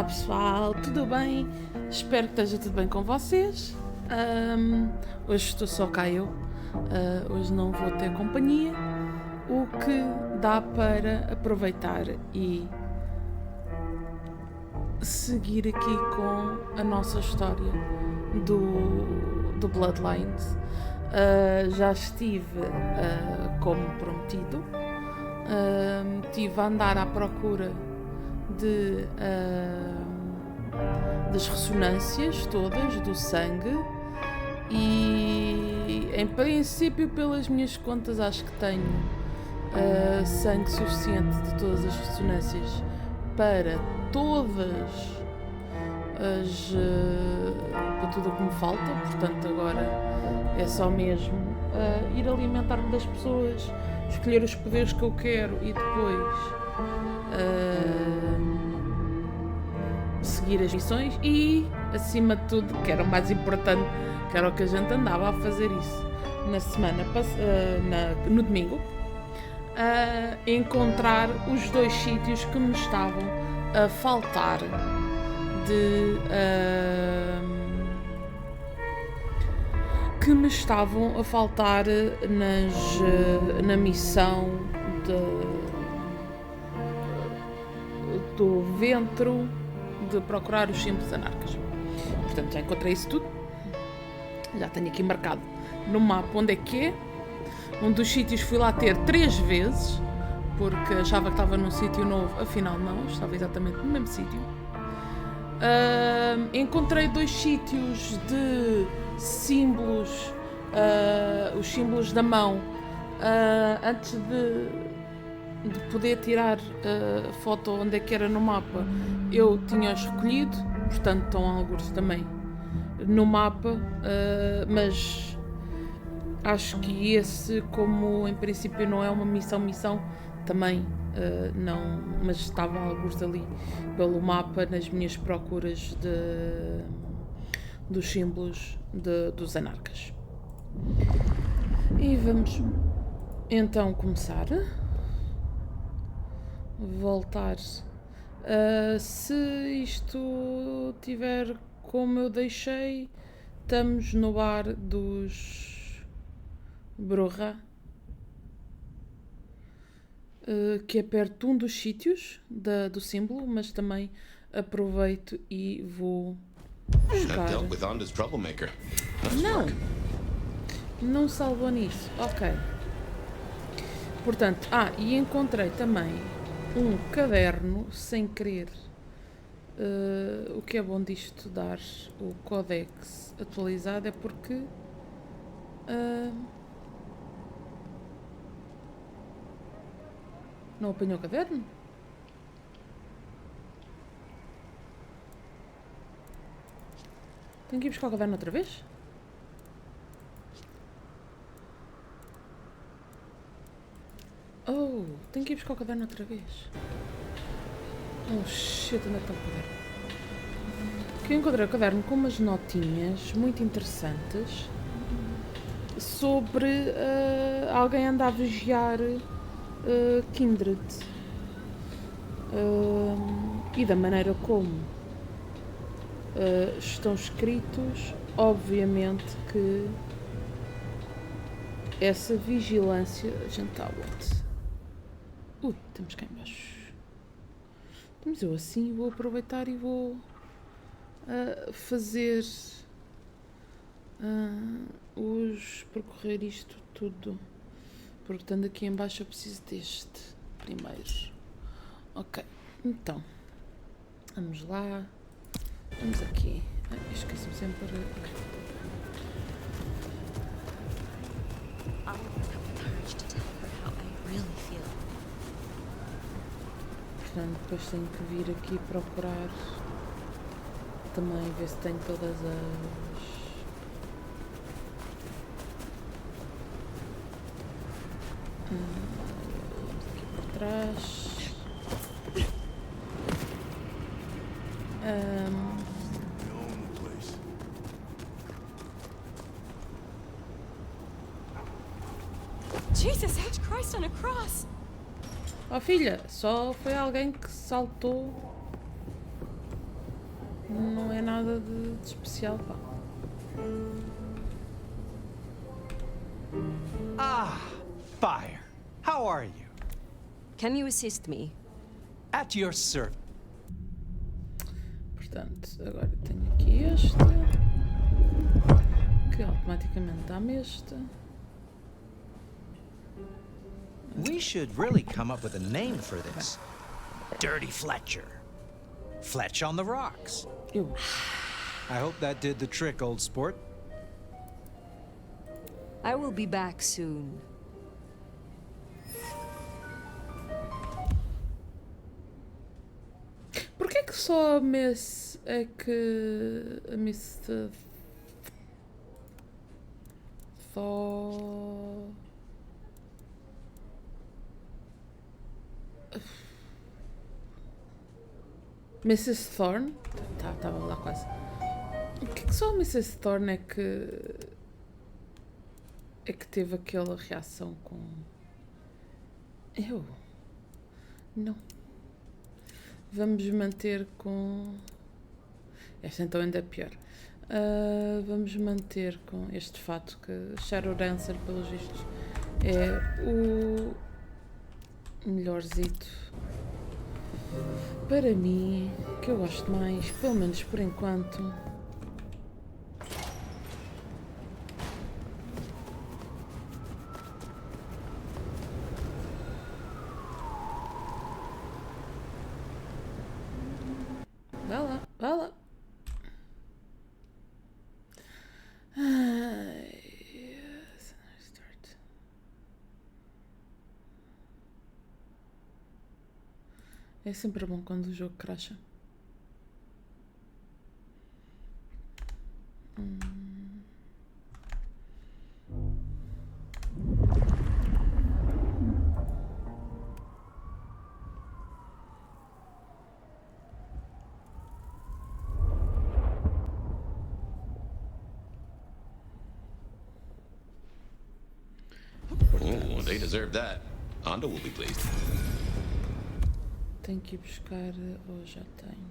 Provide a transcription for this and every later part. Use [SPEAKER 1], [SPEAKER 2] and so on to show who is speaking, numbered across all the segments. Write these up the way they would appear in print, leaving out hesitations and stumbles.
[SPEAKER 1] pessoal, tudo bem? Espero que esteja tudo bem com vocês. Hoje estou só cá eu. Hoje não vou ter companhia, o que dá para aproveitar e seguir aqui com a nossa história do Bloodlines. Já estive, como prometido, estive a andar à procura das ressonâncias todas do sangue e, em princípio, pelas minhas contas, acho que tenho sangue suficiente de todas as ressonâncias para todas as para tudo o que me falta. Portanto, agora é só mesmo ir alimentar-me das pessoas, escolher os poderes que eu quero e depois seguir as missões e, acima de tudo, que era o mais importante, que era o que a gente andava a fazer isso na semana no domingo, encontrar os dois sítios que me estavam a faltar na missão do ventre de procurar os símbolos anarcas. Portanto, já encontrei isso tudo. Já tenho aqui marcado no mapa onde é que é. Um dos sítios fui lá ter 3 vezes, porque achava que estava num sítio novo, afinal não, estava exatamente no mesmo sítio. Encontrei 2 sítios de símbolos, os símbolos da mão, antes de poder tirar a foto onde é que era no mapa. Eu tinha-os recolhido, portanto estão alguns também no mapa, mas acho que esse, como em princípio não é uma missão, também não, mas estavam alguns ali pelo mapa nas minhas procuras dos símbolos dos anarcas. E vamos então começar. Voltar. Se isto tiver como eu deixei, estamos no bar dos Broja, que é perto de um dos sítios do símbolo, mas também aproveito e vou buscar. Não salvou nisso. Ok. Portanto, e encontrei também um caderno sem querer. O que é bom disto dar o códex atualizado é porque não apanhou o caderno? Tenho que ir buscar o caderno outra vez? Tenho que ir buscar o caderno outra vez. Shit, onde é que está o caderno? Que eu encontrei o caderno com umas notinhas muito interessantes sobre alguém andar a vigiar Kindred, e da maneira como estão escritos, obviamente que essa vigilância. A gente está onde? Estamos cá em baixo. Mas eu assim vou aproveitar e vou fazer percorrer isto tudo, porque estando aqui em baixo eu preciso deste primeiro. Ok, então vamos lá, vamos aqui. Esqueço-me sempre. Portanto, depois tenho que vir aqui procurar também, ver se tenho todas as... aqui por trás.
[SPEAKER 2] Jesus, H. Christ on a cross!
[SPEAKER 1] Oh filha, só foi alguém que saltou não é nada de especial, pá.
[SPEAKER 3] Ah, Fire. How are you?
[SPEAKER 2] Can you assist me?
[SPEAKER 3] At your service.
[SPEAKER 1] Portanto, agora tenho aqui este, que automaticamente dá-me este.
[SPEAKER 3] We should really come up with a name for this. Dirty Fletcher. Fletch on the rocks.
[SPEAKER 1] Eu.
[SPEAKER 3] I hope that did the trick, old sport.
[SPEAKER 2] I will be back soon.
[SPEAKER 1] Porquê que só a Miss é que... a Miss... Só... Mrs. Thorne? Tá, estava lá quase. Porquê que só a Mrs. Thorne é que teve aquela reação com... Eu? Não. Vamos manter com... Esta então ainda é pior. Vamos manter com este fato que Shadow Dancer, pelos vistos, é o melhorzito para mim, que eu gosto mais, pelo menos por enquanto. Vá lá, vá lá. É sempre bom quando o jogo crasha.
[SPEAKER 4] Oh, they deserve that. Ando will be pleased.
[SPEAKER 1] Tenho que ir buscar... ou já tenho?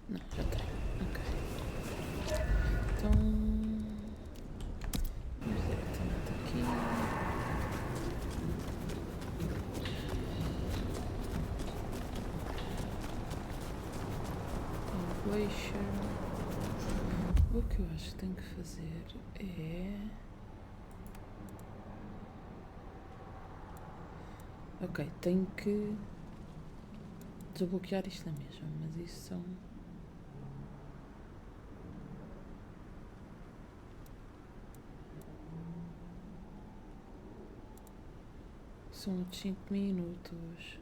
[SPEAKER 1] Não, já tenho. Ok. Então... vamos diretamente aqui. Glacier. O que eu acho que tenho que fazer é... Ok, tenho que desbloquear isto na mesma, mas isso são outros 5 minutos.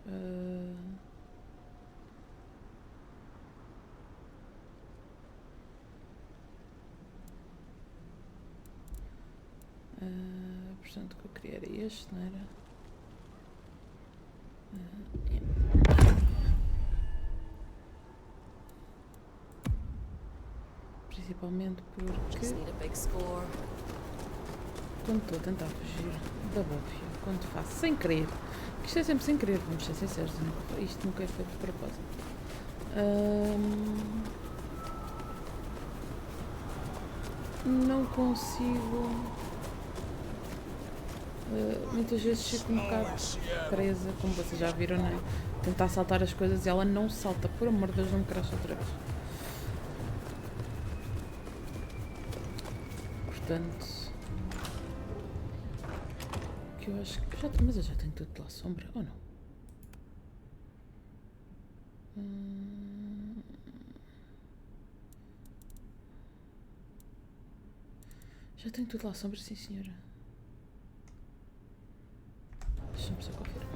[SPEAKER 1] Portanto, o que eu queria era este, não era? Principalmente porque
[SPEAKER 2] Just need a big score.
[SPEAKER 1] quando estou a tentar fugir da óbvio, quando faço sem querer, que isto é sempre sem querer, vamos ser sinceros, isto nunca é feito de propósito. Não consigo. Muitas vezes fico um bocado presa, como vocês já viram, não é? Tentar saltar as coisas e ela não salta, por amor de Deus, não me crasha outra vez. Portanto, que eu acho que mas eu já tenho tudo pela sombra, ou não? Já tenho tudo lá à sombra, sim senhora. Deixa-me só confirmar.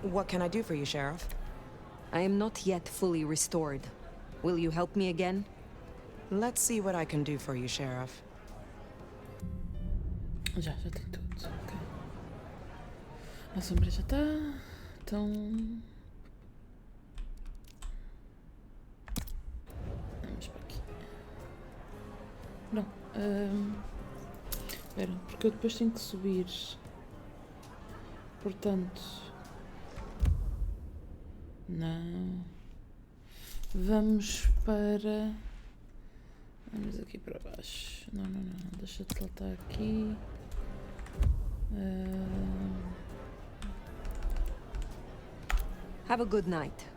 [SPEAKER 5] What can I do for you, Sheriff?
[SPEAKER 2] I am not yet fully restored. Will you help me again?
[SPEAKER 5] Let's see what I can do for you, Sheriff.
[SPEAKER 1] Já tenho tudo, ok. A sombra já está, então... vamos para aqui. Não, espera, porque eu depois tenho que subir. Portanto, Não. Vamos para... Vamos aqui para baixo. Não. Deixa-te saltar aqui.
[SPEAKER 2] Have a good night.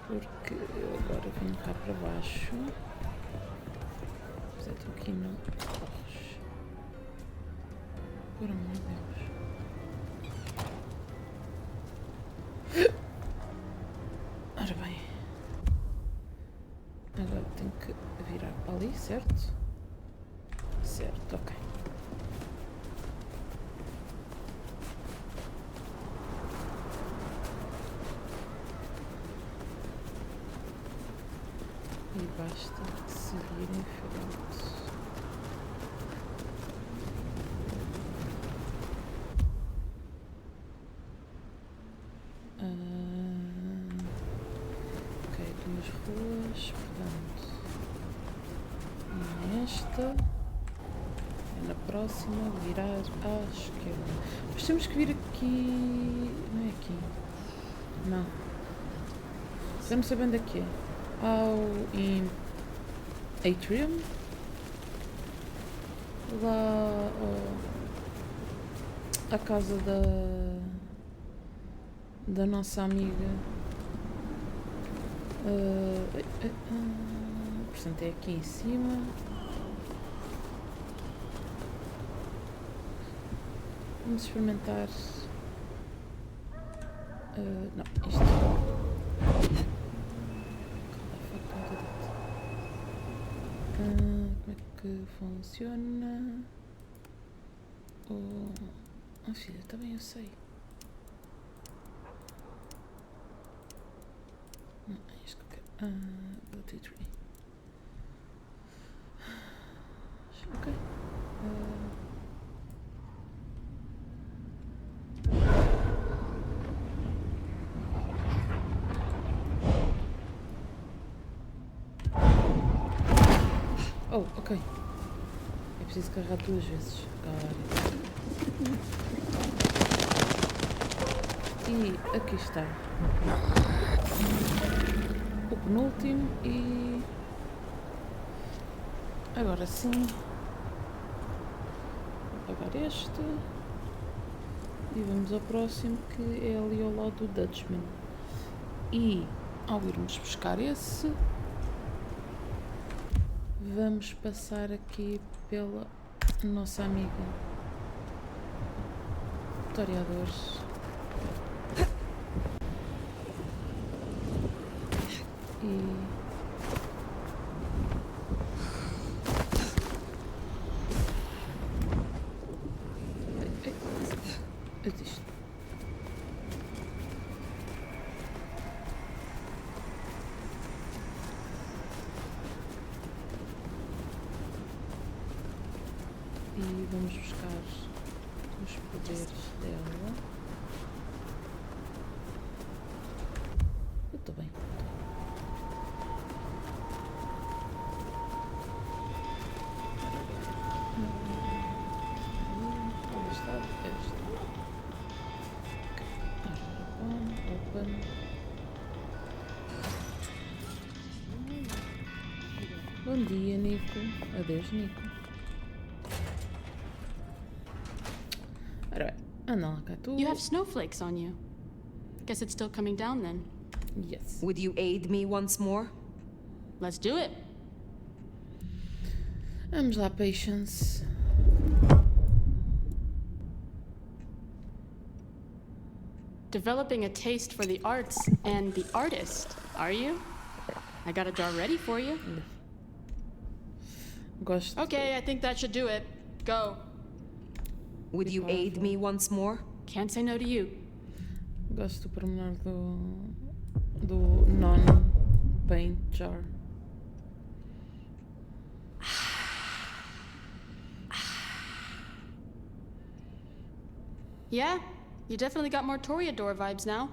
[SPEAKER 1] Porque eu agora vim cá para baixo. Mas tu aqui não corres. Por amor de Deus. Ora bem. Agora tenho que virar para ali, certo? Certo, ok. E basta seguir em frente. Ok, 2 ruas, portanto. Nesta. E na próxima, virar à esquerda. Mas temos que vir aqui. Não é aqui. Não. Eu não sei bem onde é que é. Ao Atrium, lá à casa da nossa amiga. Portanto, é aqui em cima. Vamos experimentar. Não, isto. Como é que funciona? Oh filha, também eu sei. Não, é isto que eu quero. Bloody tree. Ok. Oh, ok. É preciso carregar 2 vezes. E aqui está. O penúltimo e... Agora sim. Vou apagar este. E vamos ao próximo, que é ali ao lado do Dutchman. E ao irmos buscar esse... Vamos passar aqui pela nossa amiga historiadores e existe. E vamos buscar os poderes dela. Eu estou bem. Onde está? Este. Open. Bom dia, Nico. Adeus, Nico.
[SPEAKER 6] You have snowflakes on you. Guess it's still coming down then.
[SPEAKER 1] Yes.
[SPEAKER 2] Would you aid me once more?
[SPEAKER 6] Let's do it.
[SPEAKER 1] Vamos lá, Patience.
[SPEAKER 6] Developing a taste for the arts and the artist, are you? I got a jar ready for you.
[SPEAKER 1] Gosto.
[SPEAKER 6] Okay, I think that should do it. Go.
[SPEAKER 2] Would you aid me once more?
[SPEAKER 6] Can't say no to you.
[SPEAKER 1] Gosto do pormenor do non-paint jar.
[SPEAKER 6] Yeah, you definitely got more Toreador vibes now.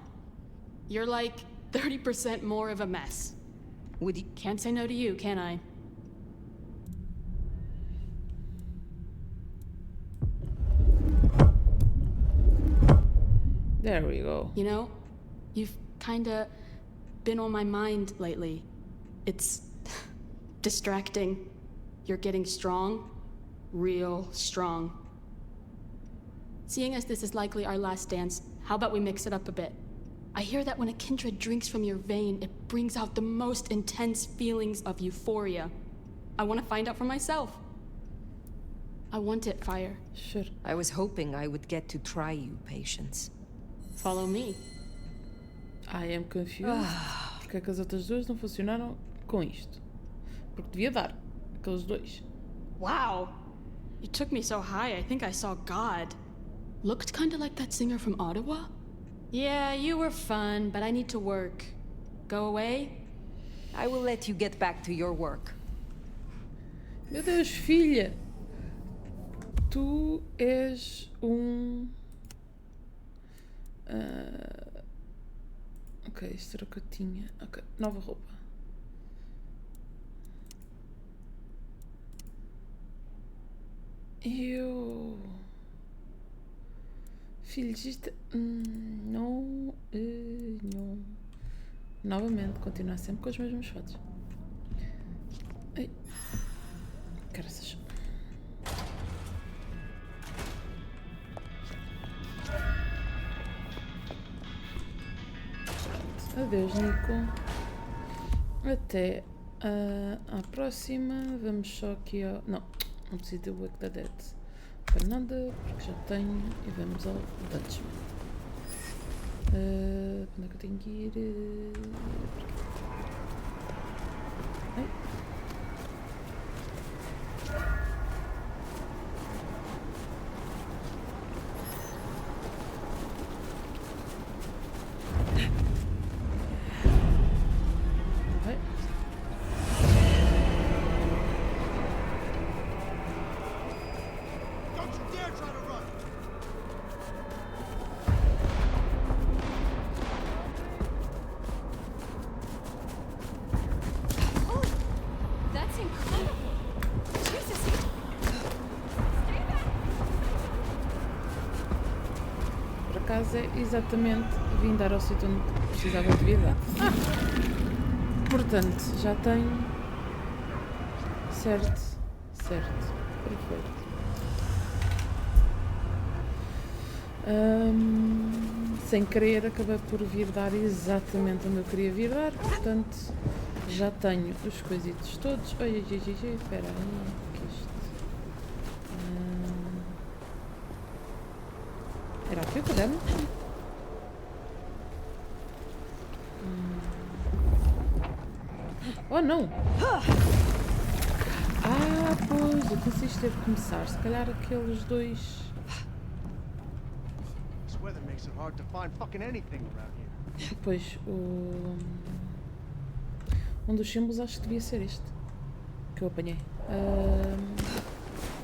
[SPEAKER 6] You're like 30% more of a mess.
[SPEAKER 2] Would you...
[SPEAKER 6] Can't say no to you, can I?
[SPEAKER 1] There we go.
[SPEAKER 6] You know, you've kinda been on my mind lately. It's distracting. You're getting strong, real strong. Seeing as this is likely our last dance, how about we mix it up a bit? I hear that when a kindred drinks from your vein, it brings out the most intense feelings of euphoria. I want to find out for myself. I want it, Fire.
[SPEAKER 1] Sure.
[SPEAKER 2] I was hoping I would get to try you, Patience.
[SPEAKER 6] Follow me.
[SPEAKER 1] I am confused. Porque é que as outras duas não funcionaram com isto? Porque devia dar. Aqueles dois.
[SPEAKER 6] Wow. You took me so high, I think I saw God. Looked kinda like that singer from Ottawa? Yeah, you were fun, but I need to work. Go away?
[SPEAKER 2] I will let you get back to your work.
[SPEAKER 1] Meu Deus, filha! Tu és um... Ok, isto era o que eu tinha. Ok, nova roupa. Eu... Filhos, isto... não... não... Novamente, continuar sempre com as mesmas fotos. Ai. Caraças. Adeus, Nico. Até à próxima. Vamos só aqui ao... Não preciso do Wake the Dead para nada, porque já tenho. E vamos ao Dutchman. Onde é que eu tenho que ir? Ai. É exatamente vim dar ao sítio onde precisava de vida. Portanto, já tenho. Certo. Perfeito. Sem querer, acabei por vir dar exatamente onde eu queria vir dar. Portanto, já tenho os coisitos todos. Oi, espera aí. Que isto. Era aqui o caderno? Oh, não! Pois, eu pensei isto teve de começar. Se calhar aqueles dois... Pois, um dos símbolos acho que devia ser este. Que eu apanhei.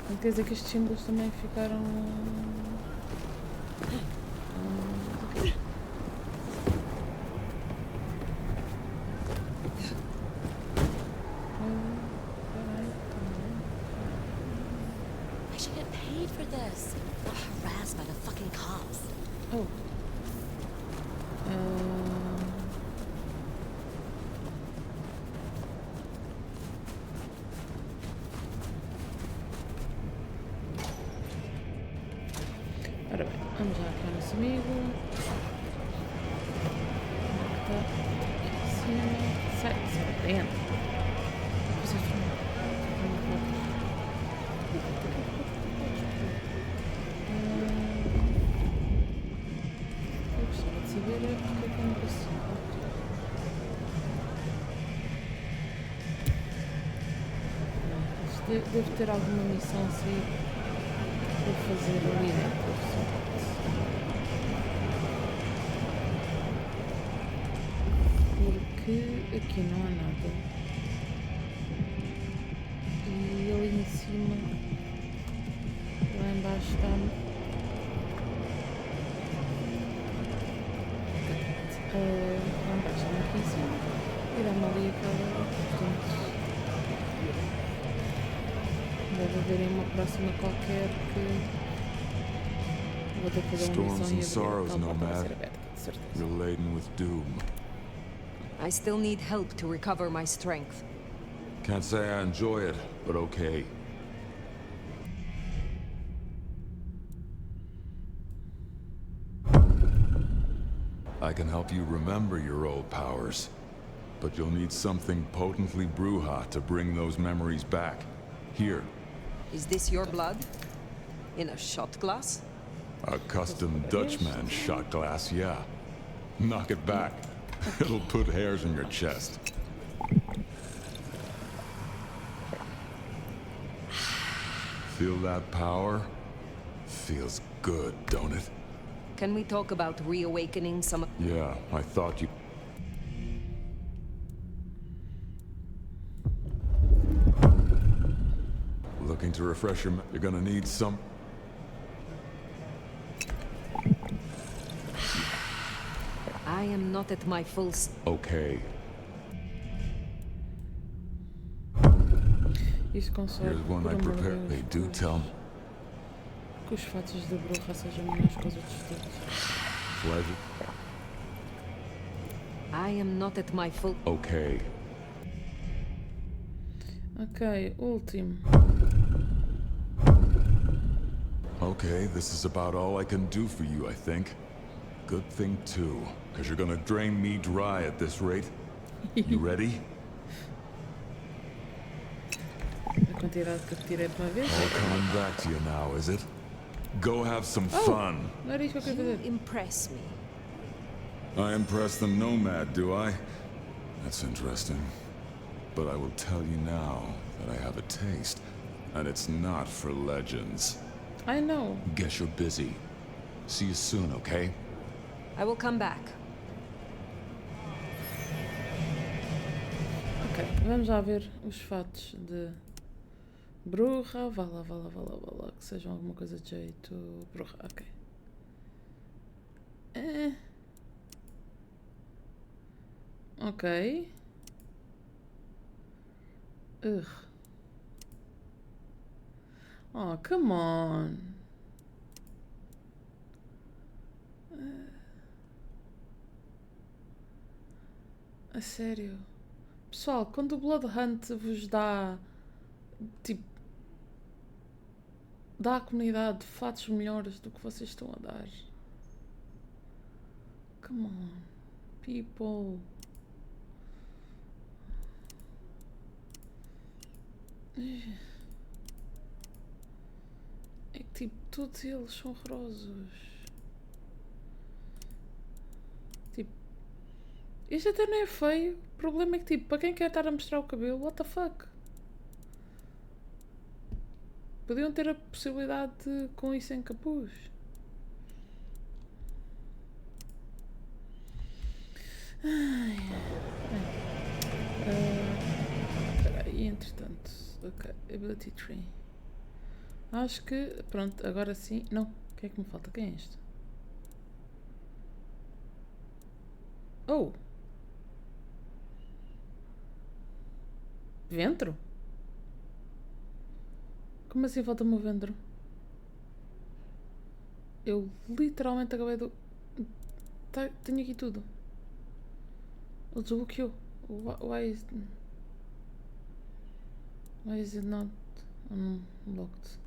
[SPEAKER 1] Não quer dizer que estes símbolos também ficaram... Oh. Ora bem, vamos lá para o nosso amigo. Está aqui em cima. Sai dentro. Eu gostava de saber porque é que eu não consigo. Deve ter alguma missão assim para fazer ali dentro. Porque aqui não há nada. E ali em cima, lá embaixo está. Lá embaixo está aqui em cima. E dá-me ali aquela. Portanto, deve haver uma próxima qualquer que vou ter que fazer uma missão e abrir a calma para ser aberta. certeza.
[SPEAKER 7] You're laden with doom.
[SPEAKER 2] I still need help to recover my strength.
[SPEAKER 7] Can't say I enjoy it, but okay. I can help you remember your old powers, but you'll need something potently Bruja to bring those memories back. Here,
[SPEAKER 2] Is this your blood? In a shot glass?
[SPEAKER 7] a custom Dutchman shot glass, yeah. Knock it back. It'll put hairs on your chest. Feel that power? Feels good, don't it?
[SPEAKER 2] Can we talk about reawakening some...
[SPEAKER 7] Yeah, I thought you... Looking to refresh your... You're gonna need some...
[SPEAKER 2] I am not at my full...
[SPEAKER 7] Okay,
[SPEAKER 1] Isso consegue.
[SPEAKER 7] here's one I prepared. They do tell me.
[SPEAKER 1] Que os fatos da bruxa sejam melhores que os outros todos.
[SPEAKER 7] Pleasure.
[SPEAKER 2] I am not at my full...
[SPEAKER 7] Okay.
[SPEAKER 1] Ok, último.
[SPEAKER 7] Okay, this is about all I can do for you, I think. Good thing, too, because you're gonna drain me dry at this rate. You ready?
[SPEAKER 1] A quantidade que eu tirei de uma vez.
[SPEAKER 7] All coming back to you now, is it? Go have some fun.
[SPEAKER 1] Não era isso que eu queria
[SPEAKER 2] You
[SPEAKER 1] fazer.
[SPEAKER 2] impress me.
[SPEAKER 7] I impress the nomad, do I? That's interesting. But I will tell you now that I have a taste, and it's not for legends.
[SPEAKER 1] I know.
[SPEAKER 7] Guess you're busy. See you soon, okay?
[SPEAKER 2] I will come back.
[SPEAKER 1] Ok, vamos lá ver os fatos de bruxa. Vá lá, vá lá, vá lá, vá lá. Que sejam alguma coisa de jeito. Bruxa, ok. Ok. Ugh. Oh, come on. A sério. Pessoal, quando o Blood Hunt vos dá, tipo, dá à comunidade fatos melhores do que vocês estão a dar. Come on, people. É que, tipo, todos eles são horrorosos. Este até não é feio. O problema é que, tipo, para quem quer estar a mostrar o cabelo, what the fuck? Podiam ter a possibilidade de, com isso em capuz. Espera aí, entretanto. Ok, ability tree. Acho que, pronto, agora sim. Não, o que é que me falta? Quem é este? Oh! Ventro? Como assim falta-me o ventro? Eu literalmente acabei do... tenho aqui tudo. Ele desbloqueou. Why is it not unlocked?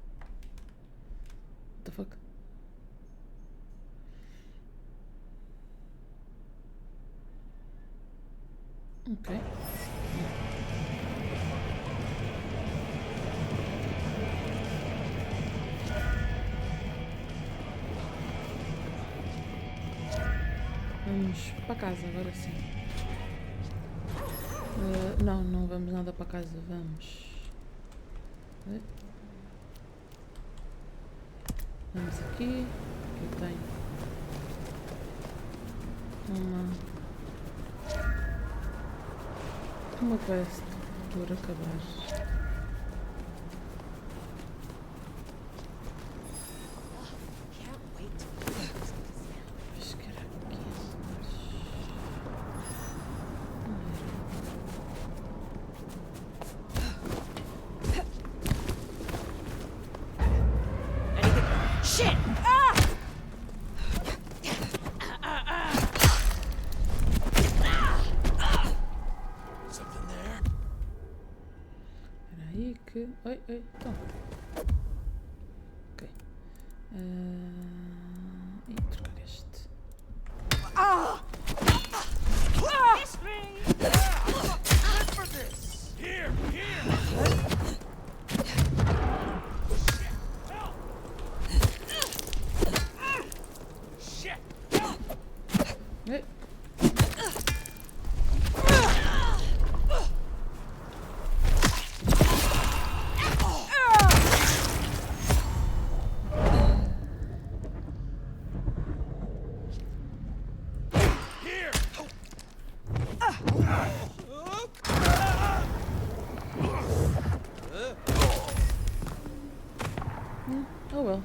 [SPEAKER 1] What the fuck? Ok. Vamos para casa, agora sim. Não, não vamos nada para casa, vamos. Vamos aqui. Aqui eu tenho uma quest por acabar. que... Oi, então. Ok. E trocar este. Ei. Oh well.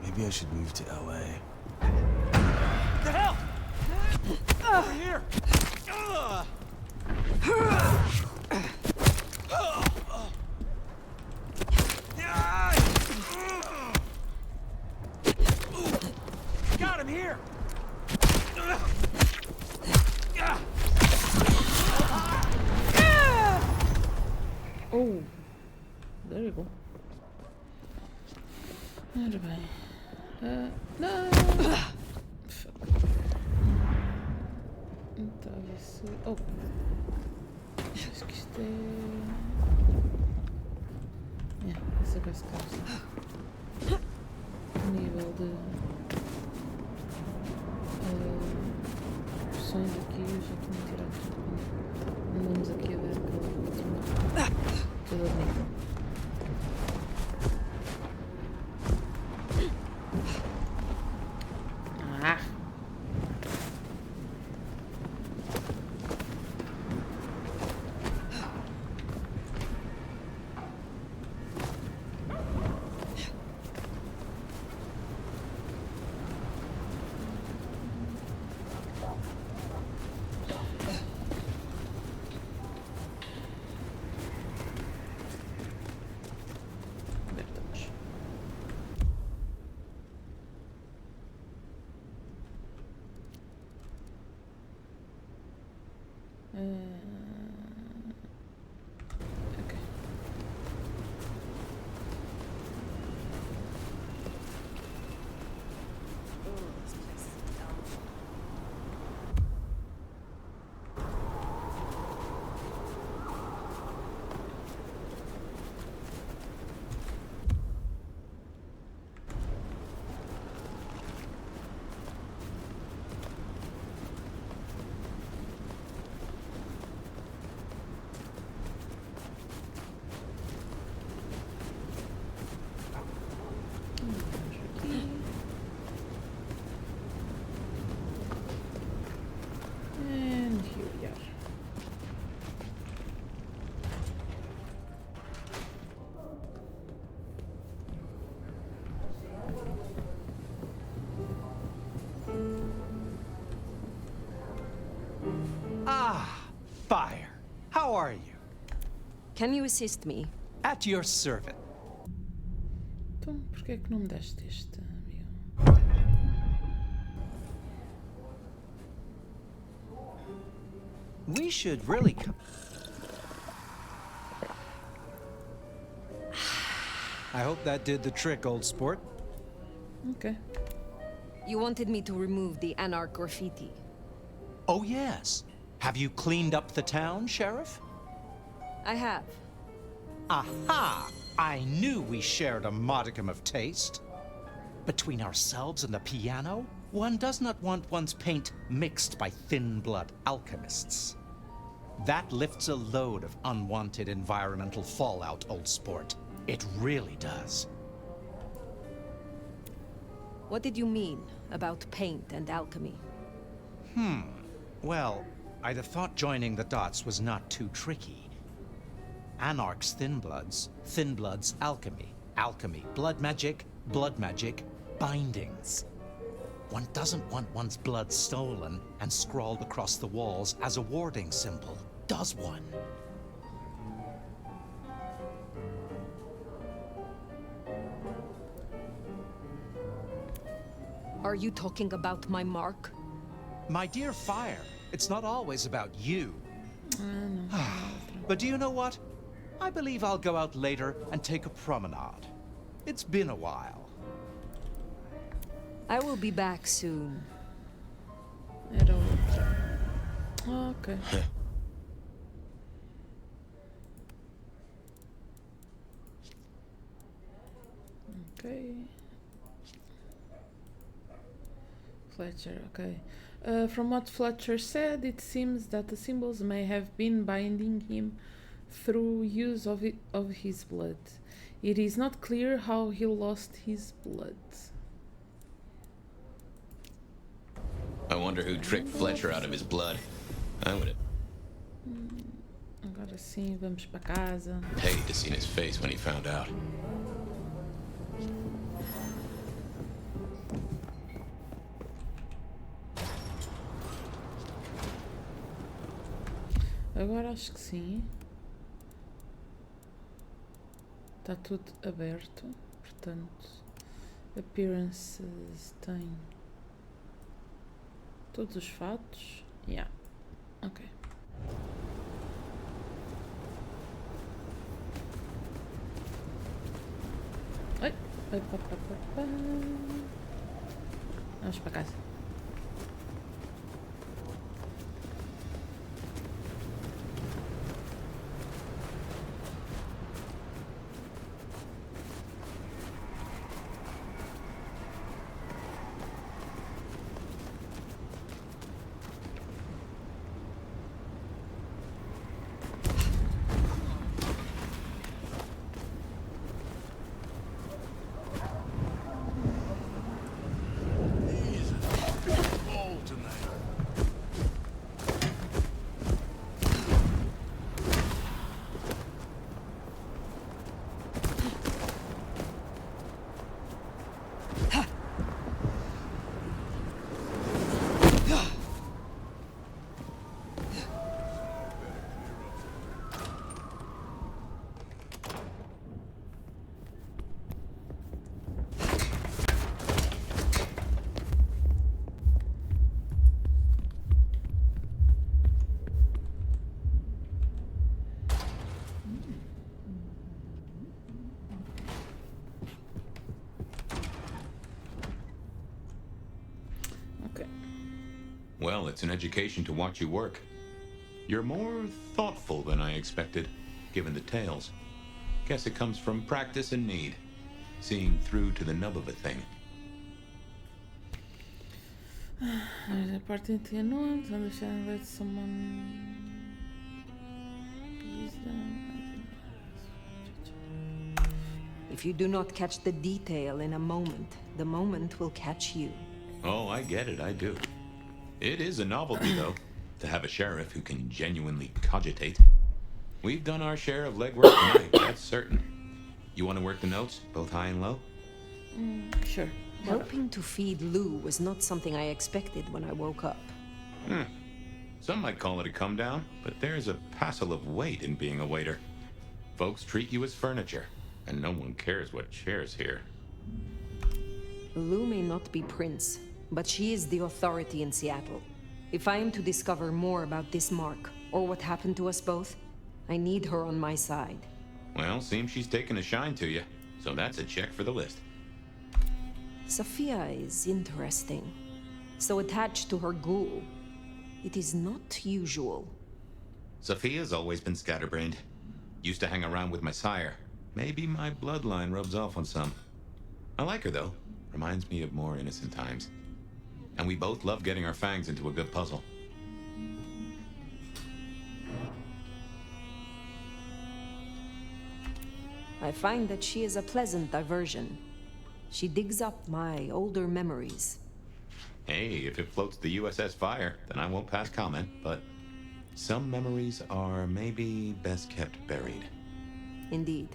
[SPEAKER 8] Maybe I should move to LA.
[SPEAKER 3] The hell? Over here! Got him here!
[SPEAKER 1] Oh, there you go. Ora bem. Não! Fuck. Então, a ver se... Oh! Acho que isto é... Essa vai se causar. Nível de... Opções aqui, eu já estou a tirar tudo. Andamos aqui a ver aquela última... Aquela nível. Ah! Abertamos. Ok. And here we are.
[SPEAKER 3] Ah, fire. How are you?
[SPEAKER 2] Can you assist me?
[SPEAKER 3] At your servant.
[SPEAKER 1] Então, porquê é que não me deste este, amigo?
[SPEAKER 3] We should really come. I hope that did the trick, old sport.
[SPEAKER 1] Ok.
[SPEAKER 2] You wanted me to remove the Anarch graffiti.
[SPEAKER 3] Oh, yes. Have you cleaned up the town, Sheriff?
[SPEAKER 2] I have.
[SPEAKER 3] Aha! I knew we shared a modicum of taste. Between ourselves and the piano, one does not want one's paint mixed by thin-blood alchemists. That lifts a load of unwanted environmental fallout, old sport. It really does.
[SPEAKER 2] What did you mean about paint and alchemy?
[SPEAKER 3] Well, I'd have thought joining the dots was not too tricky. Anarch's Thin Bloods alchemy. Alchemy, blood magic, bindings. One doesn't want one's blood stolen and scrawled across the walls as a warding symbol, does one?
[SPEAKER 2] Are you talking about my mark?
[SPEAKER 3] My dear Fire, it's not always about you. But do you know what? I believe I'll go out later and take a promenade. It's been a while.
[SPEAKER 2] I will be back soon.
[SPEAKER 1] Era outra. Ok. Ok. Fletcher, okay. From what Fletcher said, it seems that the symbols may have been binding him through use of his blood. It is not clear how he lost his blood.
[SPEAKER 4] I wonder who tricked Fletcher out of his blood. I would have
[SPEAKER 1] Agora sim, vamos para casa.
[SPEAKER 4] paid to see his face when he found out.
[SPEAKER 1] Agora acho que sim. Está tudo aberto. Portanto, appearances tem todos os fatos. Yeah. Ok. Oi. Oi, pá, pá, pá, pá. Vamos para casa.
[SPEAKER 4] Well, it's an education to watch you work. You're more thoughtful than I expected, given the tales. Guess it comes from practice and need, seeing through to the nub of a thing.
[SPEAKER 1] A parte unknown, understand that someone.
[SPEAKER 2] If you do not catch the detail in a moment, the moment will catch you.
[SPEAKER 4] Oh, I get it, I do. It is a novelty, though, to have a sheriff who can genuinely cogitate. We've done our share of legwork tonight, that's certain. You want to work the notes, both high and low?
[SPEAKER 1] Sure.
[SPEAKER 2] Helping to feed Lou was not something I expected when I woke up.
[SPEAKER 4] Some might call it a come down, but there's a passel of weight in being a waiter. Folks treat you as furniture, and no one cares what shares here.
[SPEAKER 2] Lou may not be Prince, but she is the authority in Seattle. If I am to discover more about this mark, or what happened to us both, I need her on my side.
[SPEAKER 4] Well, seems she's taken a shine to you, so that's a check for the list.
[SPEAKER 2] Sophia is interesting. So attached to her ghoul. It is not usual.
[SPEAKER 4] Sophia's always been scatterbrained. Used to hang around with my sire. Maybe my bloodline rubs off on some. I like her, though. Reminds me of more innocent times. And we both love getting our fangs into a good puzzle.
[SPEAKER 2] I find that she is a pleasant diversion. She digs up my older memories.
[SPEAKER 4] Hey, if it floats the USS Fire, then I won't pass comment, but some memories are maybe best kept buried.
[SPEAKER 2] Indeed.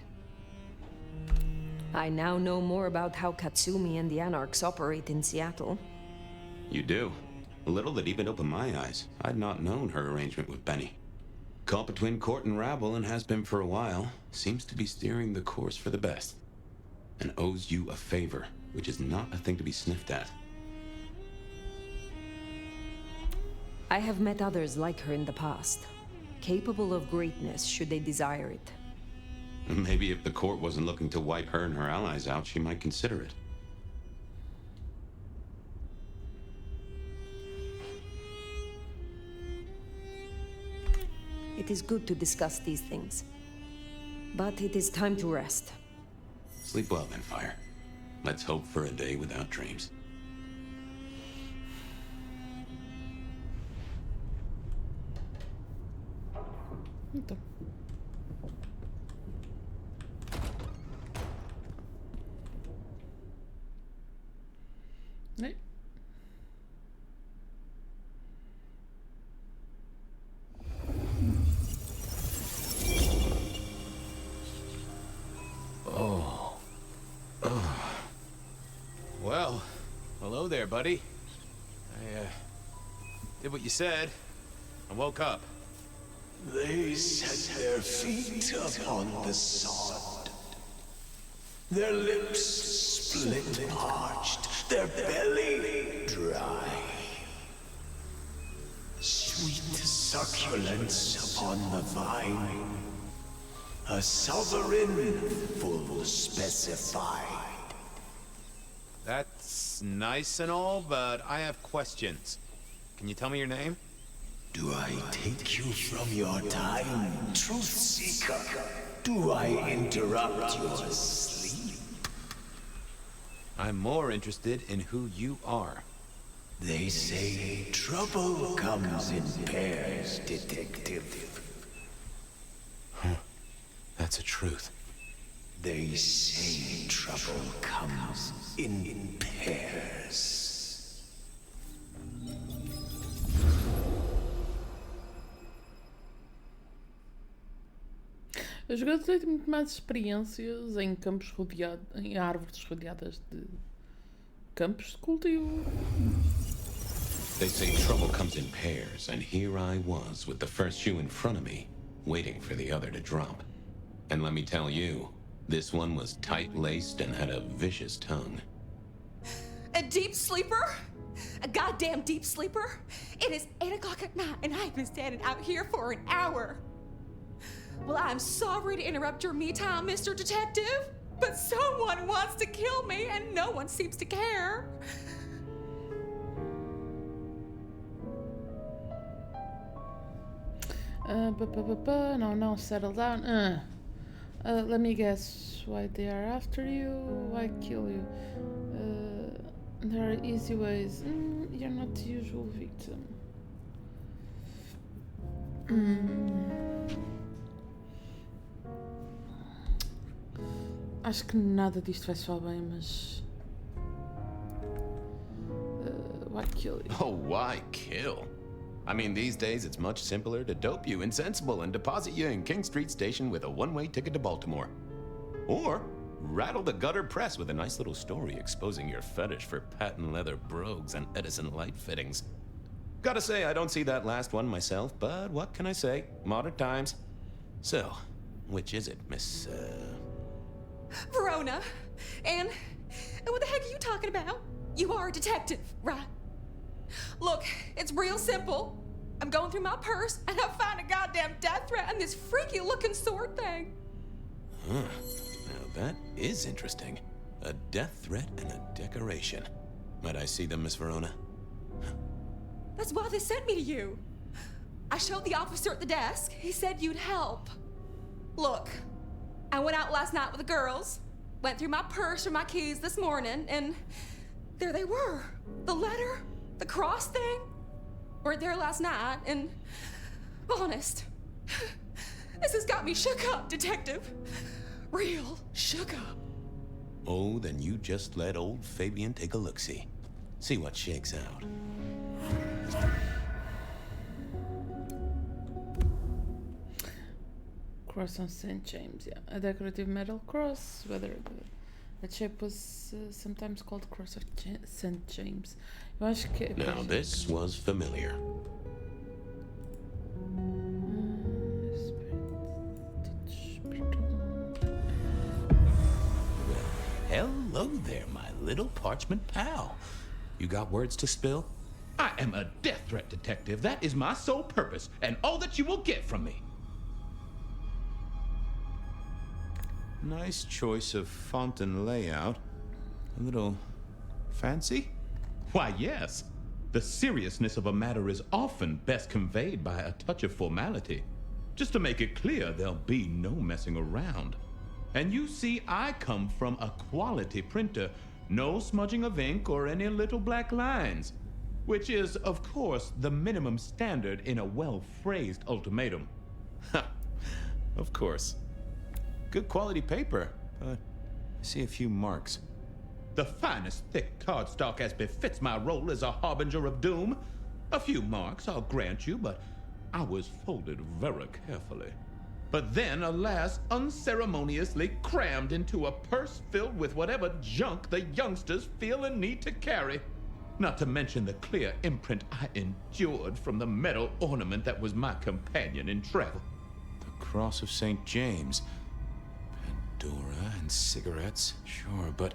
[SPEAKER 2] I now know more about how Katsumi and the Anarchs operate in Seattle.
[SPEAKER 9] You do. A little that even opened my eyes. I'd not known her arrangement with Benny. Caught between court and rabble and has been for a while. Seems to be steering the course for the best. And owes you a favor, which is not a thing to be sniffed at.
[SPEAKER 2] I have met others like her in the past, capable of greatness should they desire it.
[SPEAKER 9] Maybe if the court wasn't looking to wipe her and her allies out, she might consider it.
[SPEAKER 2] It is good to discuss these things. But it is time to rest.
[SPEAKER 9] Sleep well then, Fire. Let's hope for a day without dreams.
[SPEAKER 1] Então. Né?
[SPEAKER 8] Well, hello there, buddy. I, did what you said. I woke up.
[SPEAKER 10] They set their feet upon the sod. Their lips split parched, their belly dry. Sweet succulence upon the vine. A sovereign full specified.
[SPEAKER 8] That's nice and all, but I have questions. Can you tell me your name?
[SPEAKER 10] Do I take you from your time, truth seeker? Do I interrupt your sleep?
[SPEAKER 8] I'm more interested in who you are.
[SPEAKER 10] They say trouble comes in pairs, detective.
[SPEAKER 8] Huh. That's a truth.
[SPEAKER 10] They say trouble comes in pairs.
[SPEAKER 1] O jogador tem muito mais experiências em campos rodeados, em árvores rodeadas de campos de cultivo.
[SPEAKER 9] They say trouble comes in pairs, and here I was with the first shoe in front of me, waiting for the other to drop. And let me tell you, this one was tight-laced and had a vicious tongue.
[SPEAKER 11] A deep sleeper? A goddamn deep sleeper? It is 8 o'clock at night and I've been standing out here for an hour. Well, I'm sorry to interrupt your me time, Mr. Detective, but someone wants to kill me and no one seems to care.
[SPEAKER 1] No, settle down. Let me guess why they are after you, why kill you. There are easy ways. You're not the usual victim. Acho que nada disto vai soar bem, mas... why kill you?
[SPEAKER 9] Oh, why kill? I mean, these days it's much simpler to dope you insensible and deposit you in King Street Station with a one-way ticket to Baltimore. Or rattle the gutter press with a nice little story exposing your fetish for patent leather brogues and Edison light fittings. Gotta say, I don't see that last one myself, but what can I say? Modern times. So, which is it, Miss,
[SPEAKER 11] Verona. And what the heck are you talking about? You are a detective, right? Look, it's real simple. I'm going through my purse and I find a goddamn death threat and this freaky looking sword thing.
[SPEAKER 9] Huh. Now that is interesting. A death threat and a decoration. Might I see them, Miss Verona?
[SPEAKER 11] That's why they sent me to you. I showed the officer at the desk. He said you'd help. Look, I went out last night with the girls, went through my purse for my keys this morning, and there they were. The letter, the cross thing, weren't there last night, and honest, this has got me shook up, Detective. Real shook up.
[SPEAKER 9] Oh, then you just let old Fabian take a look-see. See what shakes out.
[SPEAKER 1] Cross on St. James, yeah. A decorative metal cross, whether the shape was sometimes called Cross of St. James. Eu acho que é.
[SPEAKER 9] Now, this was familiar.
[SPEAKER 8] Hello there, my little parchment pal.
[SPEAKER 9] You got words to spill?
[SPEAKER 12] I am a death threat detective. That is my sole purpose, and all that you will get from me.
[SPEAKER 4] Nice choice of font and layout. A little fancy?
[SPEAKER 12] Why, yes. The seriousness of a matter is often best conveyed by a touch of formality. Just to make it clear, there'll be no messing around. And you see, I come from a quality printer. No smudging of ink or any little black lines. Which is, of course, the minimum standard in a well-phrased ultimatum.
[SPEAKER 9] Ha! Of course. Good quality paper, but
[SPEAKER 4] I see a few marks.
[SPEAKER 12] The finest thick cardstock as befits my role as a harbinger of doom. A few marks, I'll grant you, but I was folded very carefully. But then, alas, unceremoniously crammed into a purse filled with whatever junk the youngsters feel a need to carry. Not to mention the clear imprint I endured from the metal ornament that was my companion in travel.
[SPEAKER 4] The Cross of St. James. Pandora and cigarettes, sure, but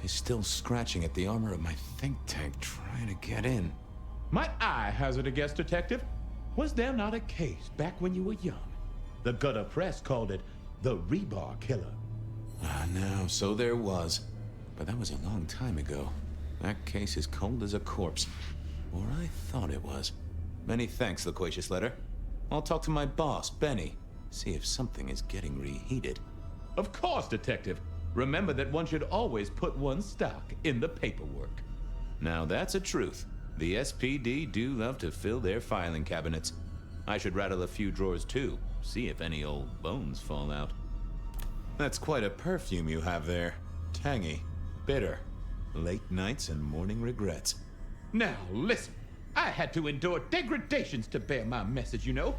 [SPEAKER 4] he's still scratching at the armor of my think tank trying to get in.
[SPEAKER 12] Might I hazard a guess, Detective? Was there not a case back when you were young? The gutter press called it the rebar killer.
[SPEAKER 4] Ah, no, so there was. But that was a long time ago. That case is cold as a corpse. Or I thought it was. Many thanks, Loquacious Letter. I'll talk to my boss, Benny. See if something is getting reheated.
[SPEAKER 12] Of course, Detective. Remember that one should always put one's stock in the paperwork.
[SPEAKER 4] Now that's a truth. The SPD do love to fill their filing cabinets. I should rattle a few drawers too, see if any old bones fall out. That's quite a perfume you have there. Tangy, bitter, late nights and morning regrets.
[SPEAKER 12] Now, listen. I had to endure degradations to bear my message, you know.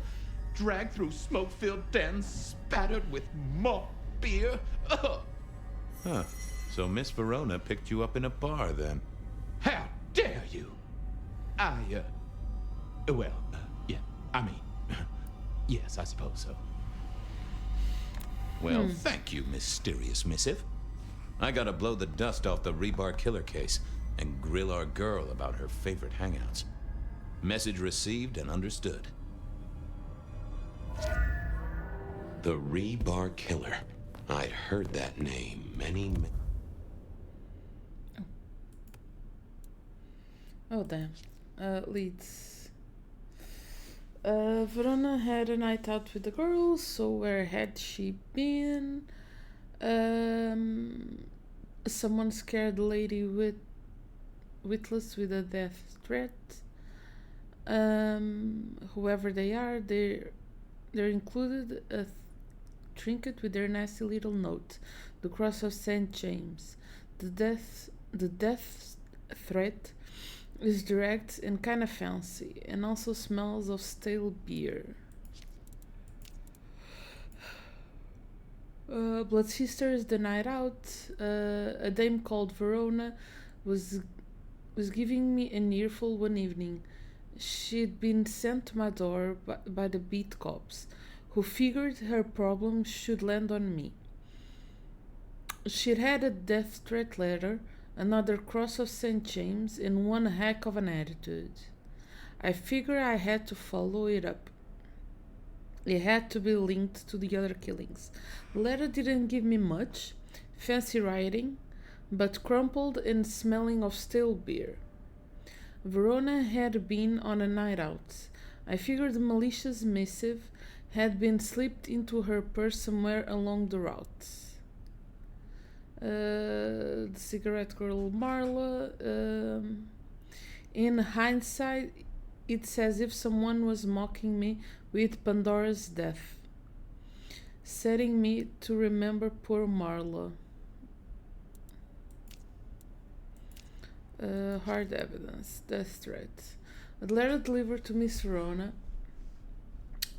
[SPEAKER 12] Dragged through smoke-filled dens, spattered with malt beer. Ugh.
[SPEAKER 4] Huh. So Miss Verona picked you up in a bar, then?
[SPEAKER 12] How dare you? Yeah, I mean, yes, I suppose so.
[SPEAKER 4] Well, thank you, mysterious missive. I gotta blow the dust off the rebar killer case and grill our girl about her favorite hangouts. Message received and understood. The rebar killer. I'd heard that name many...
[SPEAKER 1] Oh, damn. Leads. Verona had a night out with the girls, so where had she been? Someone scared the lady witless with a death threat. Whoever they are, they're included a trinket with their nasty little note, the Cross of St. James. The death threat is direct and kind of fancy, and also smells of stale beer. Blood Sisters, the night out. A dame called Verona was giving me an earful one evening. She'd been sent to my door by the beat cops, who figured her problem should land on me. She'd had a death threat letter, another Cross of St. James, and one heck of an attitude. I figured I had to follow it up. It had to be linked to the other killings. The letter didn't give me much, fancy writing, but crumpled and smelling of stale beer. Verona had been on a night out. I figured the malicious missive had been slipped into her purse somewhere along the route. The cigarette girl Marla. In hindsight, it's as if someone was mocking me with Pandora's death, setting me to remember poor Marla. Hard evidence, death threat. A letter delivered to Miss Verona,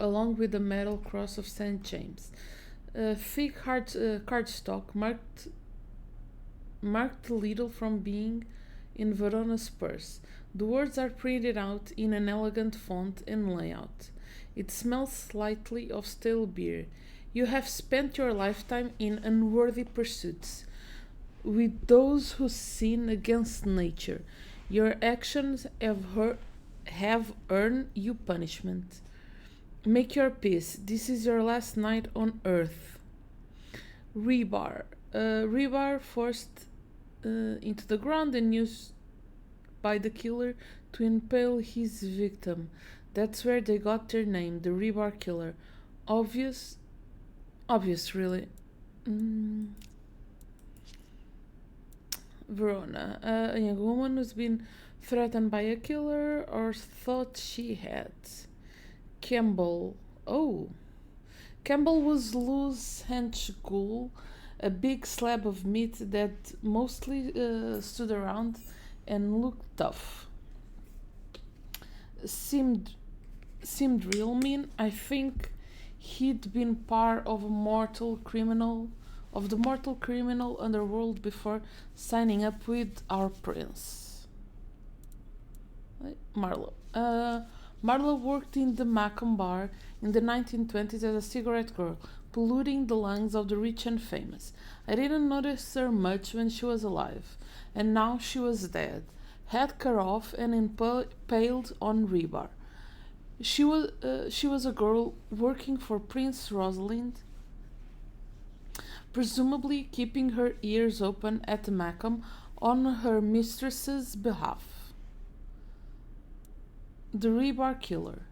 [SPEAKER 1] along with the metal Cross of St. James. Thick cardstock marked the little from being in Verona's purse. The words are printed out in an elegant font and layout. It smells slightly of stale beer. You have spent your lifetime in unworthy pursuits with those who sin against nature. Your actions have earned you punishment. Make your peace. This is your last night on earth. Rebar. Rebar forced into the ground and used by the killer to impale his victim. That's where they got their name, the Rebar Killer. Obvious, really. Verona. A young woman who's been threatened by a killer or thought she had. Campbell. Oh. Campbell was loose hench ghoul, a big slab of meat that mostly stood around and looked tough. Seemed real mean. I think he'd been part of the mortal criminal underworld before signing up with our prince. Marlowe. Marlowe worked in the Haqim bar in the 1920s as a cigarette girl, polluting the lungs of the rich and famous. I didn't notice her much when she was alive, and now she was dead, head cut off and impaled on rebar. She was a girl working for Prince Rosalind, presumably keeping her ears open at the Haqim on her mistress's behalf. The Rebar Killer.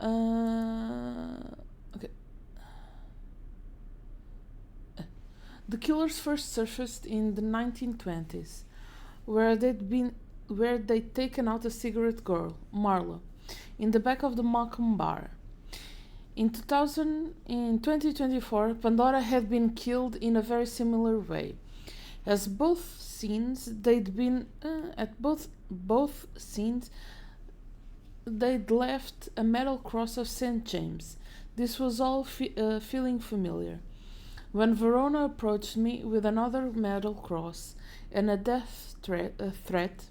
[SPEAKER 1] Okay. The killers first surfaced in the 1920s, where they'd taken out a cigarette girl, Marla, in the back of the Haqim bar. In 2024, Pandora had been killed in a very similar way. As both scenes, they'd left a metal cross of St. James. This was all feeling familiar. When Verona approached me with another metal cross and a death threat,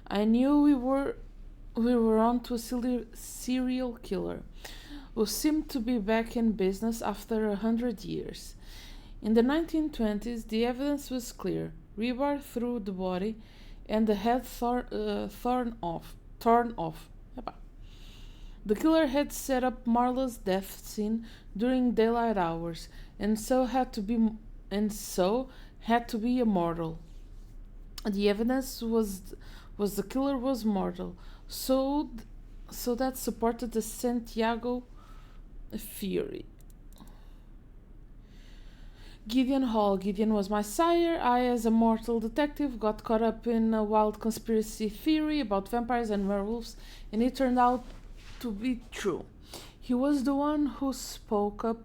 [SPEAKER 1] I knew we were on to a serial killer who seemed to be back in business after 100 years. In the 1920s, the evidence was clear. Rebar through the body and the head torn off. The killer had set up Marla's death scene during daylight hours, and so had to be immortal. The evidence was the killer was mortal, so that supported the Santiago theory. Gideon Hall. Gideon was my sire. I, as a mortal detective, got caught up in a wild conspiracy theory about vampires and werewolves, and it turned out to be true. He was the one who spoke up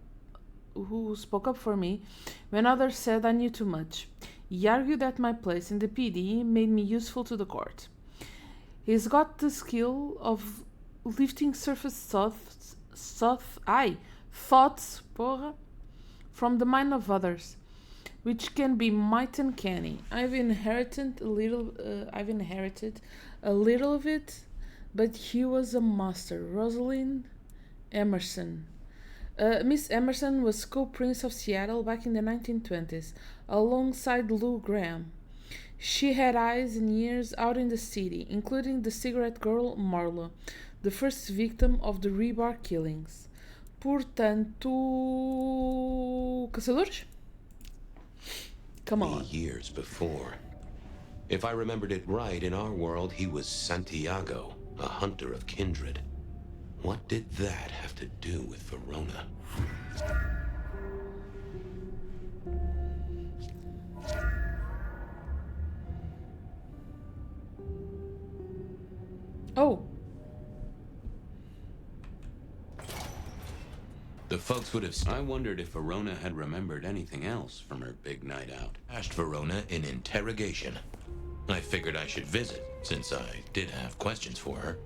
[SPEAKER 1] for me when others said I knew too much. He argued that my place in the PD made me useful to the court. He's got the skill of lifting surface thoughts, from the mind of others, which can be mighty uncanny. I've inherited a little of it, but he was a master. Rosalind Emerson. Miss Emerson was co-prince of Seattle back in the 1920s, alongside Lou Graham. She had eyes and ears out in the city, including the cigarette girl Marla, the first victim of the Rebar killings. Portanto, caçadores? Come on.
[SPEAKER 9] Years before. If I remembered it right, in our world, he was Santiago, a hunter of kindred. What did that have to do with Verona?
[SPEAKER 1] Oh.
[SPEAKER 9] The folks would have... I wondered if Verona had remembered anything else from her big night out.
[SPEAKER 4] Asked Verona in interrogation. I figured I should visit, since I did have questions for her.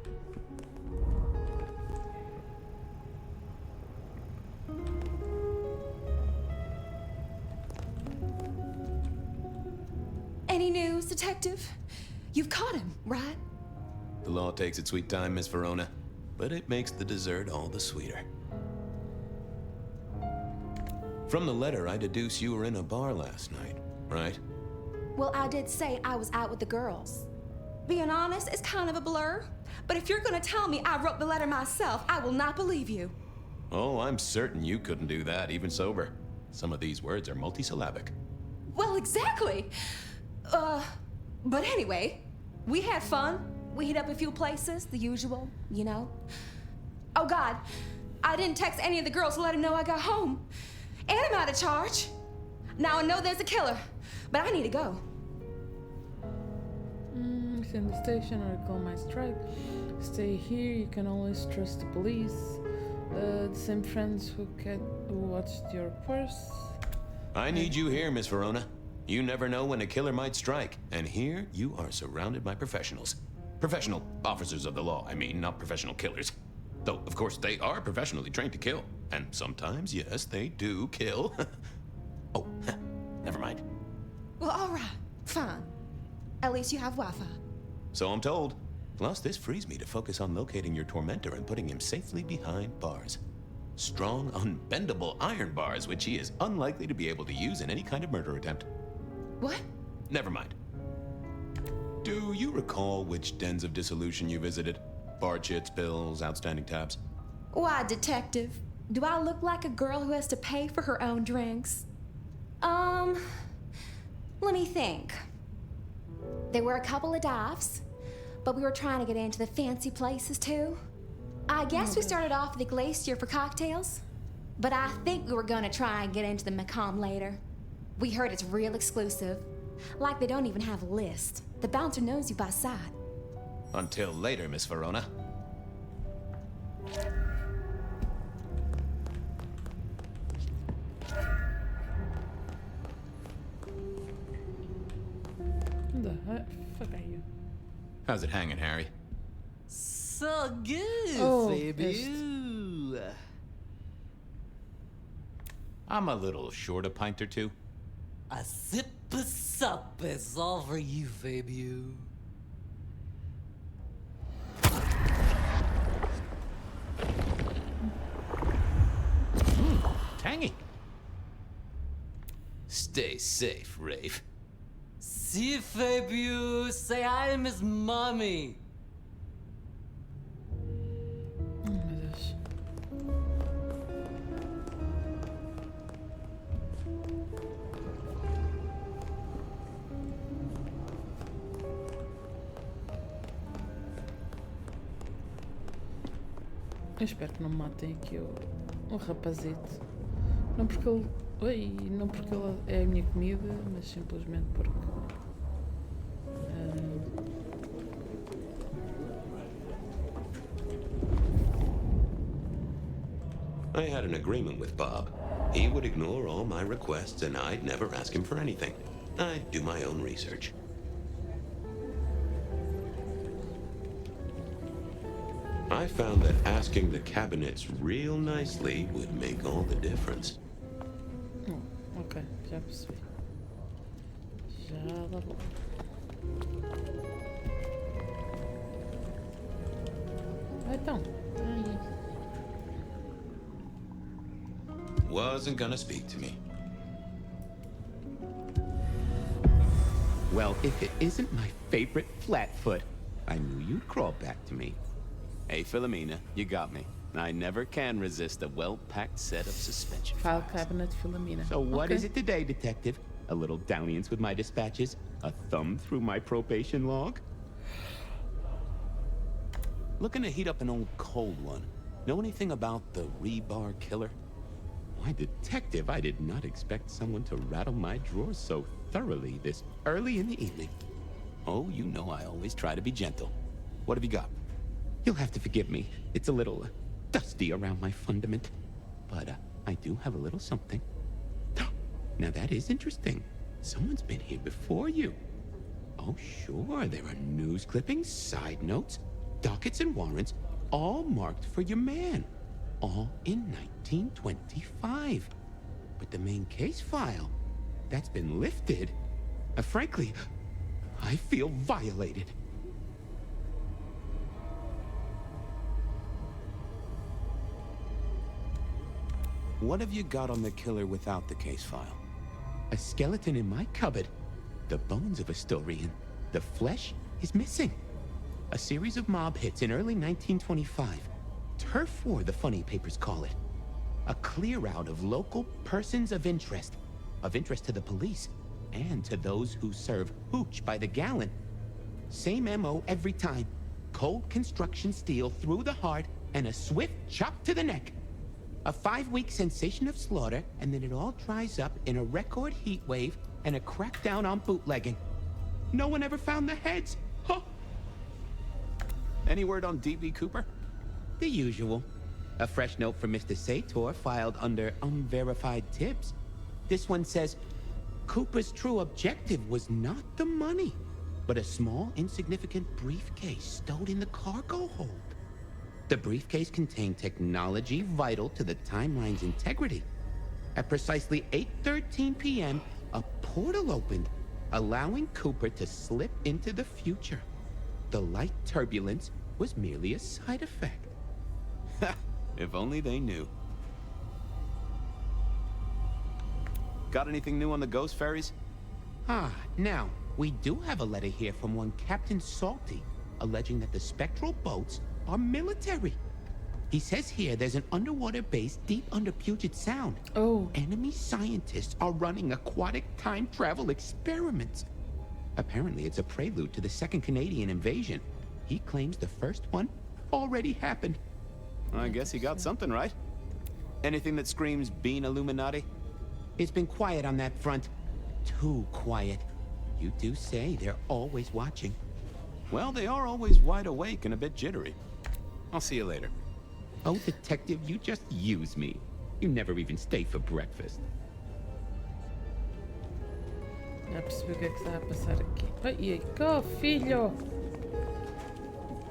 [SPEAKER 11] Any news, detective? You've caught him, right?
[SPEAKER 9] The law takes its sweet time, Miss Verona, but it makes the dessert all the sweeter. From the letter, I deduce you were in a bar last night, right?
[SPEAKER 11] Well, I did say I was out with the girls. Being honest, it's kind of a blur. But if you're gonna tell me I wrote the letter myself, I will not believe you.
[SPEAKER 9] Oh, I'm certain you couldn't do that, even sober. Some of these words are multisyllabic.
[SPEAKER 11] Well, exactly. But anyway, we had fun. We hit up a few places, the usual, you know. Oh God, I didn't text any of the girls to let them know I got home. And I'm out of charge. Now I know there's a killer, but I need to go.
[SPEAKER 1] Send the station or call my strike. Stay here, you can always trust the police. The same friends who watched your purse.
[SPEAKER 9] I need you here, Miss Verona. You never know when a killer might strike, and here you are surrounded by professionals. Professional officers of the law, I mean, not professional killers. Though, of course, they are professionally trained to kill. And sometimes, yes, they do kill. Oh, never mind.
[SPEAKER 11] Well, all right, fine. At least you have Wi-Fi.
[SPEAKER 9] So I'm told. Plus, this frees me to focus on locating your tormentor and putting him safely behind bars. Strong, unbendable iron bars, which he is unlikely to be able to use in any kind of murder attempt.
[SPEAKER 11] What?
[SPEAKER 9] Never mind. Do you recall which dens of dissolution you visited? Bar chits, bills, outstanding tabs?
[SPEAKER 11] Why, detective? Do I look like a girl who has to pay for her own drinks? Let me think. There were a couple of dives, but we were trying to get into the fancy places too. I guess we started off at the Glacier for cocktails, but I think we were gonna try and get into the Macomb later. We heard it's real exclusive. Like they don't even have a list. The bouncer knows you by sight.
[SPEAKER 9] Until later, Miss Verona.
[SPEAKER 1] Who the fuck are you?
[SPEAKER 8] How's it hanging, Harry?
[SPEAKER 13] So good,
[SPEAKER 1] Oh,
[SPEAKER 13] baby.
[SPEAKER 8] I'm a little short a pint or two.
[SPEAKER 13] A sip of sup is all for you, baby.
[SPEAKER 8] Tangy.
[SPEAKER 9] Stay safe, Rafe.
[SPEAKER 13] Si, baby. Say hi to Miss Mommy.
[SPEAKER 1] Oh meu Deus. Eu espero que não me matem aqui o rapazito. Não porque ele. Oi, não porque ele é a minha comida, mas simplesmente porque.
[SPEAKER 9] I had an agreement with Bob. He would ignore all my requests and I'd never ask him for anything. I'd do my own research. I found that asking the cabinets real nicely would make all the difference.
[SPEAKER 1] Oh, ok, já percebi. Já lá vou. Então.
[SPEAKER 9] Wasn't gonna speak to me.
[SPEAKER 14] Well, if it isn't my favorite Flatfoot, I knew you'd crawl back to me.
[SPEAKER 9] Hey, Philomena, you got me. I never can resist a well-packed set of suspension
[SPEAKER 1] File
[SPEAKER 9] files.
[SPEAKER 1] cabinet Philomena.
[SPEAKER 14] So what is it today, Detective? A little dalliance with my dispatches? A thumb through my probation log?
[SPEAKER 9] Looking to heat up an old cold one. Know anything about the rebar killer?
[SPEAKER 14] Why, Detective, I did not expect someone to rattle my drawers so thoroughly this early in the evening.
[SPEAKER 9] Oh, you know I always try to be gentle. What have you got?
[SPEAKER 14] You'll have to forgive me. It's a little dusty around my fundament. But I do have a little something. Now that is interesting. Someone's been here before you. Oh, sure, there are news clippings, side notes, dockets and warrants, all marked for your man. All in 1925. But the main case file, that's been lifted. Frankly, I feel violated.
[SPEAKER 9] What have you got on the killer without the case file?
[SPEAKER 14] A skeleton in my cupboard. The bones of a Storian. The flesh is missing. A series of mob hits in early 1925. Turf war, the funny papers call it. A clear out of local persons of interest to the police, and to those who serve hooch by the gallon. Same MO every time. Cold construction steel through the heart and a swift chop to the neck. A 5-week sensation of slaughter, and then it all dries up in a record heat wave and a crackdown on bootlegging. No one ever found the heads. Huh.
[SPEAKER 9] Any word on D.B. Cooper?
[SPEAKER 14] The usual. A fresh note from Mr. Sator filed under unverified tips. This one says, Cooper's true objective was not the money, but a small, insignificant briefcase stowed in the cargo hold. The briefcase contained technology vital to the timeline's integrity. At precisely 8:13 p.m., a portal opened, allowing Cooper to slip into the future. The light turbulence was merely a side effect.
[SPEAKER 9] If only they knew. Got anything new on the ghost ferries?
[SPEAKER 14] Now, we do have a letter here from one Captain Salty, alleging that the spectral boats are military. He says here there's an underwater base deep under Puget Sound.
[SPEAKER 1] Oh.
[SPEAKER 14] Enemy scientists are running aquatic time travel experiments. Apparently it's a prelude to the second Canadian invasion. He claims the first one already happened.
[SPEAKER 9] I guess he got something right. Anything that screams Bean Illuminati?
[SPEAKER 14] It's been quiet on that front. Too quiet. You do say they're always watching.
[SPEAKER 9] Well, they are always wide awake and a bit jittery. I'll see you later.
[SPEAKER 14] Oh, detective, you just use me. You never even stay for breakfast.
[SPEAKER 1] Já percebi o que é que está a passar aqui. Ai, cá, filho!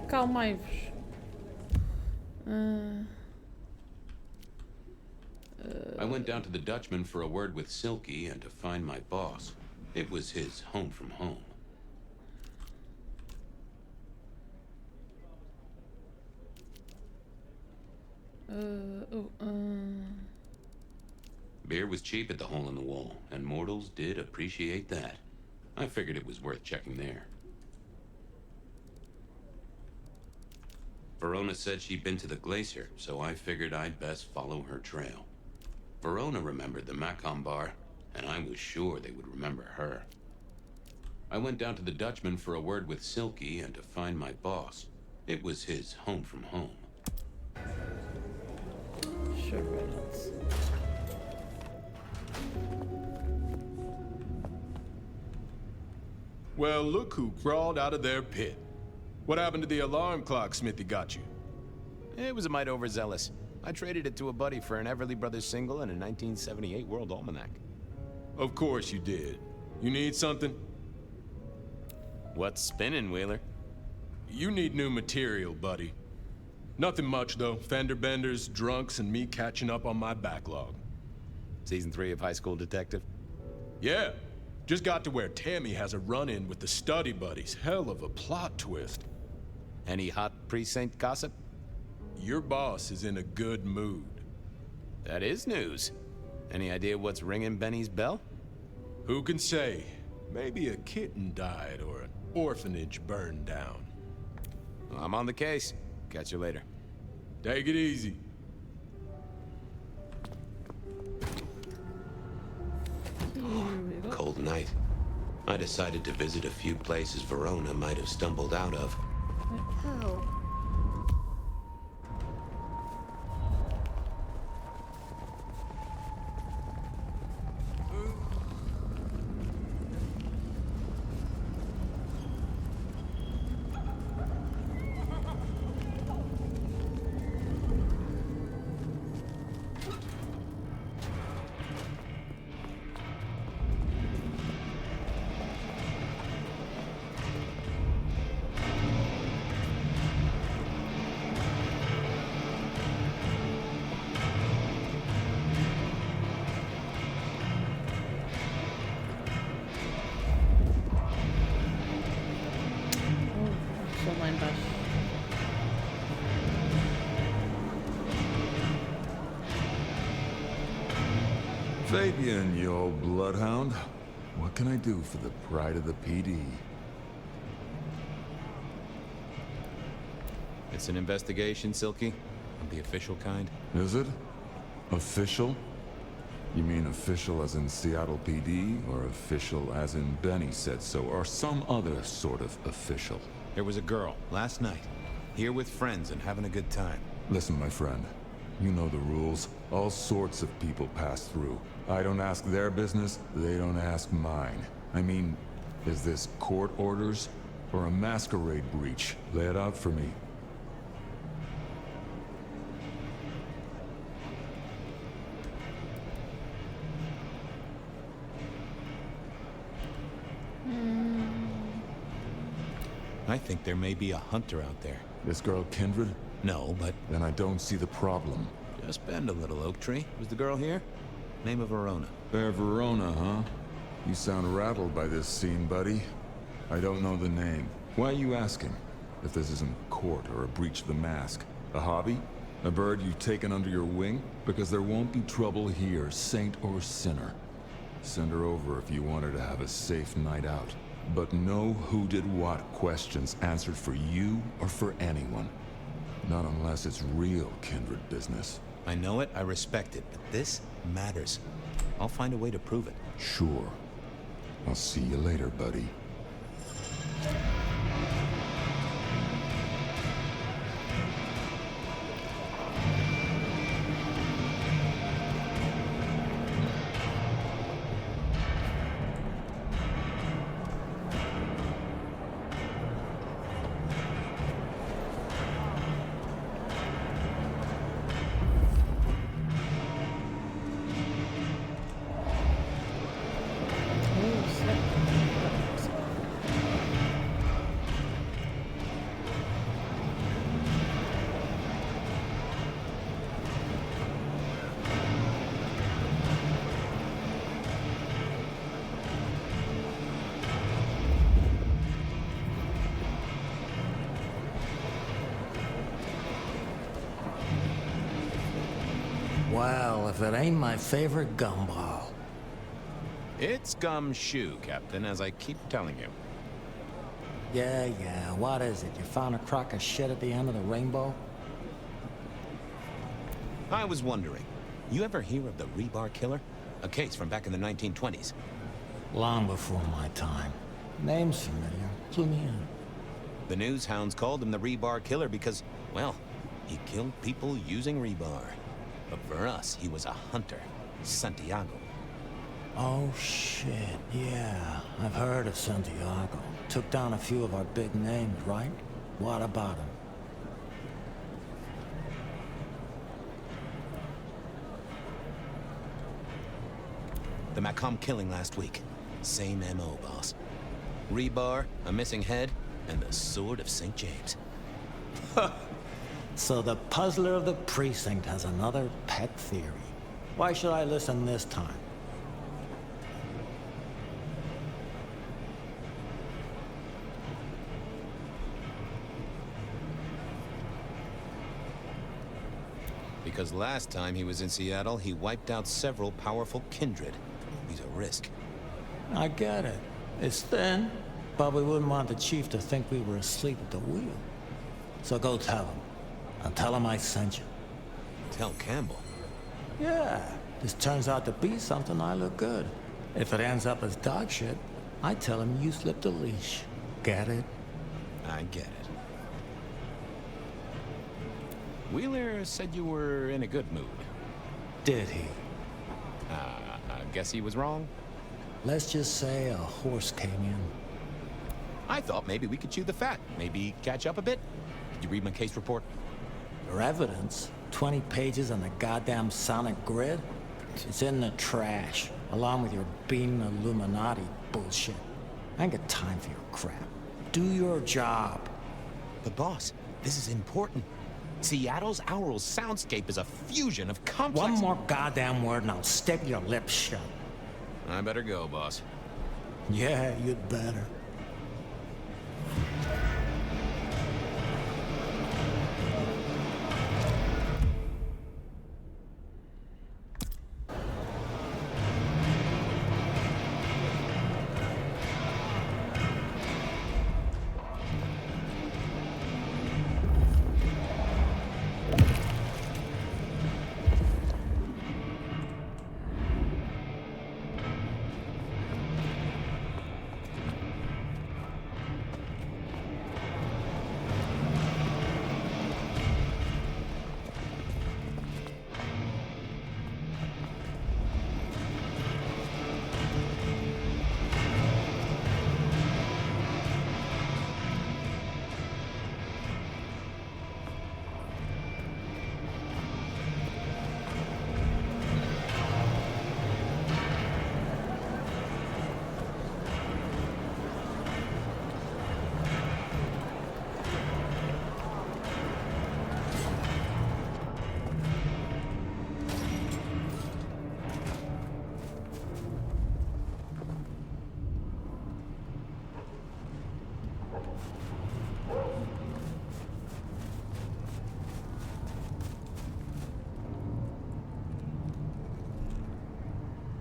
[SPEAKER 1] Calmai-vos.
[SPEAKER 14] I went down to the Dutchman for a word with Silky and to find my boss. It was his home from home. Beer was cheap at the Hole in the Wall, and mortals did appreciate that. I figured it was worth checking there. Verona said she'd been to the glacier, so I figured I'd best follow her trail. Verona remembered the Macon bar, and I was sure they would remember her. I went down to the Dutchman for a word with Silky and to find my boss. It was his home from home.
[SPEAKER 1] Sure, Reynolds.
[SPEAKER 15] Well, look who crawled out of their pit. What happened to the alarm clock Smithy got you?
[SPEAKER 9] It was a mite overzealous. I traded it to a buddy for an Everly Brothers single and a 1978 World Almanac.
[SPEAKER 15] Of course you did. You need something?
[SPEAKER 9] What's spinning, Wheeler?
[SPEAKER 15] You need new material, buddy. Nothing much, though. Fender benders, drunks, and me catching up on my backlog.
[SPEAKER 9] Season 3 of High School Detective?
[SPEAKER 15] Yeah. Just got to where Tammy has a run-in with the Study Buddies. Hell of a plot twist.
[SPEAKER 9] Any hot precinct gossip?
[SPEAKER 15] Your boss is in a good mood.
[SPEAKER 9] That is news. Any idea what's ringing Benny's bell?
[SPEAKER 15] Who can say? Maybe a kitten died or an orphanage burned down.
[SPEAKER 9] Well, I'm on the case. Catch you later.
[SPEAKER 15] Take it easy.
[SPEAKER 14] Cold night. I decided to visit a few places Verona might have stumbled out of.
[SPEAKER 1] Oh. pessoa lá embaixo.
[SPEAKER 7] Fabian, you old bloodhound. What can I do for the pride of the PD?
[SPEAKER 9] It's an investigation, Silky? Of the official kind?
[SPEAKER 7] Is it? Official? You mean official as in Seattle PD, or official as in Benny said so, or some other sort of official?
[SPEAKER 9] There was a girl, last night, here with friends and having a good time.
[SPEAKER 7] Listen, my friend. You know the rules. All sorts of people pass through. I don't ask their business, they don't ask mine. I mean, is this court orders or a masquerade breach? Lay it out for me.
[SPEAKER 9] I think there may be a hunter out there.
[SPEAKER 7] This girl Kindred?
[SPEAKER 9] No, but...
[SPEAKER 7] Then I don't see the problem.
[SPEAKER 9] Just bend a little, Oak Tree. Was the girl here? Name of Verona.
[SPEAKER 7] Fair Verona, huh? You sound rattled by this scene, buddy. I don't know the name. Why are you asking? If this isn't court or a breach of the mask. A hobby? A bird you've taken under your wing? Because there won't be trouble here, saint or sinner. Send her over if you want her to have a safe night out. But no who did what questions answered for you or for anyone. Not unless it's real kindred business.
[SPEAKER 9] I know it, I respect it, but this matters. I'll find a way to prove it.
[SPEAKER 7] Sure. I'll see you later, buddy.
[SPEAKER 16] Well, if it ain't my favorite gumball.
[SPEAKER 9] It's gumshoe, Captain, as I keep telling you.
[SPEAKER 16] Yeah, what is it? You found a crock of shit at the end of the rainbow?
[SPEAKER 9] I was wondering, you ever hear of the Rebar Killer? A case from back in the 1920s.
[SPEAKER 16] Long before my time. Name's familiar. Clue me in.
[SPEAKER 9] The news hounds called him the Rebar Killer because, well, he killed people using rebar. But for us, he was a hunter. Santiago.
[SPEAKER 16] Oh, shit, yeah. I've heard of Santiago. Took down a few of our big names, right? What about him?
[SPEAKER 9] The Haqim killing last week. Same MO, boss. Rebar, a missing head, and the Sword of St. James.
[SPEAKER 16] So the puzzler of the precinct has another pet theory. Why should I listen this time?
[SPEAKER 9] Because last time he was in Seattle, he wiped out several powerful kindred. He's a risk.
[SPEAKER 16] I get it. It's thin, but we wouldn't want the chief to think we were asleep at the wheel. So go tell him. And tell him I sent you.
[SPEAKER 9] Tell Campbell?
[SPEAKER 16] Yeah, this turns out to be something, I look good. If it ends up as dog shit, I tell him you slipped the leash. Get it?
[SPEAKER 9] I get it. Wheeler said you were in a good mood.
[SPEAKER 16] Did he?
[SPEAKER 9] I guess he was wrong.
[SPEAKER 16] Let's just say a horse came in.
[SPEAKER 9] I thought maybe we could chew the fat. Maybe catch up a bit. Did you read my case report?
[SPEAKER 16] Your evidence? 20 pages on the goddamn sonic grid? It's in the trash, along with your beam Illuminati bullshit. I ain't got time for your crap. Do your job.
[SPEAKER 9] But boss, this is important. Seattle's aural soundscape is a fusion of complex...
[SPEAKER 16] One more goddamn word and I'll staple your lips shut.
[SPEAKER 9] I better go, boss.
[SPEAKER 16] Yeah, you'd better.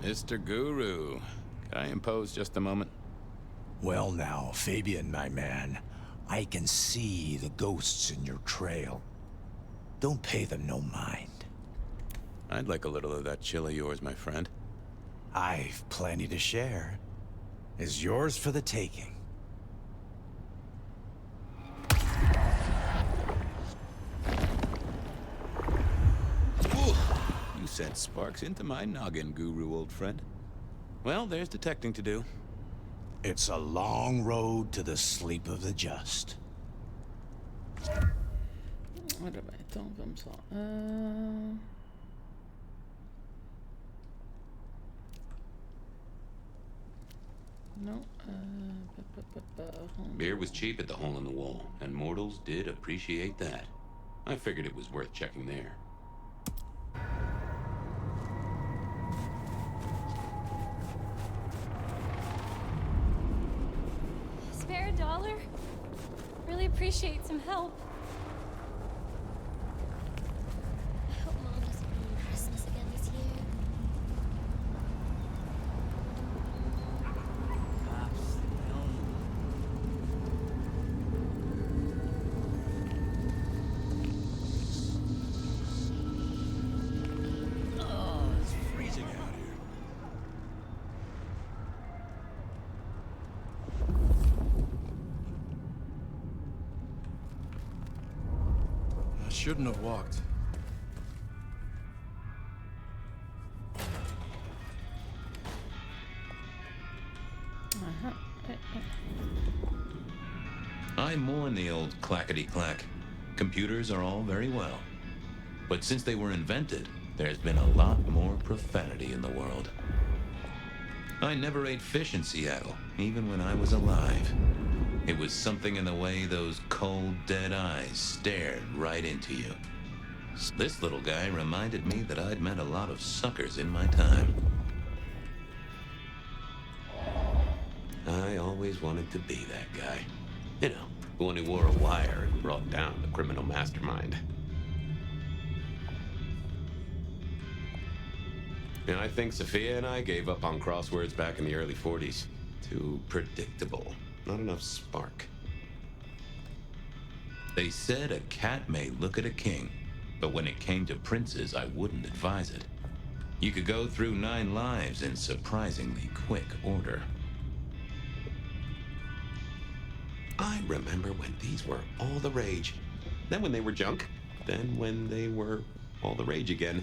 [SPEAKER 9] Mr. Guru, can I impose just a moment?
[SPEAKER 10] Well now, Fabian, my man. I can see the ghosts in your trail. Don't pay them no mind.
[SPEAKER 9] I'd like a little of that chill of yours, my friend.
[SPEAKER 10] I've plenty to share. Is yours for the taking.
[SPEAKER 9] Ooh, you sent sparks into my noggin, Guru, old friend. Well, there's detecting to do.
[SPEAKER 10] It's a long road to the sleep of the just.
[SPEAKER 1] Ora bem, então vamos lá. Não.
[SPEAKER 14] Beer was cheap at the hole in the wall, and mortals did appreciate that. I figured it was worth checking there.
[SPEAKER 17] Spare a dollar? Really appreciate some help. I hope Mom doesn't ruin Christmas again this year.
[SPEAKER 10] Oh, it's freezing out here.
[SPEAKER 15] I shouldn't have walked.
[SPEAKER 4] I mourn the old clackety-clack. Computers are all very well. But since they were invented, there's been a lot more profanity in the world. I never ate fish in Seattle, even when I was alive. It was something in the way those cold, dead eyes stared right into you. This little guy reminded me that I'd met a lot of suckers in my time.
[SPEAKER 14] I always wanted to be that guy. You know, the one who wore a wire and brought down the criminal mastermind. And I think Sophia and I gave up on crosswords back in the early 40s. Too predictable. Not enough spark.
[SPEAKER 4] They said a cat may look at a king, but when it came to princes, I wouldn't advise it. You could go through 9 lives in surprisingly quick order.
[SPEAKER 14] I remember when these were all the rage. Then when they were junk. Then when they were all the rage again.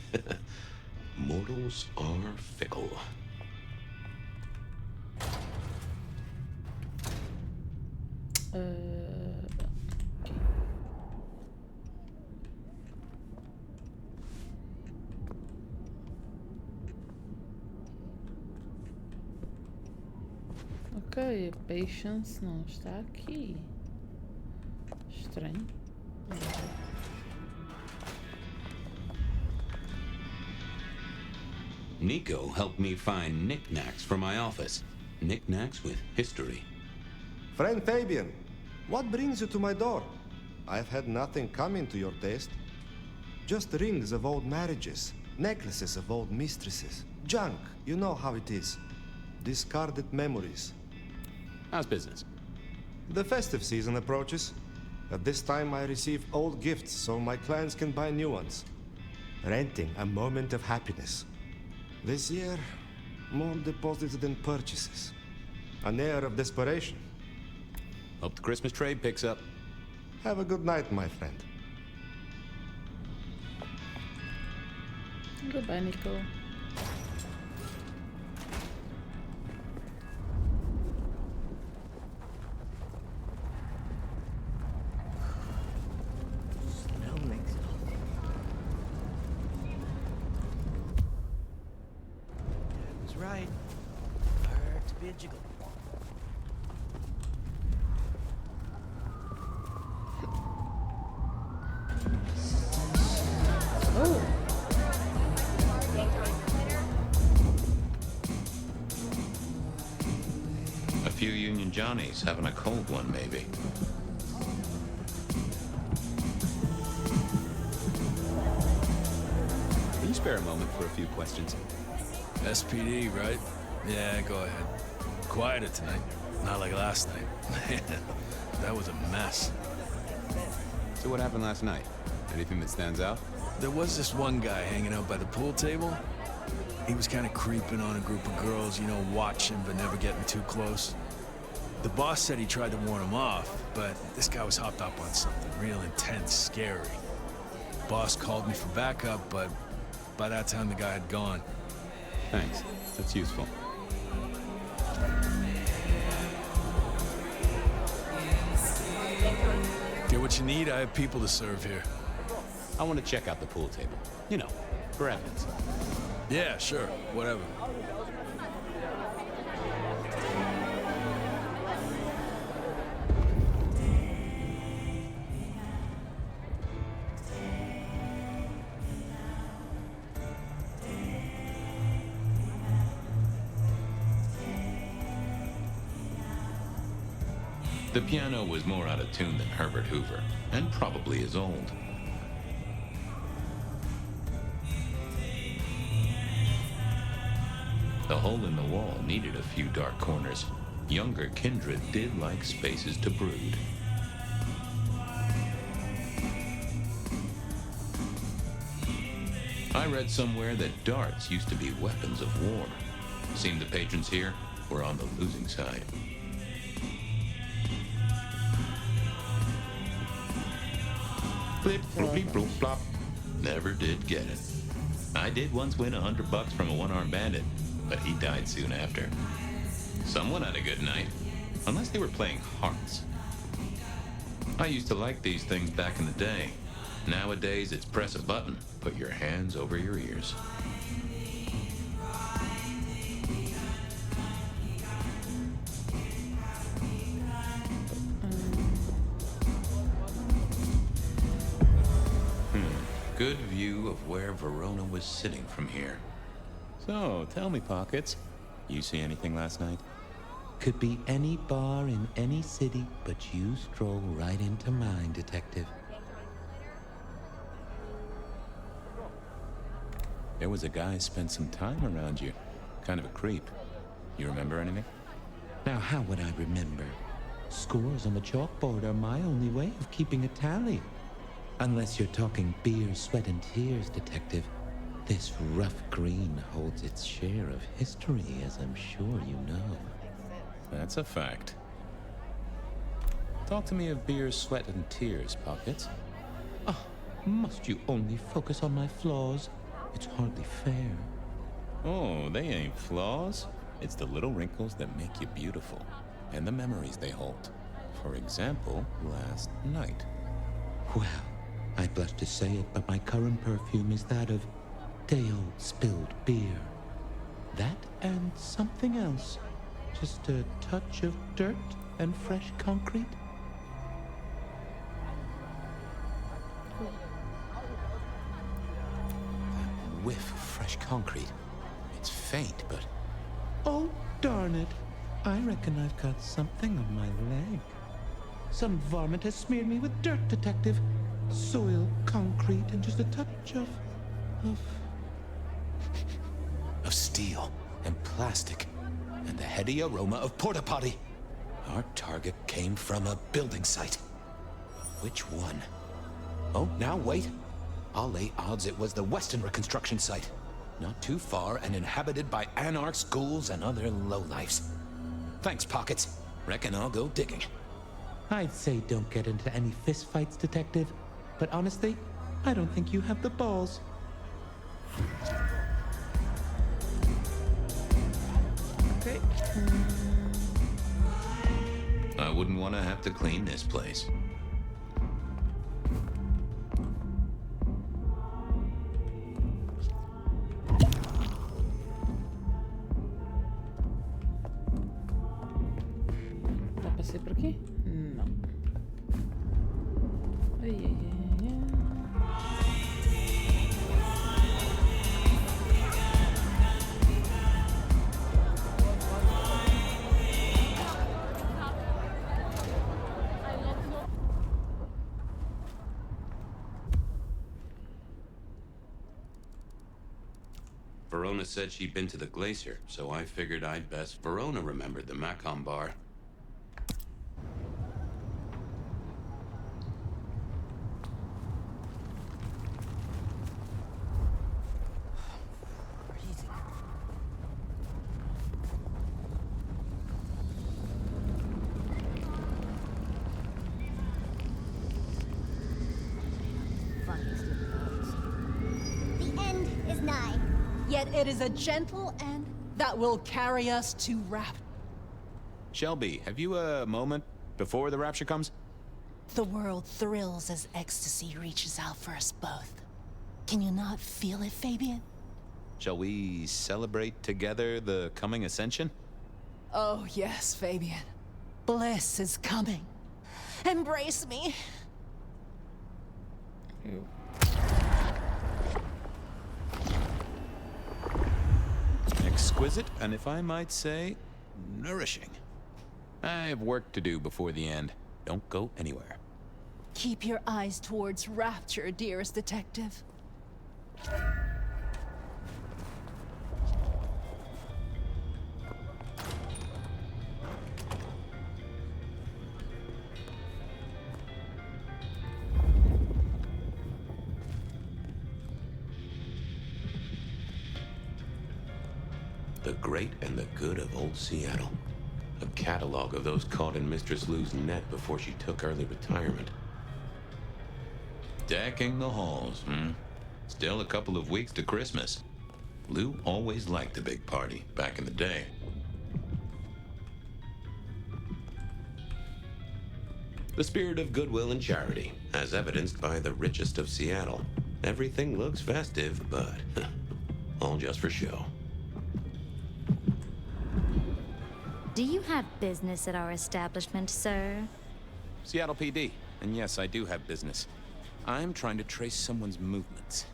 [SPEAKER 14] Mortals are fickle.
[SPEAKER 1] Ok, Patience não está aqui. Estranho.
[SPEAKER 14] Nico helped me find knickknacks for my office. Knickknacks with history.
[SPEAKER 18] Friend Fabian, what brings you to my door? I've had nothing coming to your taste. Just rings of old marriages, necklaces of old mistresses, junk, you know how it is. Discarded memories.
[SPEAKER 14] How's business?
[SPEAKER 18] The festive season approaches. At this time I receive old gifts so my clients can buy new ones. Renting a moment of happiness. This year, more deposits than purchases. An air of desperation.
[SPEAKER 14] Hope the Christmas trade picks up.
[SPEAKER 18] Have a good night, my friend.
[SPEAKER 1] Goodbye, Nico.
[SPEAKER 10] Right. Hard to be a jiggle.
[SPEAKER 1] Oh.
[SPEAKER 4] A few Union Johnnies having a cold one, maybe.
[SPEAKER 9] Can you spare a moment for a few questions?
[SPEAKER 15] SPD, right? Yeah, go ahead. Quieter tonight. Not like last night. Man, that was a mess.
[SPEAKER 9] So what happened last night? Anything that stands out?
[SPEAKER 15] There was this one guy hanging out by the pool table. He was kind of creeping on a group of girls, you know, watching but never getting too close. The boss said he tried to warn him off, but this guy was hopped up on something real intense, scary. Boss called me for backup, but by that time the guy had gone.
[SPEAKER 9] Thanks. That's useful.
[SPEAKER 15] Get what you need, I have people to serve here.
[SPEAKER 9] I want to check out the pool table. You know, for evidence.
[SPEAKER 15] Yeah, sure. Whatever.
[SPEAKER 4] The piano was more out of tune than Herbert Hoover, and probably is old. The hole in the wall needed a few dark corners. Younger kindred did like spaces to brood. I read somewhere that darts used to be weapons of war. Seemed the patrons here were on the losing side. Flip, floppy, bloop, flop. Never did get it. I did once win $100 from a one-armed bandit, but he died soon after. Someone had a good night, unless they were playing hearts. I used to like these things back in the day. Nowadays, it's press a button, put your hands over your ears. Good view of where Verona was sitting from here. So, tell me, Pockets, you see anything last night?
[SPEAKER 14] Could be any bar in any city, but you stroll right into mine, Detective.
[SPEAKER 4] There was a guy spent some time around you. Kind of a creep. You remember anything?
[SPEAKER 14] Now, how would I remember? Scores on the chalkboard are my only way of keeping a tally. Unless you're talking beer, sweat, and tears, Detective. This rough green holds its share of history, as I'm sure you know.
[SPEAKER 4] That's a fact. Talk to me of beer, sweat, and tears, Pockets.
[SPEAKER 14] Oh, must you only focus on my flaws? It's hardly fair.
[SPEAKER 4] Oh, they ain't flaws. It's the little wrinkles that make you beautiful, and the memories they hold. For example, last night.
[SPEAKER 14] Well, I blush to say it, but my current perfume is that of day-old spilled beer. That and something else. Just a touch of dirt and fresh concrete.
[SPEAKER 4] That whiff of fresh concrete. It's faint, but...
[SPEAKER 14] Oh, darn it. I reckon I've got something on my leg. Some varmint has smeared me with dirt, Detective. Soil, concrete, and just a touch of
[SPEAKER 3] steel and plastic and the heady aroma of porta potty. Our target came from a building site. Which one? Oh, now wait. I'll lay odds it was the Western reconstruction site. Not too far and inhabited by anarchs, ghouls, and other lowlifes. Thanks, Pockets. Reckon I'll go digging.
[SPEAKER 14] I'd say don't get into any fistfights, Detective. But honestly, I don't think you have the balls.
[SPEAKER 1] Okay.
[SPEAKER 4] I wouldn't want to have to clean this place.
[SPEAKER 1] Já passei por aqui? Não. Ai, ai, ai, ai.
[SPEAKER 14] Verona said she'd been to the glacier, so I figured I'd best. Verona remembered the Macom bar.
[SPEAKER 19] The end is nigh. Yet it is a gentle end that will carry us to Rapture.
[SPEAKER 8] Shelby, have you a moment before the rapture comes?
[SPEAKER 19] The world thrills as ecstasy reaches out for us both. Can you not feel it, Fabian?
[SPEAKER 8] Shall we celebrate together the coming ascension?
[SPEAKER 19] Oh, yes, Fabian. Bliss is coming. Embrace me.
[SPEAKER 8] Exquisite, and if I might say, nourishing. I have work to do before the end. Don't go anywhere.
[SPEAKER 19] Keep your eyes towards Rapture, dearest detective.
[SPEAKER 14] The Great and the Good of Old Seattle. A catalog of those caught in Mistress Lou's net before she took early retirement. Decking the halls, Still a couple of weeks to Christmas. Lou always liked a big party back in the day. The spirit of goodwill and charity, as evidenced by the richest of Seattle. Everything looks festive, but all just for show.
[SPEAKER 20] Do you have business at our establishment, sir?
[SPEAKER 8] Seattle PD, and yes, I do have business. I'm trying to trace someone's movements.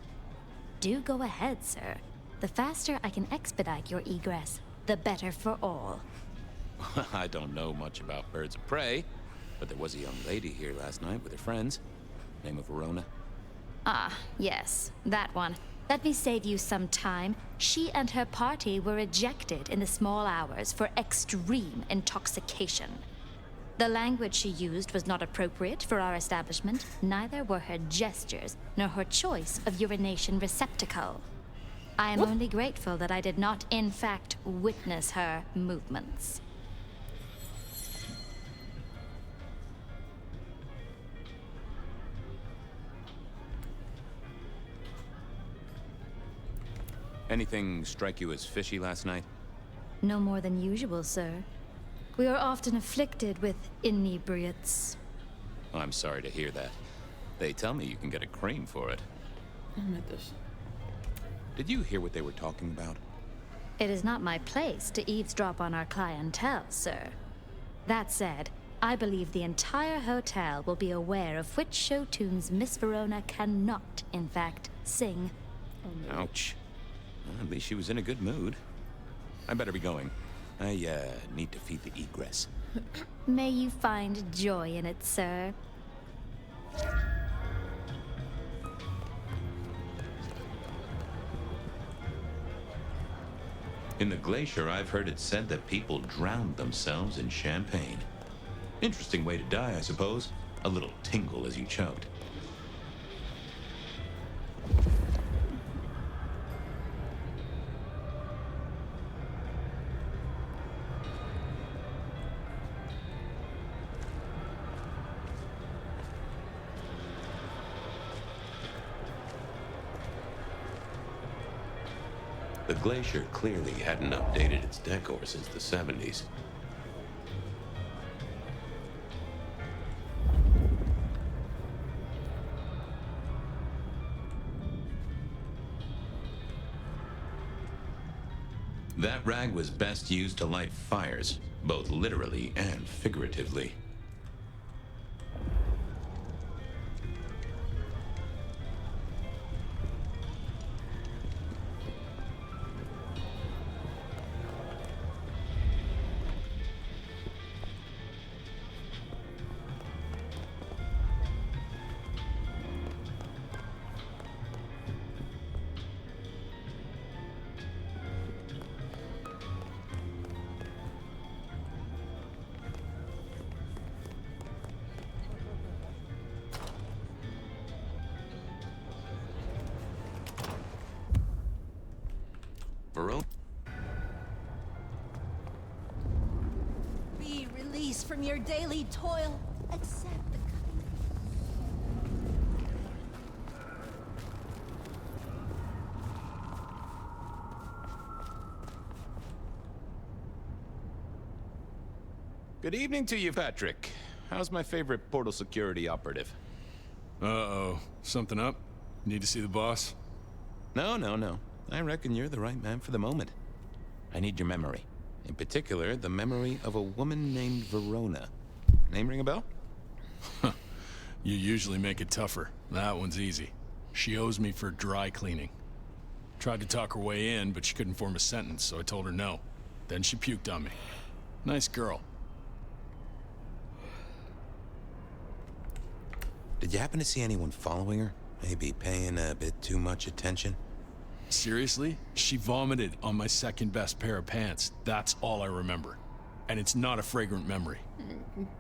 [SPEAKER 20] Do go ahead, sir. The faster I can expedite your egress, the better for all.
[SPEAKER 8] I don't know much about birds of prey, but there was a young lady here last night with her friends. Name of Verona.
[SPEAKER 20] Ah, yes, that one. Let me save you some time. She and her party were ejected in the small hours for extreme intoxication. The language she used was not appropriate for our establishment, neither were her gestures, nor her choice of urination receptacle. I am only grateful that I did not, in fact, witness her movements.
[SPEAKER 8] Anything strike you as fishy last night?
[SPEAKER 20] No more than usual, sir. We are often afflicted with inebriates.
[SPEAKER 8] I'm sorry to hear that. They tell me you can get a cream for it. Did you hear what they were talking about?
[SPEAKER 20] It is not my place to eavesdrop on our clientele, sir. That said, I believe the entire hotel will be aware of which show tunes Miss Verona cannot, in fact, sing.
[SPEAKER 8] Ouch. Well, at least she was in a good mood. I better be going. I, need to feed the egress.
[SPEAKER 20] May you find joy in it, sir.
[SPEAKER 4] In the glacier, I've heard it said that people drowned themselves in champagne. Interesting way to die, I suppose. A little tingle as you choked. The glacier clearly hadn't updated its decor since the 70s. That rag was best used to light fires, both literally and figuratively.
[SPEAKER 19] from your daily toil. Accept the
[SPEAKER 8] Good evening to you, Patrick. How's my favorite portal security operative?
[SPEAKER 15] Uh-oh. Something up? Need to see the boss?
[SPEAKER 8] No. I reckon you're the right man for the moment. I need your memory. In particular, the memory of a woman named Verona. Name ring a bell?
[SPEAKER 15] You usually make it tougher. That one's easy. She owes me for dry cleaning. Tried to talk her way in, but she couldn't form a sentence, so I told her no. Then she puked on me. Nice girl.
[SPEAKER 9] Did you happen to see anyone following her? Maybe paying a bit too much attention?
[SPEAKER 15] Seriously? She vomited on my second best pair of pants. That's all I remember. And it's not a fragrant memory.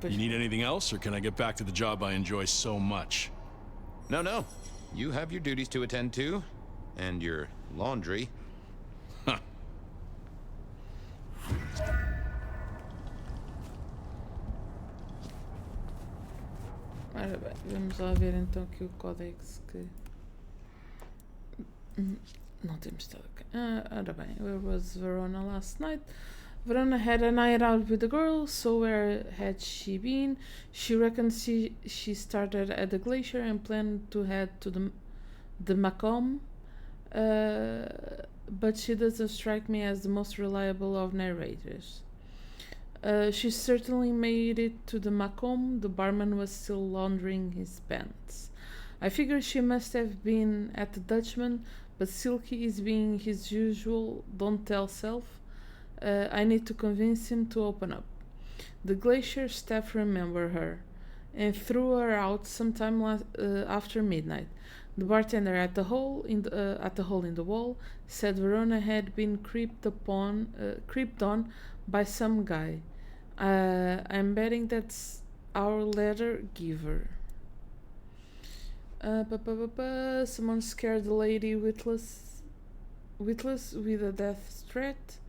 [SPEAKER 15] You need anything else, or can I get back to the job I enjoy so much?
[SPEAKER 8] No. You have your duties to attend to, and your laundry.
[SPEAKER 15] Huh.
[SPEAKER 1] Ora bem, vamos lá ver então aqui o códex que... Não temos estado aqui. Ora bem, where was Verona last night? Verona had a night out with the girls, so where had she been? She reckons she started at the glacier and planned to head to the Macomb, but she doesn't strike me as the most reliable of narrators. She certainly made it to the Macomb. The barman was still laundering his pants. I figure she must have been at the Dutchman, but Silky is being his usual don't-tell self. I need to convince him to open up. The glacier staff remember her and threw her out sometime after midnight. The bartender at the hole in the wall said Verona had been creeped on by some guy. I'm betting that's our letter giver. Someone scared the lady witless with a death threat.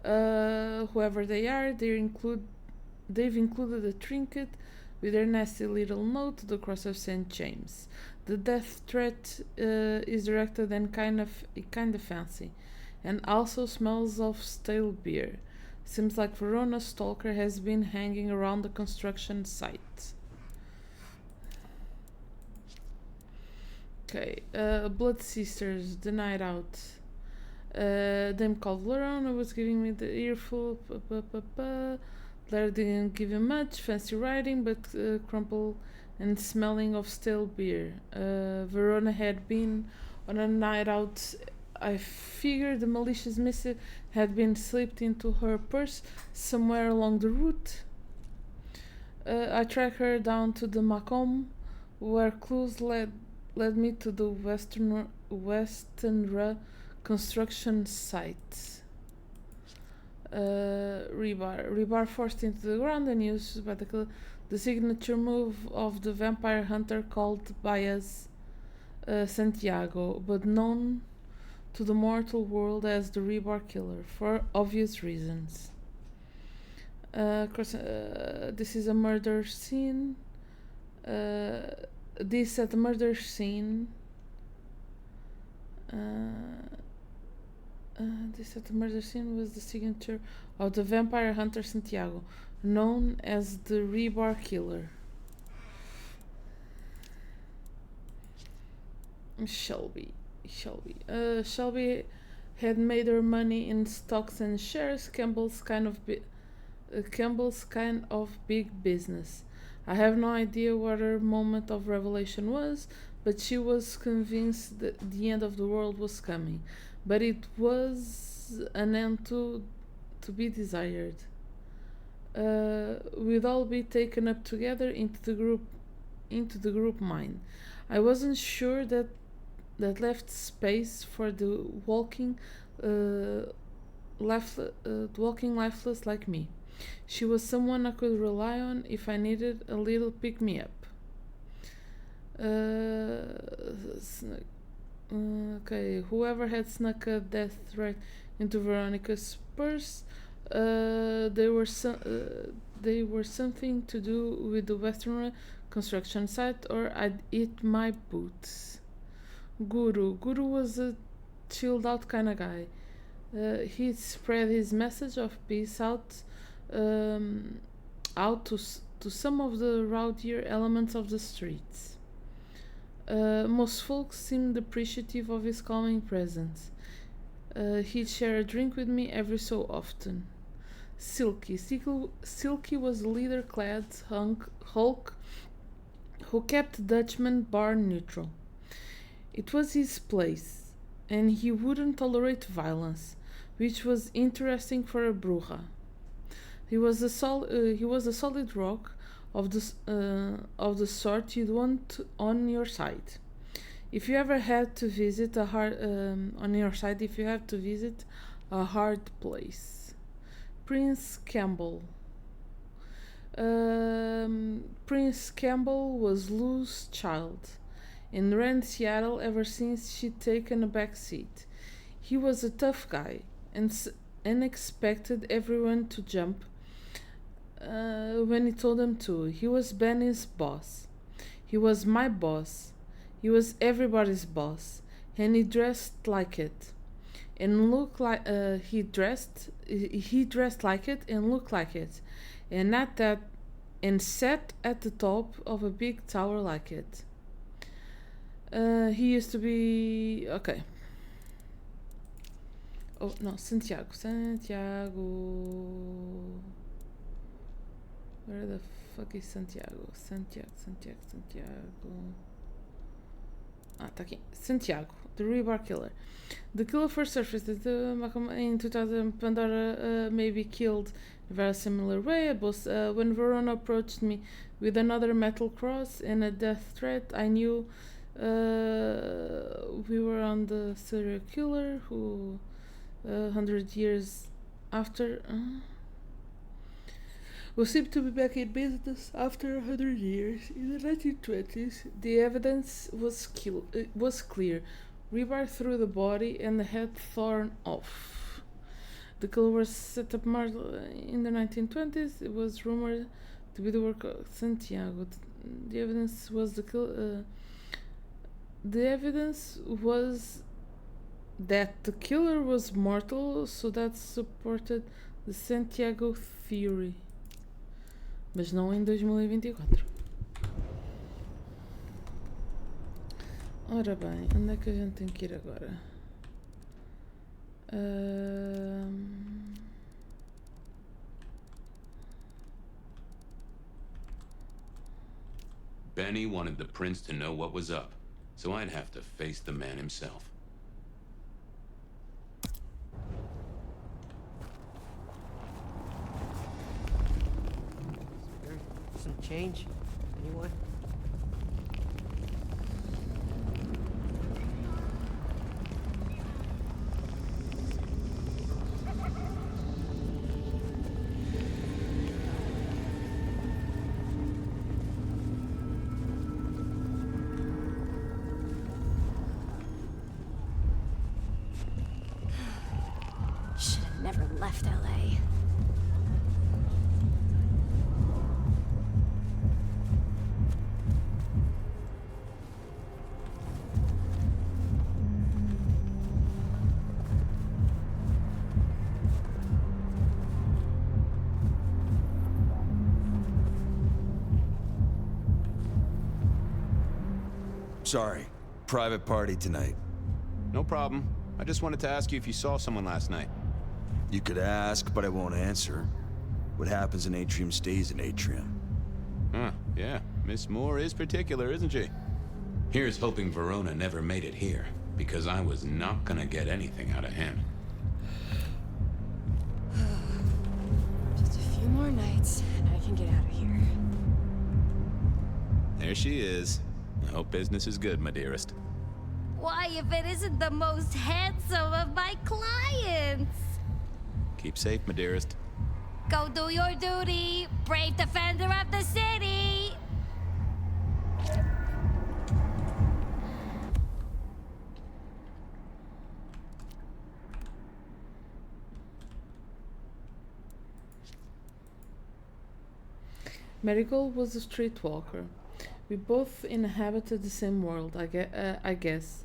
[SPEAKER 1] Whoever they are, they've included a trinket with their nasty little note to the cross of St. James. The death threat is directed and kind of fancy, and also smells of stale beer. Seems like Verona's stalker has been hanging around the construction site. Okay, Blood Sisters, the night out. Dame called Verona was giving me the earful. Letter didn't give him much fancy writing, but crumpled and smelling of stale beer. Verona had been on a night out. I figured the malicious missive had been slipped into her purse somewhere along the route. I tracked her down to the Macomb, where clues led me to the Western construction site. Rebar forced into the ground and used by the signature move of the vampire hunter called by us Santiago, but known to the mortal world as the Rebar Killer, for obvious reasons. This is a murder scene. This at the murder scene. This at the murder scene was the signature of the vampire hunter Santiago, known as the Rebar Killer. Shelby had made her money in stocks and shares. Campbell's kind of big business. I have no idea what her moment of revelation was, but she was convinced that the end of the world was coming. But it was an end to be desired. We'd all be taken up together into the group mind. I wasn't sure that left space for the walking lifeless like me. She was someone I could rely on if I needed a little pick-me-up. Okay, whoever had snuck a death threat into Veronica's purse, they they were something to do with the Western construction site, or I'd eat my boots. Guru was a chilled out kind of guy. He'd spread his message of peace out to some of the rowdier elements of the streets. Most folks seemed appreciative of his calming presence. He'd share a drink with me every so often. Silky was a leather-clad hulk who kept Dutchman bar neutral. It was his place, and he wouldn't tolerate violence, which was interesting for a bruja. He was a solid rock of the sort you'd want on your side. If you ever had to visit a hard place. Prince Campbell was Lou's child, and ran Seattle ever since she'd taken a back seat. He was a tough guy, and expected everyone to jump when he told them to. He was Benny's boss. He was my boss. He was everybody's boss, and he dressed like it, and looked like he dressed like it, and looked like it, and sat at the top of a big tower like it. He used to be okay. Oh no, Santiago. Where the fuck is Santiago? Santiago. Tá aqui. Santiago, the rebar killer. The killer first surfaced in 2000. Pandora may be killed in a very similar way. When Verona approached me with another metal cross and a death threat, I knew we were on the serial killer who 100 years after who seemed to be back in business after 100 years. In the 1920s, the evidence was clear. Rebar through the body and the head torn off. The killer was set up in the 1920s. It was rumored to be the work of Santiago. The evidence was that the killer was mortal, so that supported the Santiago theory. Mas não em 2024. Ora bem, onde é que a gente tem que ir agora?
[SPEAKER 14] Benny wanted the prince to know what was up, so I'd have to face the man himself.
[SPEAKER 21] Some change? Anyone?
[SPEAKER 20] Should have never left LA.
[SPEAKER 15] Sorry. Private party tonight.
[SPEAKER 9] No problem. I just wanted to ask you if you saw someone last night.
[SPEAKER 15] You could ask, but I won't answer. What happens in Atrium stays in Atrium.
[SPEAKER 9] Huh, yeah. Miss Moore is particular, isn't she?
[SPEAKER 14] Here's hoping Verona never made it here, because I was not gonna get anything out of him.
[SPEAKER 11] Just a few more nights, and I can get out of here.
[SPEAKER 9] There she is. I hope business is good, my dearest.
[SPEAKER 20] Why, if it isn't the most handsome of my clients?
[SPEAKER 9] Keep safe, my dearest.
[SPEAKER 20] Go do your duty, brave defender of the city!
[SPEAKER 1] Marigold was a streetwalker. We both inhabited the same world, I guess,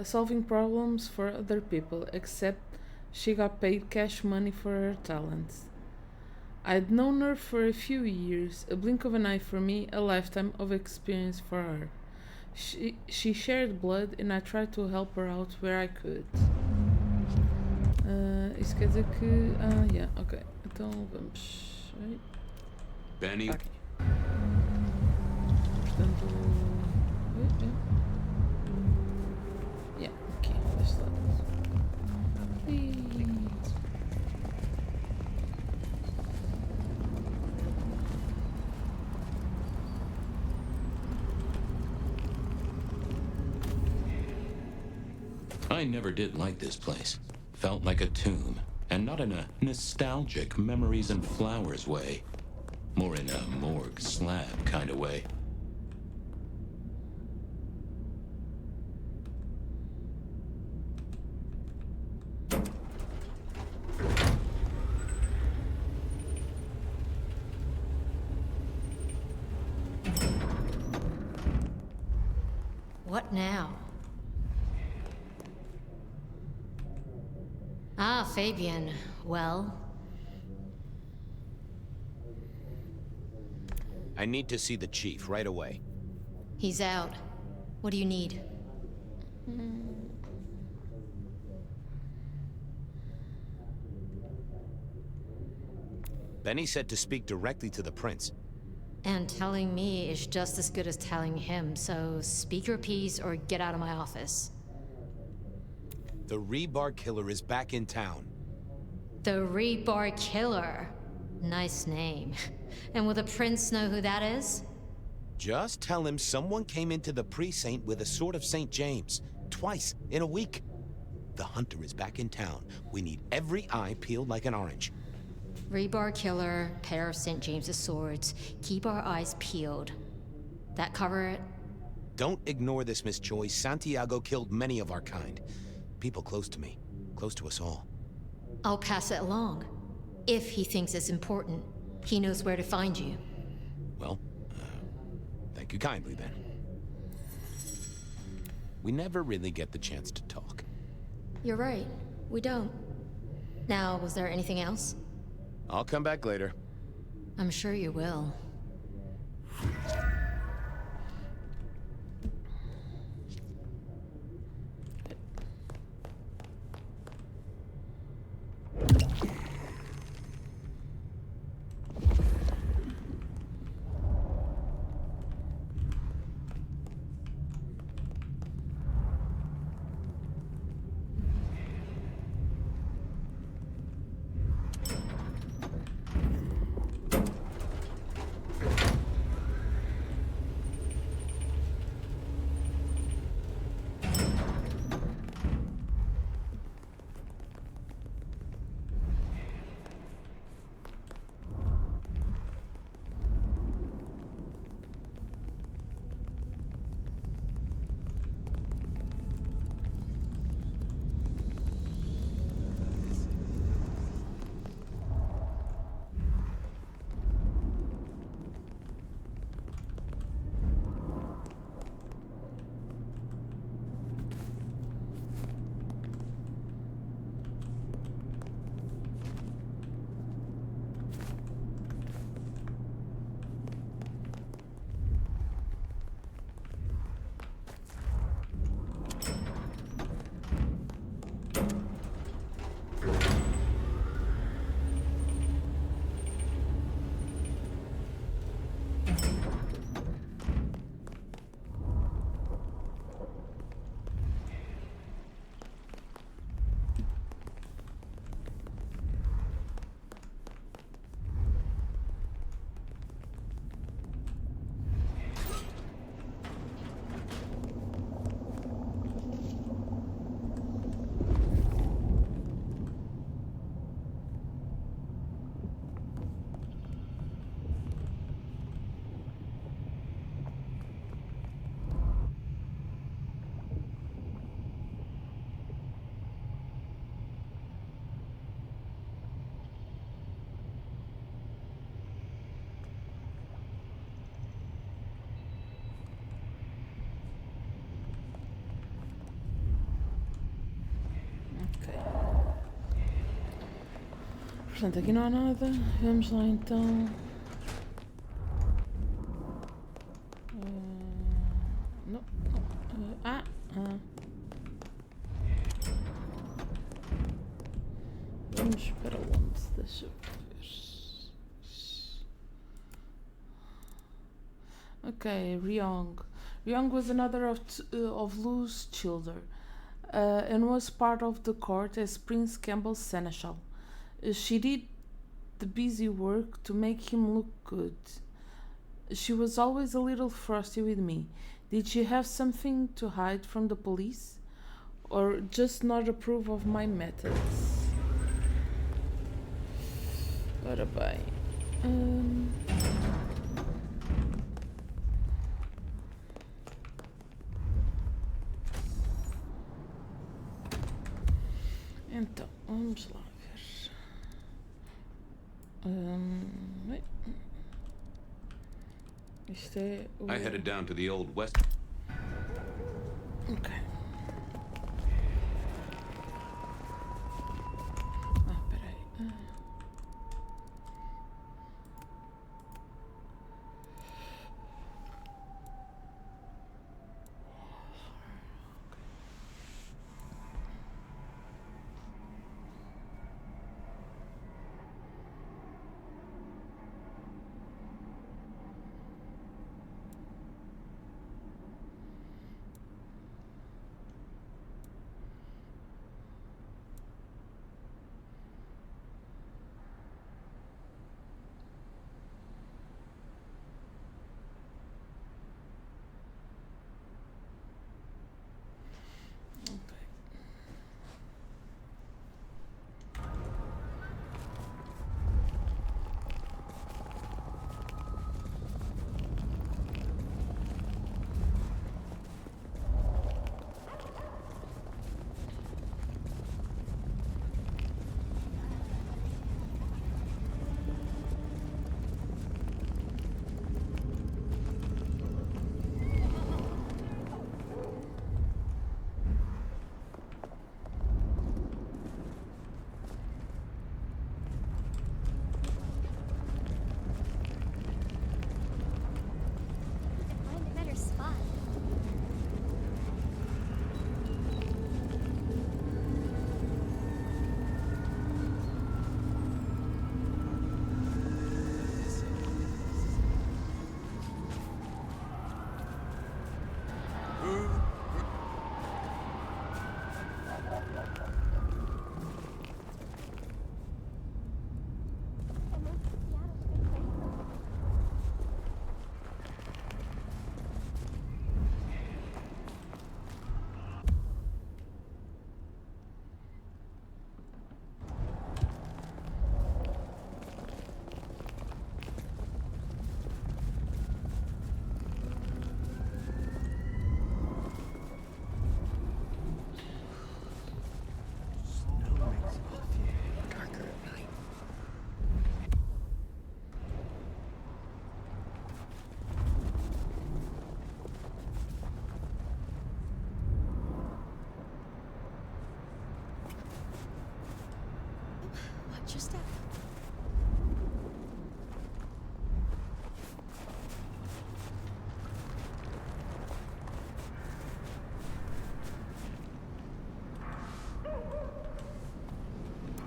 [SPEAKER 1] solving problems for other people, except she got paid cash money for her talents. I'd known her for a few years, a blink of an eye for me, a lifetime of experience for her. She shared blood and I tried to help her out where I could. Isso quer dizer que... yeah, ok. Então vamos... Right.
[SPEAKER 9] Benny.
[SPEAKER 1] Aqui. Portanto... Yeah, aqui, deste lado.
[SPEAKER 8] I never did like this place. Felt like a tomb, and not in a nostalgic memories and flowers way. More in a morgue slab kind of way.
[SPEAKER 5] What now? Ah, Fabian. Well?
[SPEAKER 9] I need to see the chief right away.
[SPEAKER 5] He's out. What do you need?
[SPEAKER 9] Benny said to speak directly to the prince.
[SPEAKER 5] And telling me is just as good as telling him, so speak your piece or get out of my office.
[SPEAKER 9] The Rebar Killer is back in town.
[SPEAKER 5] The Rebar Killer. Nice name. And will the prince know who that is?
[SPEAKER 9] Just tell him someone came into the precinct with a sword of St. James. Twice in a week. The hunter is back in town. We need every eye peeled like an orange.
[SPEAKER 5] Rebar Killer, pair of St. James's swords. Keep our eyes peeled. That cover it?
[SPEAKER 9] Don't ignore this, Miss Choi. Santiago killed many of our kind. People close to me. Close to us all.
[SPEAKER 5] I'll pass it along. If he thinks it's important, he knows where to find you.
[SPEAKER 9] Well, thank you kindly then. We never really get the chance to talk.
[SPEAKER 5] You're right. We don't. Now, was there anything else?
[SPEAKER 9] I'll come back later.
[SPEAKER 5] I'm sure you will.
[SPEAKER 1] Portanto, aqui não há nada. Vamos lá então. Não. Vamos para onde? Deixa eu ver. Okay, Ryong. Ryong was another of Lu's children, and was part of the court as Prince Campbell's seneschal. She did the busy work to make him look good. She was always a little frosty with me. Did she have something to hide from the police? Or just not approve of my methods? Ora bem. Então, vamos lá ver. Isto é o...
[SPEAKER 8] I headed down to the old west.
[SPEAKER 1] Ok. Peraí.
[SPEAKER 11] Just that.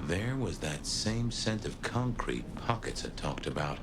[SPEAKER 8] There was that same scent of concrete Pockets had talked about.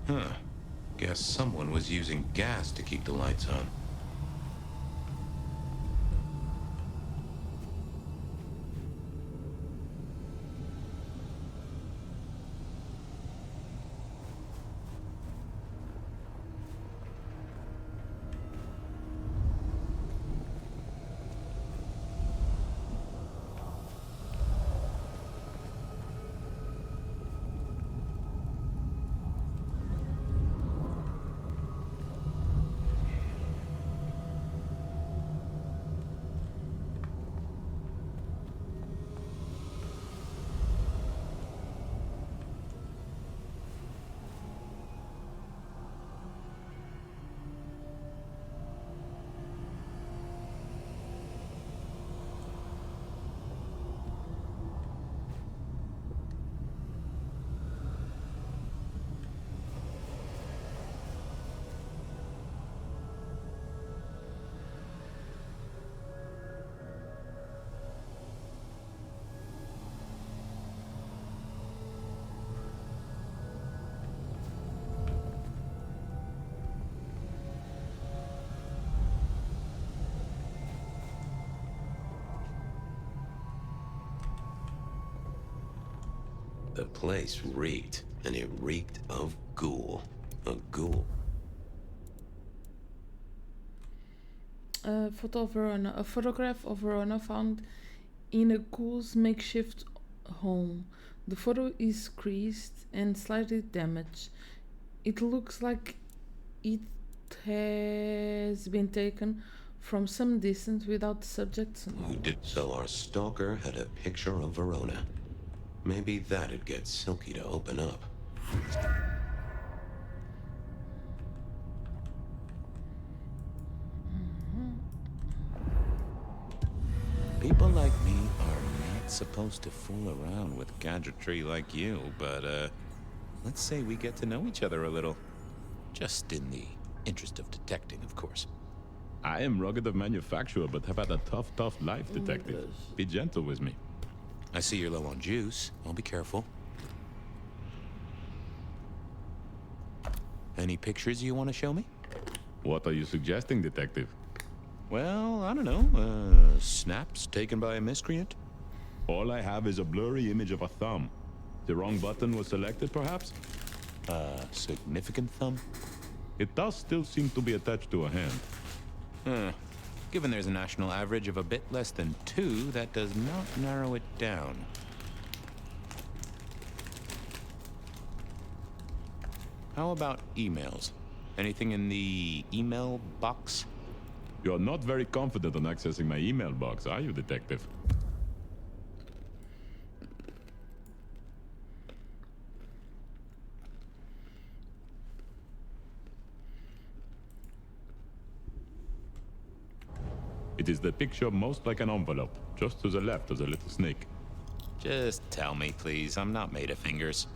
[SPEAKER 8] Huh. Guess someone was using gas to keep the lights on. The place reeked, and it reeked of ghoul. A ghoul.
[SPEAKER 1] Photo of Verona. A photograph of Verona found in a ghoul's makeshift home. The photo is creased and slightly damaged. It looks like it has been taken from some distance without the subject's knowledge.
[SPEAKER 8] So our stalker had a picture of Verona. Maybe that'd get Silky to open up. People like me are not supposed to fool around with gadgetry like you, but, let's say we get to know each other a little. Just in the interest of detecting, of course.
[SPEAKER 6] I am rugged of manufacture, but have had a tough life, detective. Be gentle with me.
[SPEAKER 8] I see you're low on juice. I'll be careful. Any pictures you want to show me?
[SPEAKER 6] What are you suggesting, detective?
[SPEAKER 8] Well, I don't know. Snaps taken by a miscreant?
[SPEAKER 6] All I have is a blurry image of a thumb. The wrong button was selected, perhaps?
[SPEAKER 8] Significant thumb?
[SPEAKER 6] It does still seem to be attached to a hand.
[SPEAKER 8] Given there's a national average of a bit less than 2, that does not narrow it down. How about emails? Anything in the email box?
[SPEAKER 6] You're not very confident on accessing my email box, are you, detective? It is the picture most like an envelope. Just to the left is a little snake.
[SPEAKER 8] Just tell me, please. I'm not made of fingers.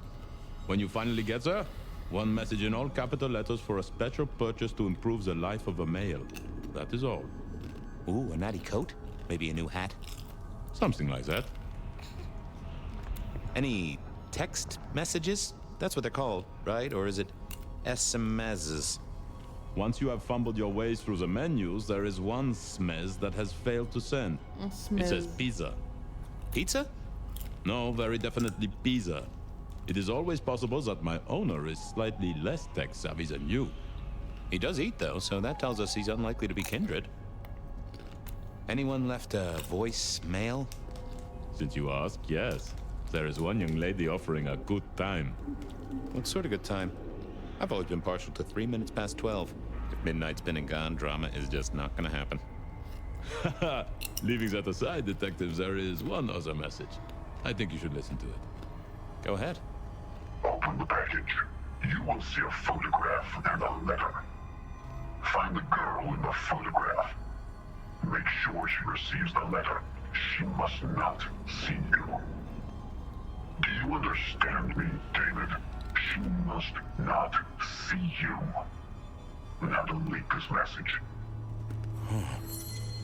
[SPEAKER 6] When you finally get there, one message in all capital letters for a special purchase to improve the life of a male. That is all.
[SPEAKER 8] Ooh, a natty coat? Maybe a new hat?
[SPEAKER 6] Something like that.
[SPEAKER 8] Any text messages? That's what they're called, right? Or is it SMSs?
[SPEAKER 6] Once you have fumbled your way through the menus, there is one smez that has failed to send. It says pizza.
[SPEAKER 8] Pizza?
[SPEAKER 6] No, very definitely pizza. It is always possible that my owner is slightly less tech-savvy than you.
[SPEAKER 8] He does eat, though, so that tells us he's unlikely to be kindred. Anyone left a voicemail?
[SPEAKER 6] Since you ask, yes. There is one young lady offering a good time.
[SPEAKER 8] What sort of good time? I've always been partial to 3 minutes past 12. If midnight's been and gone, drama is just not gonna happen.
[SPEAKER 6] Haha, leaving that aside, detectives, there is one other message. I think you should listen to it.
[SPEAKER 8] Go ahead.
[SPEAKER 22] Open the package. You will see a photograph and a letter. Find the girl in the photograph. Make sure she receives the letter. She must not see you. Do you understand me, David? She must not see you. Now delete this message.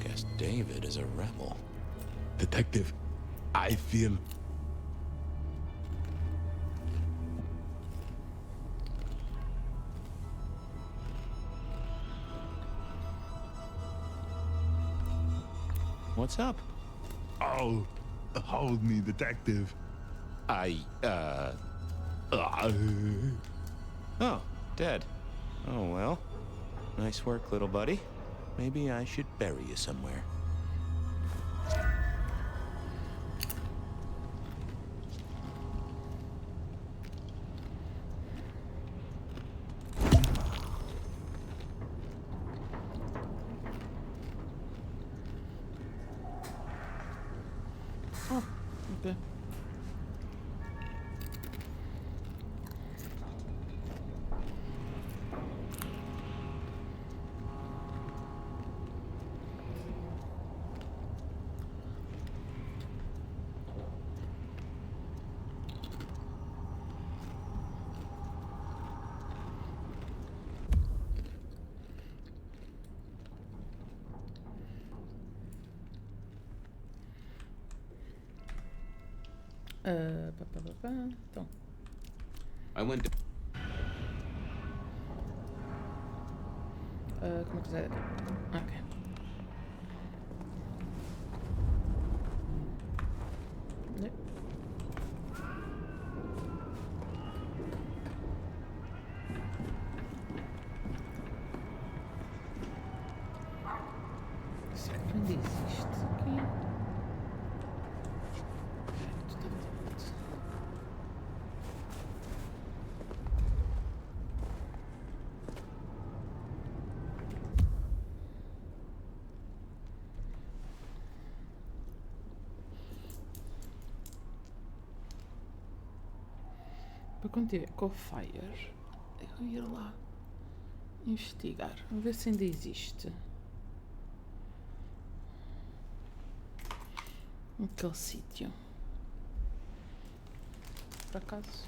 [SPEAKER 8] Guess David is a rebel.
[SPEAKER 6] Detective, I feel...
[SPEAKER 8] What's up?
[SPEAKER 6] Oh, hold me, detective.
[SPEAKER 8] Oh, dead. Oh, well. Nice work, little buddy. Maybe I should bury you somewhere.
[SPEAKER 1] Oh, okay. Então.
[SPEAKER 8] I went to...
[SPEAKER 1] Como é que é? Ok. Para continuar com o Fire, eu ir lá investigar, a ver se ainda existe aquele sítio. Por acaso?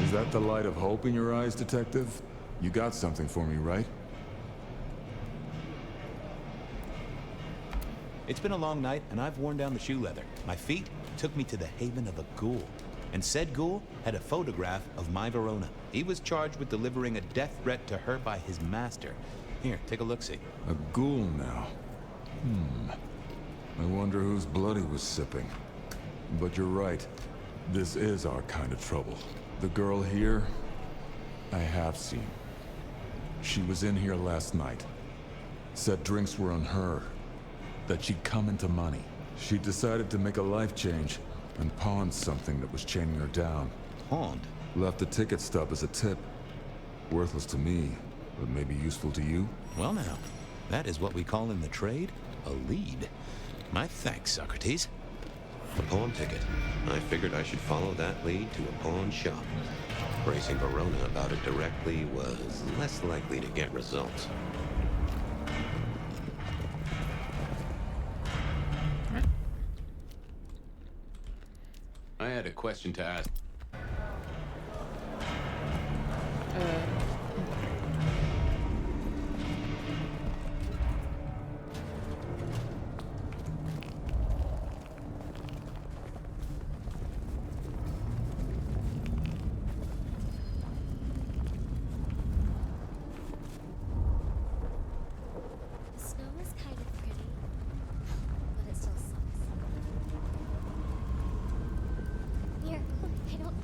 [SPEAKER 7] Is that the light of hope in your eyes, Detective? You got something for me, right?
[SPEAKER 8] It's been a long night, and I've worn down the shoe leather. My feet took me to the haven of a ghoul. And said ghoul had a photograph of my Verona. He was charged with delivering a death threat to her by his master. Here, take a look-see.
[SPEAKER 7] A ghoul now. I wonder whose blood he was sipping. But you're right. This is our kind of trouble. The girl here, I have seen. She was in here last night. Said drinks were on her. That she'd come into money. She decided to make a life change and pawned something that was chaining her down.
[SPEAKER 8] Pawned?
[SPEAKER 7] Left a ticket stub as a tip. Worthless to me, but maybe useful to you?
[SPEAKER 8] Well now, that is what we call in the trade a lead. My thanks, Socrates.
[SPEAKER 2] A pawn ticket. I figured I should follow that lead to a pawn shop. Bracing Verona about it directly was less likely to get results.
[SPEAKER 9] I had a question to ask.
[SPEAKER 12] The snow is kind of pretty, but it still sucks. Here, I don't...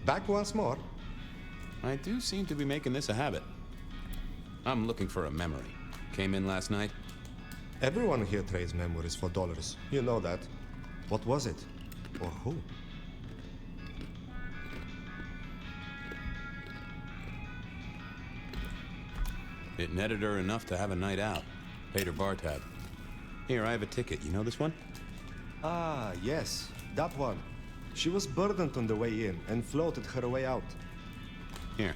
[SPEAKER 18] Back once more?
[SPEAKER 9] I do seem to be making this a habit. I'm looking for a memory. Came in last night.
[SPEAKER 18] Everyone here trades memories for dollars. You know that. What was it? Or who?
[SPEAKER 9] It netted her enough to have a night out. Paid her bar tab. Here, I have a ticket. You know this one?
[SPEAKER 18] Ah, yes. That one. She was burdened on the way in and floated her way out.
[SPEAKER 9] Here.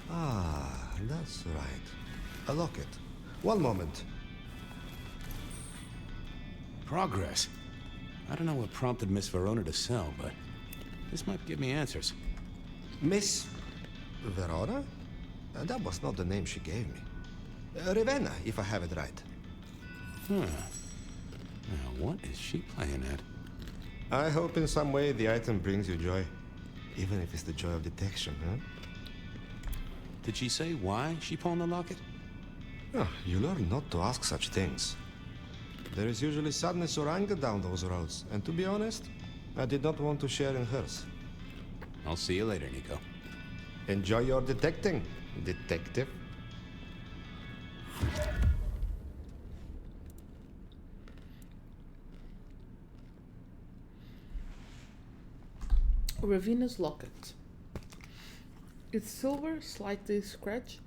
[SPEAKER 18] Ah, that's right. A locket. One moment.
[SPEAKER 9] Progress. I don't know what prompted Miss Verona to sell, but this might give me answers.
[SPEAKER 18] Miss Verona? That was not the name she gave me. Ravenna, if I have it right.
[SPEAKER 9] Huh. Now, what is she playing at?
[SPEAKER 18] I hope in some way the item brings you joy. Even if it's the joy of detection, huh?
[SPEAKER 9] Did she say why she pawned the locket?
[SPEAKER 18] Oh, you learn not to ask such things. There is usually sadness or anger down those roads, and to be honest, I did not want to share in hers.
[SPEAKER 9] I'll see you later, Nico.
[SPEAKER 18] Enjoy your detecting, detective.
[SPEAKER 1] Ravenna's locket. It's silver, slightly scratched,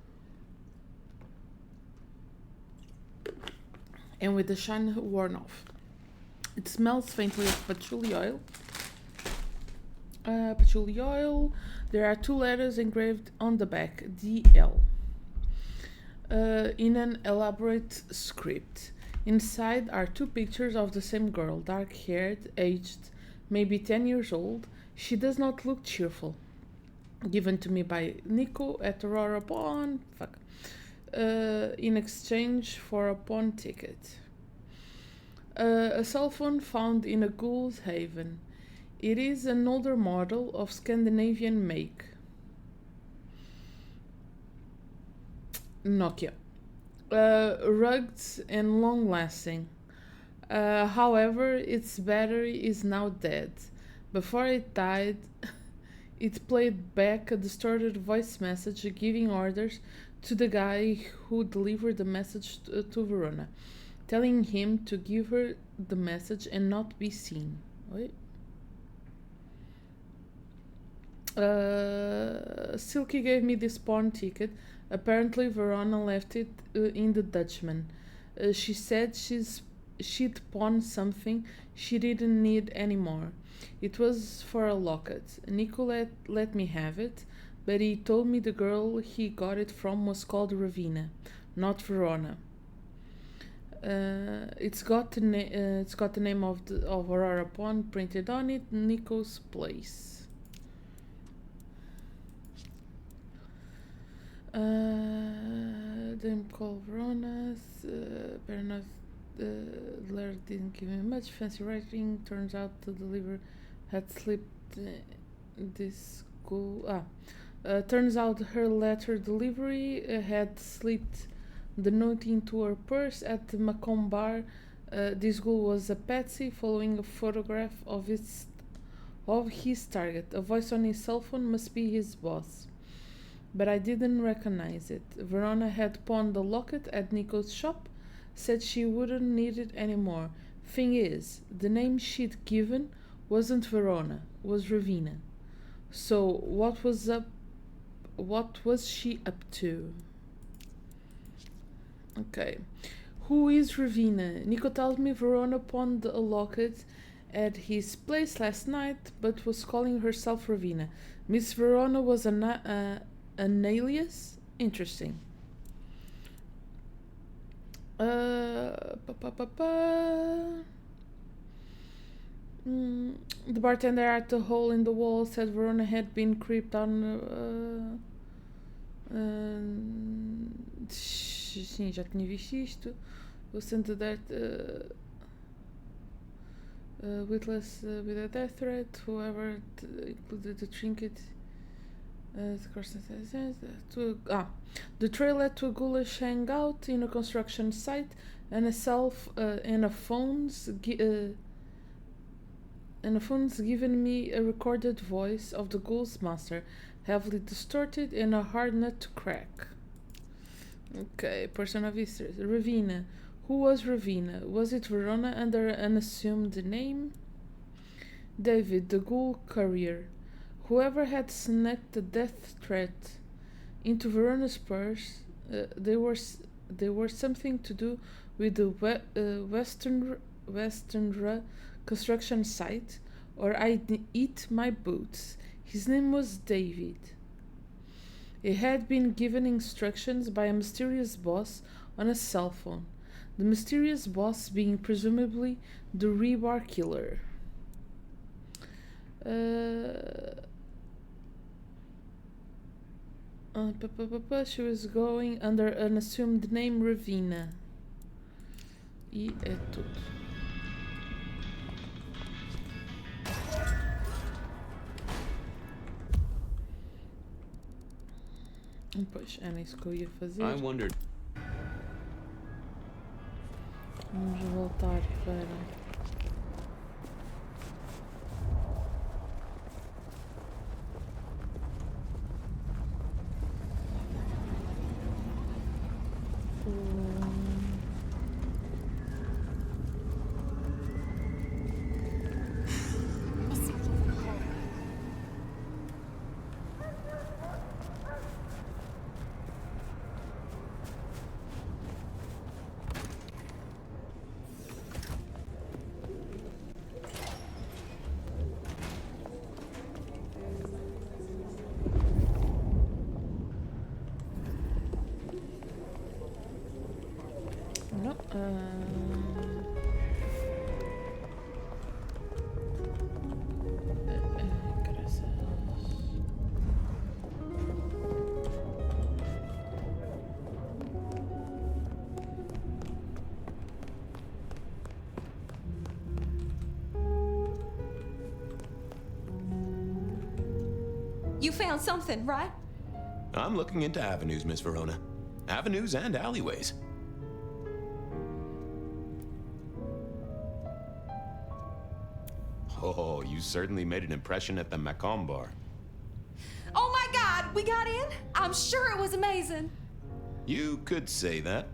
[SPEAKER 1] and with the shine worn off. It smells faintly of patchouli oil Patchouli oil. There are 2 letters engraved on the back, DL, in an elaborate script. Inside are 2 pictures of the same girl, dark-haired, aged, maybe 10 years old. She does not look cheerful. Given to me by Nico at Aurora Pawn, in exchange for a pawn ticket. A cell phone found in a ghoul's haven. It is an older model of Scandinavian make. Nokia. Rugged and long-lasting. However, its battery is now dead. Before it died, it played back a distorted voice message giving orders to the guy who delivered the message to Verona, telling him to give her the message and not be seen. Wait. Silky gave me this pawn ticket. Apparently Verona left it in the Dutchman. She said she'd pawned something she didn't need anymore. It was for a locket. Nico let me have it, but he told me the girl he got it from was called Ravina, not Verona. It's got the name of Aurora Pawn printed on it, Nico's place. Them call Verona's. Better not. The letter didn't give me much fancy writing. Turns out the deliverer had slipped this school. Turns out her letter delivery had slipped the note into her purse at the Macomb bar. This girl was a patsy following a photograph of his target. A voice on his cell phone must be his boss. But I didn't recognize it. Verona had pawned the locket at Nico's shop, said she wouldn't need it anymore. Thing is, the name she'd given wasn't Verona, was Ravina. So what was she up to? Okay. Who is Ravina? Nico tells me Verona pawned a locket at his place last night, but was calling herself Ravina. Miss Verona was an alias? Interesting. The bartender at the hole in the wall said Verona had been creeped on. Sim, já tinha visto isto. Listen to that. Witless with a death threat. Whoever included the trinket. The trail led to a ghoulish hangout in a construction site, and a phone's given me a recorded voice of the ghoul's master, heavily distorted and a hard nut to crack. Okay, person of history. Ravina. Who was Ravina? Was it Verona under an assumed name? David, the ghoul courier. Whoever had snuck the death threat into Verona's purse, they were something to do with the Western construction site, or I'd eat my boots. His name was David. He had been given instructions by a mysterious boss on a cell phone, the mysterious boss being presumably the rebar killer. She was going under an assumed name, Ravina. E é tudo. Pois, era isso que eu ia fazer.
[SPEAKER 8] I wondered.
[SPEAKER 1] Vamos voltar para... No. Graças.
[SPEAKER 11] You found something, right?
[SPEAKER 9] I'm looking into avenues, Miss Verona. Avenues and alleyways. Oh, you certainly made an impression at the Macomb bar.
[SPEAKER 11] Oh my God, we got in? I'm sure it was amazing.
[SPEAKER 9] You could say that.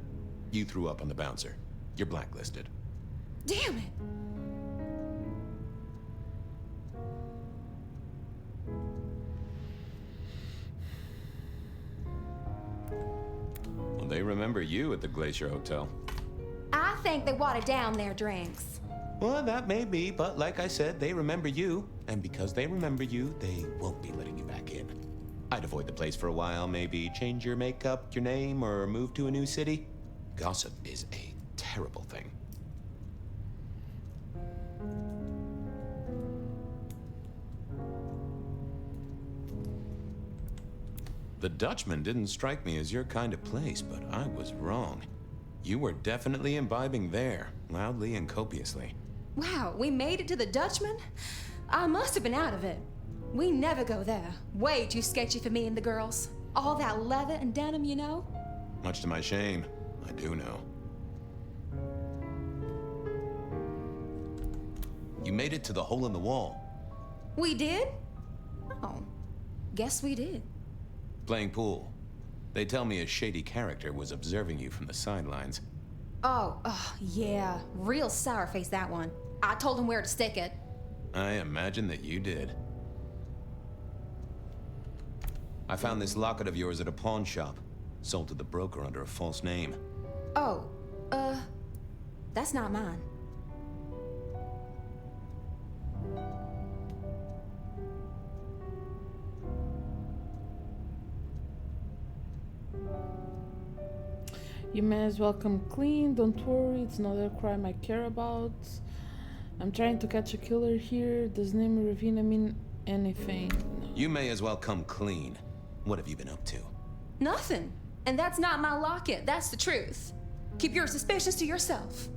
[SPEAKER 9] You threw up on the bouncer. You're blacklisted.
[SPEAKER 11] Damn it.
[SPEAKER 9] Well, they remember you at the Glacier Hotel.
[SPEAKER 11] I think they watered down their drinks.
[SPEAKER 9] Well, that may be, but like I said, they remember you. And because they remember you, they won't be letting you back in. I'd avoid the place for a while, maybe change your makeup, your name, or move to a new city. Gossip is a terrible thing. The Dutchman didn't strike me as your kind of place, but I was wrong. You were definitely imbibing there, loudly and copiously.
[SPEAKER 11] Wow, we made it to the Dutchman? I must have been out of it. We never go there. Way too sketchy for me and the girls. All that leather and denim, you know?
[SPEAKER 9] Much to my shame, I do know. You made it to the hole in the wall.
[SPEAKER 11] We did? Oh, guess we did.
[SPEAKER 9] Playing pool. They tell me a shady character was observing you from the sidelines.
[SPEAKER 11] Oh, yeah. Real sour face, that one. I told him where to stick it.
[SPEAKER 9] I imagine that you did. I found this locket of yours at a pawn shop. Sold to the broker under a false name.
[SPEAKER 11] Oh, that's not mine.
[SPEAKER 1] You may as well come clean. Don't worry, it's not a crime I care about. I'm trying to catch a killer here. Does name Ravina mean anything?
[SPEAKER 9] You may as well come clean. What have you been up to?
[SPEAKER 11] Nothing. And that's not my locket. That's the truth. Keep your suspicions to yourself.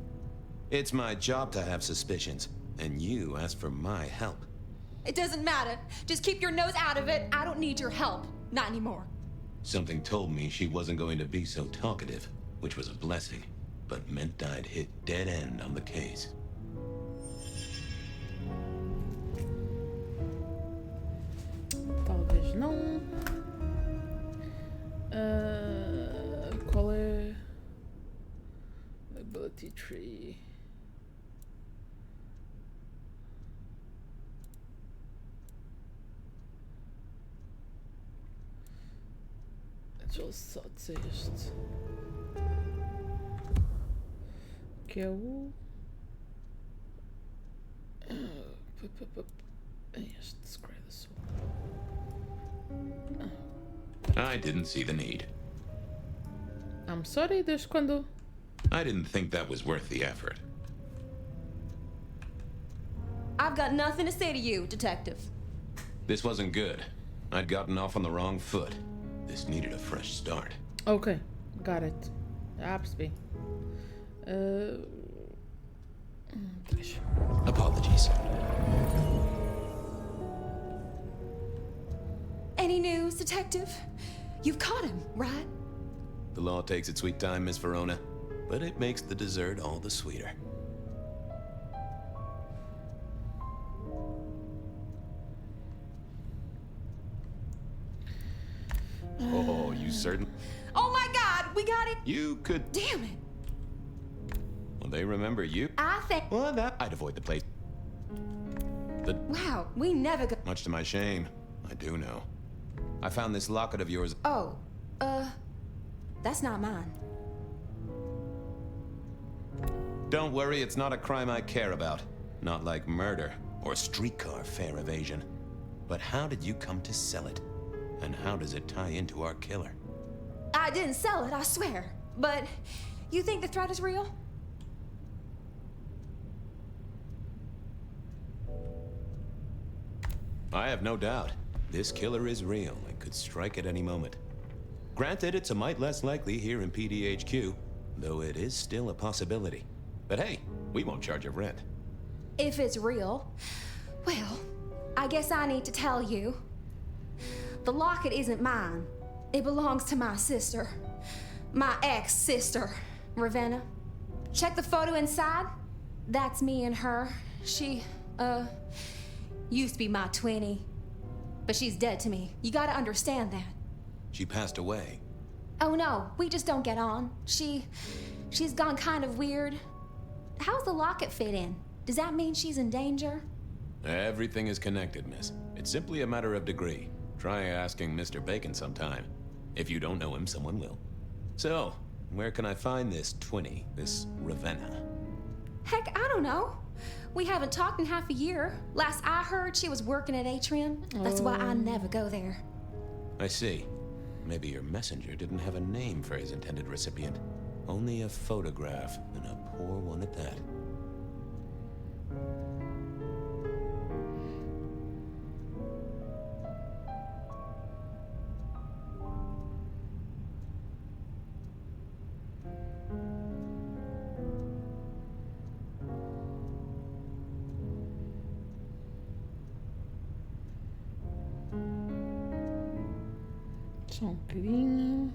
[SPEAKER 9] It's my job to have suspicions, and you asked for my help.
[SPEAKER 11] It doesn't matter. Just keep your nose out of it. I don't need your help. Not anymore.
[SPEAKER 9] Something told me she wasn't going to be so talkative, which was a blessing, but meant I'd hit dead end on the case.
[SPEAKER 1] Talvez não. Qual é? Ability tree. Deixa eu só dizer este. Que é o. Este Scry the Soul.
[SPEAKER 9] I didn't see the need.
[SPEAKER 1] I'm sorry, desde quando?
[SPEAKER 9] I didn't think that was worth the effort.
[SPEAKER 11] I've got nothing to say to you, detective.
[SPEAKER 9] This wasn't good. I'd gotten off on the wrong foot. This needed a fresh start.
[SPEAKER 1] Okay, got it. Absby.
[SPEAKER 9] Apologies.
[SPEAKER 11] Any news, detective? You've caught him, right?
[SPEAKER 9] The law takes its sweet time, Miss Verona, but it makes the dessert all the sweeter. Oh, you certain?
[SPEAKER 11] Oh my God, we got it!
[SPEAKER 9] You could...
[SPEAKER 11] Damn it!
[SPEAKER 9] Well, they remember you.
[SPEAKER 11] I think...
[SPEAKER 9] Well, that... I'd avoid the place.
[SPEAKER 11] Wow, we never go...
[SPEAKER 9] Much to my shame, I do know. I found this locket of yours.
[SPEAKER 11] Oh, that's not mine.
[SPEAKER 9] Don't worry, it's not a crime I care about. Not like murder or streetcar fare evasion. But how did you come to sell it? And how does it tie into our killer?
[SPEAKER 11] I didn't sell it, I swear. But You think the threat is real?
[SPEAKER 9] I have no doubt. This killer is real and could strike at any moment. Granted, it's a mite less likely here in PDHQ, though it is still a possibility. But hey, we won't charge a rent.
[SPEAKER 11] If it's real, well, I guess I need to tell you. The locket isn't mine. It belongs to my sister. My ex-sister, Ravenna. Check the photo inside. That's me and her. She, used to be my twinnie. But she's dead to me. You gotta understand that.
[SPEAKER 9] She passed away.
[SPEAKER 11] Oh no, we just don't get on. She's gone kind of weird. How's the locket fit in? Does that mean she's in danger?
[SPEAKER 9] Everything is connected, miss. It's simply a matter of degree. Try asking Mr. Bacon sometime. If you don't know him, someone will. So, where can I find this twinnie, this Ravenna?
[SPEAKER 11] Heck, I don't know. We haven't talked in half a year. Last I heard, she was working at Atrium. That's why I never go there.
[SPEAKER 9] I see. Maybe your messenger didn't have a name for his intended recipient. Only a photograph, and a poor one at that.
[SPEAKER 1] Só um bocadinho.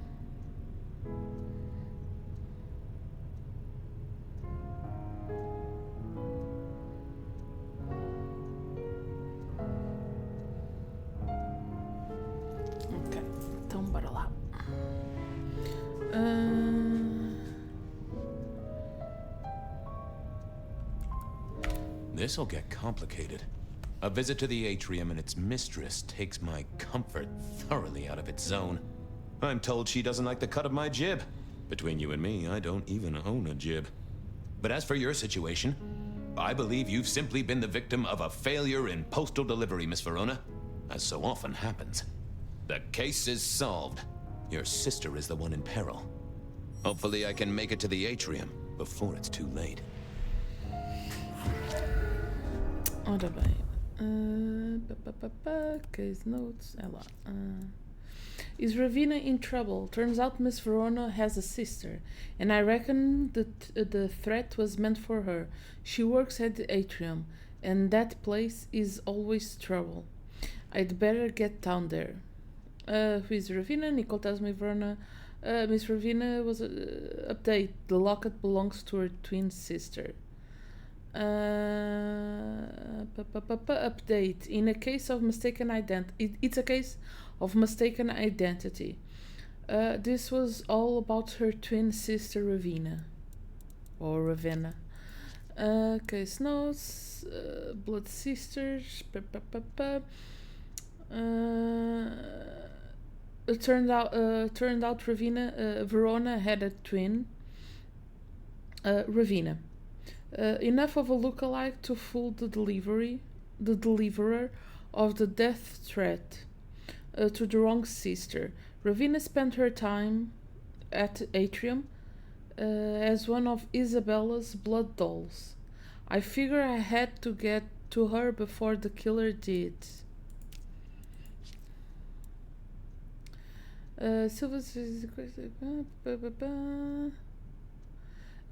[SPEAKER 1] Ok, então bora lá.
[SPEAKER 9] This'll get complicated. A visit to the atrium and its mistress takes my comfort thoroughly out of its zone. I'm told she doesn't like the cut of my jib. Between you and me, I don't even own a jib. But as for your situation, I believe you've simply been the victim of a failure in postal delivery, Miss Verona, as so often happens. The case is solved. Your sister is the one in peril. Hopefully I can make it to the atrium before it's too late.
[SPEAKER 1] Ora bem. Case notes. É lá. Is Ravenna in trouble? Turns out Miss Verona has a sister, and I reckon that the threat was meant for her. She works at the atrium, and that place is always trouble. I'd better get down there. Who is Ravenna? Nicole tells me Verona. Miss Ravenna was update. The locket belongs to her twin sister. Update. In a case of mistaken identity, it's a case of mistaken identity. This was all about her twin sister Ravenna, or Ravenna. Case notes. Blood sisters. It turned out Verona had a twin, Ravenna. Enough of a look-alike to fool the deliverer of the death threat to the wrong sister. Ravenna spent her time at Atrium as one of Isabella's blood dolls. I figure I had to get to her before the killer did.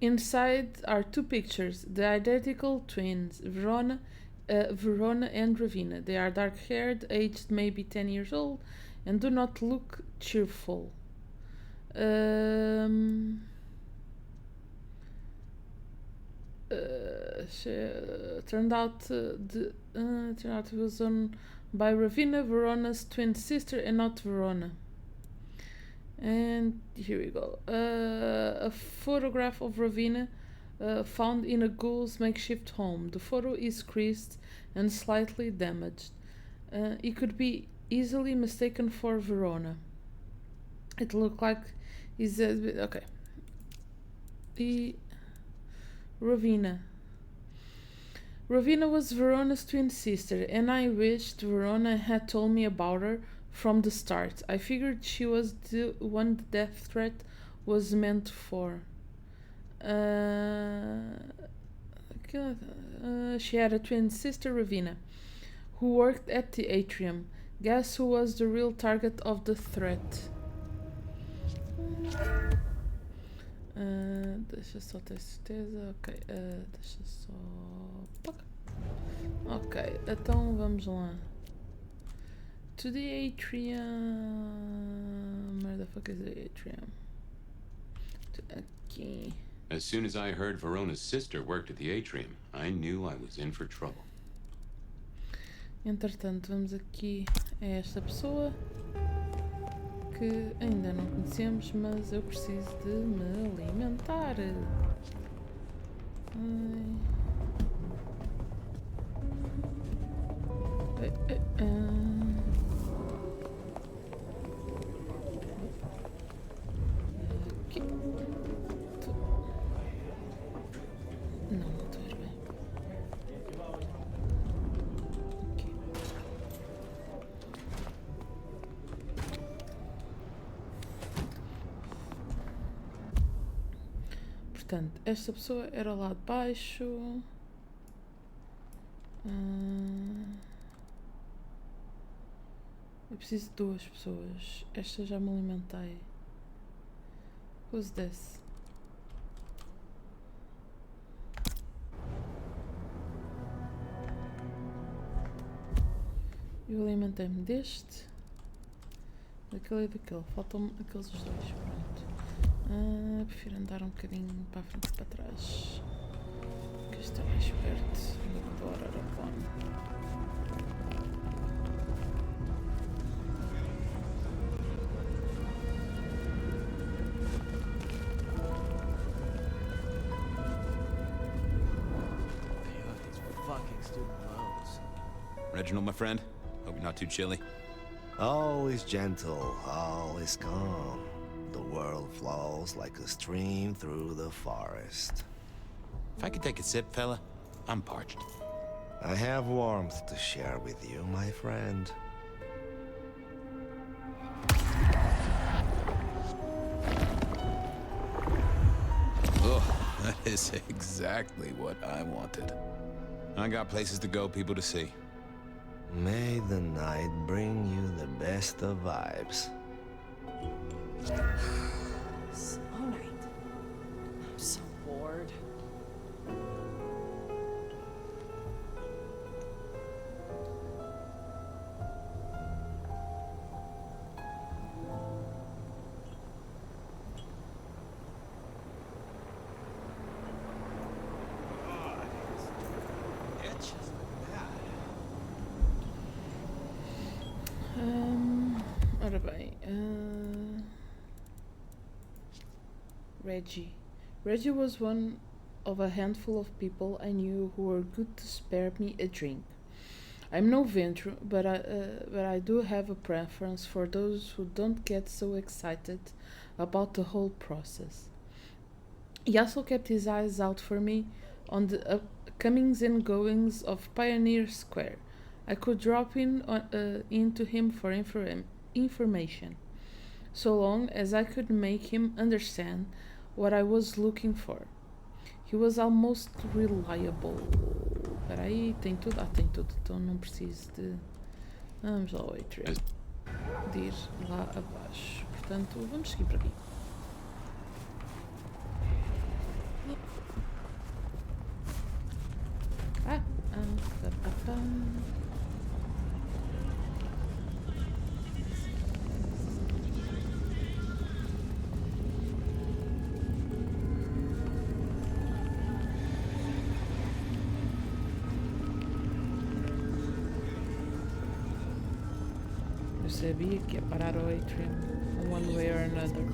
[SPEAKER 1] Inside are two pictures, the identical twins, Verona and Ravenna. They are dark-haired, aged maybe 10 years old, and do not look cheerful. Turned out it was on by Ravenna, Verona's twin sister, and not Verona. And here we go. A photograph of Ravenna found in a ghoul's makeshift home. The photo is creased and slightly damaged. It could be easily mistaken for Verona. It looked like he's okay. Ravenna was Verona's twin sister, and I wished Verona had told me about her from the start. I figured she was the one the death threat was meant for. She had a twin sister, Ravina, who worked at the atrium. Guess who was the real target of the threat? Deixa só ter certeza. Ok, deixa só. Ok, então vamos lá. To the atrium. Where the fuck is the atrium? Aqui.
[SPEAKER 2] As soon as I heard Verona's sister worked at the atrium, I knew I was in for trouble.
[SPEAKER 1] Entretanto, vamos aqui a esta pessoa que ainda não conhecemos, mas eu preciso de me alimentar. Aqui. Não estou a ver bem. Aqui. Portanto, esta pessoa era lá de baixo. Eu preciso de 2 pessoas. Esta já me alimentei. Who's this? Eu alimentei-me deste, daquele e daquele. Faltam-me aqueles os 2. Pronto. Prefiro andar um bocadinho para a frente e para trás. Que isto é mais perto do que do Ararapone.
[SPEAKER 9] Reginald, my friend, hope you're not too chilly.
[SPEAKER 18] Always gentle, always calm. The world flows like a stream through the forest.
[SPEAKER 9] If I could take a sip, fella, I'm parched.
[SPEAKER 18] I have warmth to share with you, my friend.
[SPEAKER 8] Oh, that is exactly what I wanted. I got places to go, people to see.
[SPEAKER 18] May the night bring you the best of vibes.
[SPEAKER 11] Slow night. I'm so bored.
[SPEAKER 1] Ora bem, Reggie was one of a handful of people I knew who were good to spare me a drink. I'm no venture, but I do have a preference for those who don't get so excited about the whole process. He also kept his eyes out for me on the comings and goings of Pioneer Square. I could drop into him for information, so long as I could make him understand what I was looking for. He was almost reliable. Espera aí, tem tudo? Tem tudo, então não preciso de... Vamos lá ao atrium. De ir lá abaixo. Portanto, vamos seguir para aqui. Eu sabia que ia parar ao atrium, one way or another.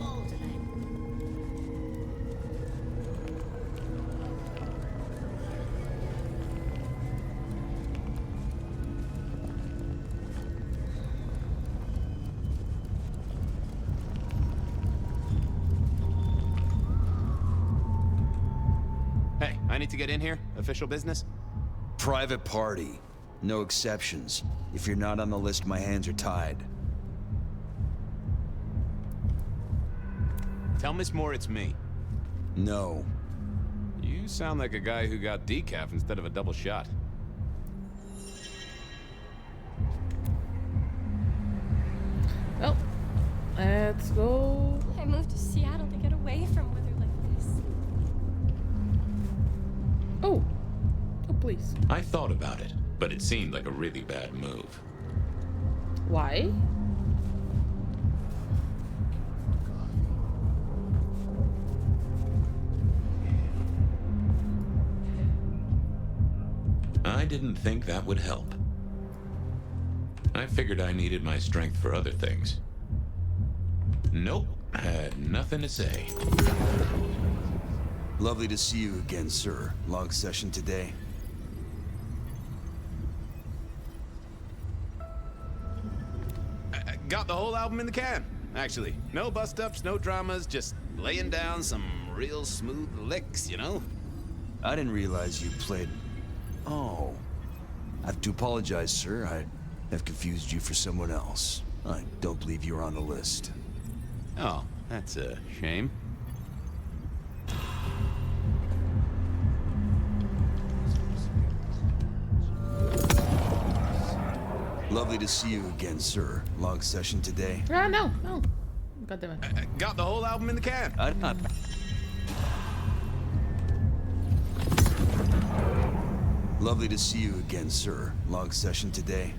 [SPEAKER 9] Hey, I need to get in here. Official business?
[SPEAKER 13] Private party. No exceptions. If you're not on the list, my hands are tied.
[SPEAKER 9] Tell Miss Moore it's me.
[SPEAKER 13] No.
[SPEAKER 8] You sound like a guy who got decaf instead of a double shot.
[SPEAKER 1] Well, let's go.
[SPEAKER 12] I moved to Seattle to get away from weather like this.
[SPEAKER 1] Oh, please.
[SPEAKER 4] I thought about it, but it seemed like a really bad move.
[SPEAKER 1] Why?
[SPEAKER 4] I didn't think that would help. I figured I needed my strength for other things. Nope, had nothing to say.
[SPEAKER 13] Lovely to see you again, sir. Long session today.
[SPEAKER 8] I got the whole album in the can, actually. No bust-ups, no dramas, just laying down some real smooth licks, you know?
[SPEAKER 13] I didn't realize you played... Oh. I have to apologize, sir. I have confused you for someone else. I don't believe you're on the list.
[SPEAKER 8] Oh, that's a shame.
[SPEAKER 13] Lovely to see you again, sir. Long session today.
[SPEAKER 1] No. God damn it.
[SPEAKER 8] I got the whole album in the can.
[SPEAKER 13] Lovely to see you again, sir. Long session today.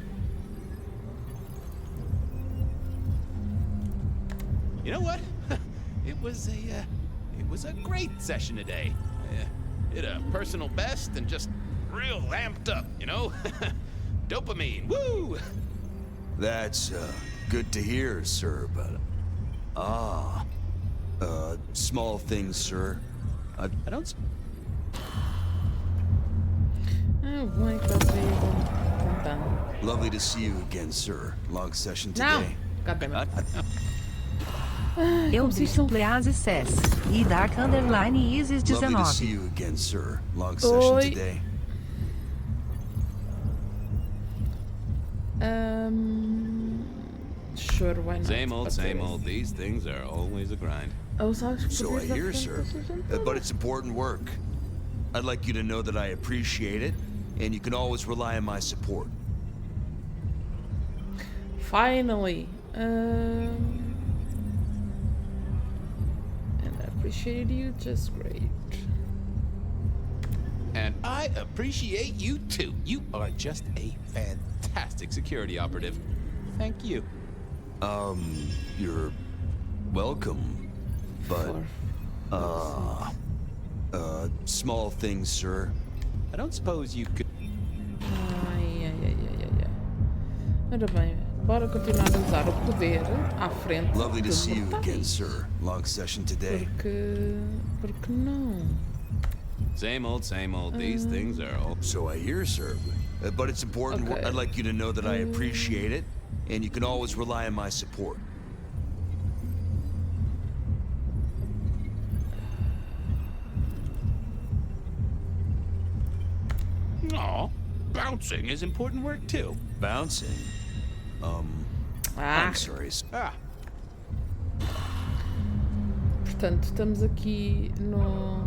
[SPEAKER 8] You know what? It was a great session today. Hit a personal best and just real amped up, you know? Dopamine, woo!
[SPEAKER 13] That's, good to hear, sir, but... small things, sir. I don't... Lovely to see you again, sir. Long session today.
[SPEAKER 16] Eu Displays SS e Dark Underline Isis
[SPEAKER 13] Lovely to see
[SPEAKER 16] 19.
[SPEAKER 13] you again, sir. Long session today.
[SPEAKER 1] Sure, why not?
[SPEAKER 8] Same old. These things are always a grind.
[SPEAKER 13] So I hear, sir. But it's important work. I'd like you to know that I appreciate it, and you can always rely on my support.
[SPEAKER 1] Finally. And I appreciate you just great.
[SPEAKER 8] And I appreciate you too. You are just a fantastic security operative. Thank you.
[SPEAKER 13] You're welcome, but, small things, sir.
[SPEAKER 8] I don't suppose you could...
[SPEAKER 1] Ai. Ora bem, bora continuar a usar o poder à frente.
[SPEAKER 13] Lovely to see you again, sir. Long session today.
[SPEAKER 1] Porque não?
[SPEAKER 8] Same old. These things are all...
[SPEAKER 13] So I hear, sir. But it's important work. I'd like you to know that I appreciate it, and you can always rely on my support.
[SPEAKER 8] Aw, bouncing is important work too.
[SPEAKER 13] Bouncing? I'm sorry.
[SPEAKER 1] Portanto, estamos aqui no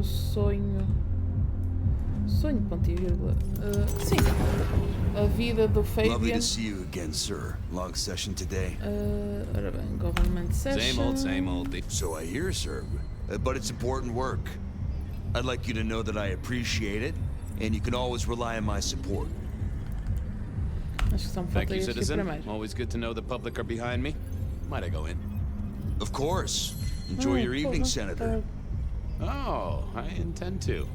[SPEAKER 1] sonho. Sonho, ponto e vírgula. Sim. A vida do Fabian.
[SPEAKER 13] Lovely to see you again, sir. Long session today.
[SPEAKER 1] Ora bem, government session.
[SPEAKER 8] Same old.
[SPEAKER 13] So I hear, sir. But it's important work. I'd like you to know that I appreciate it, and you can always rely on my support.
[SPEAKER 1] Acho que só me
[SPEAKER 8] Thank
[SPEAKER 1] falta
[SPEAKER 8] you,
[SPEAKER 1] este
[SPEAKER 8] citizen.
[SPEAKER 1] primeiro.
[SPEAKER 8] Always good to know the public are behind me. Might I go in?
[SPEAKER 13] Of course. Enjoy your evening, Senator.
[SPEAKER 8] Oh, I intend to.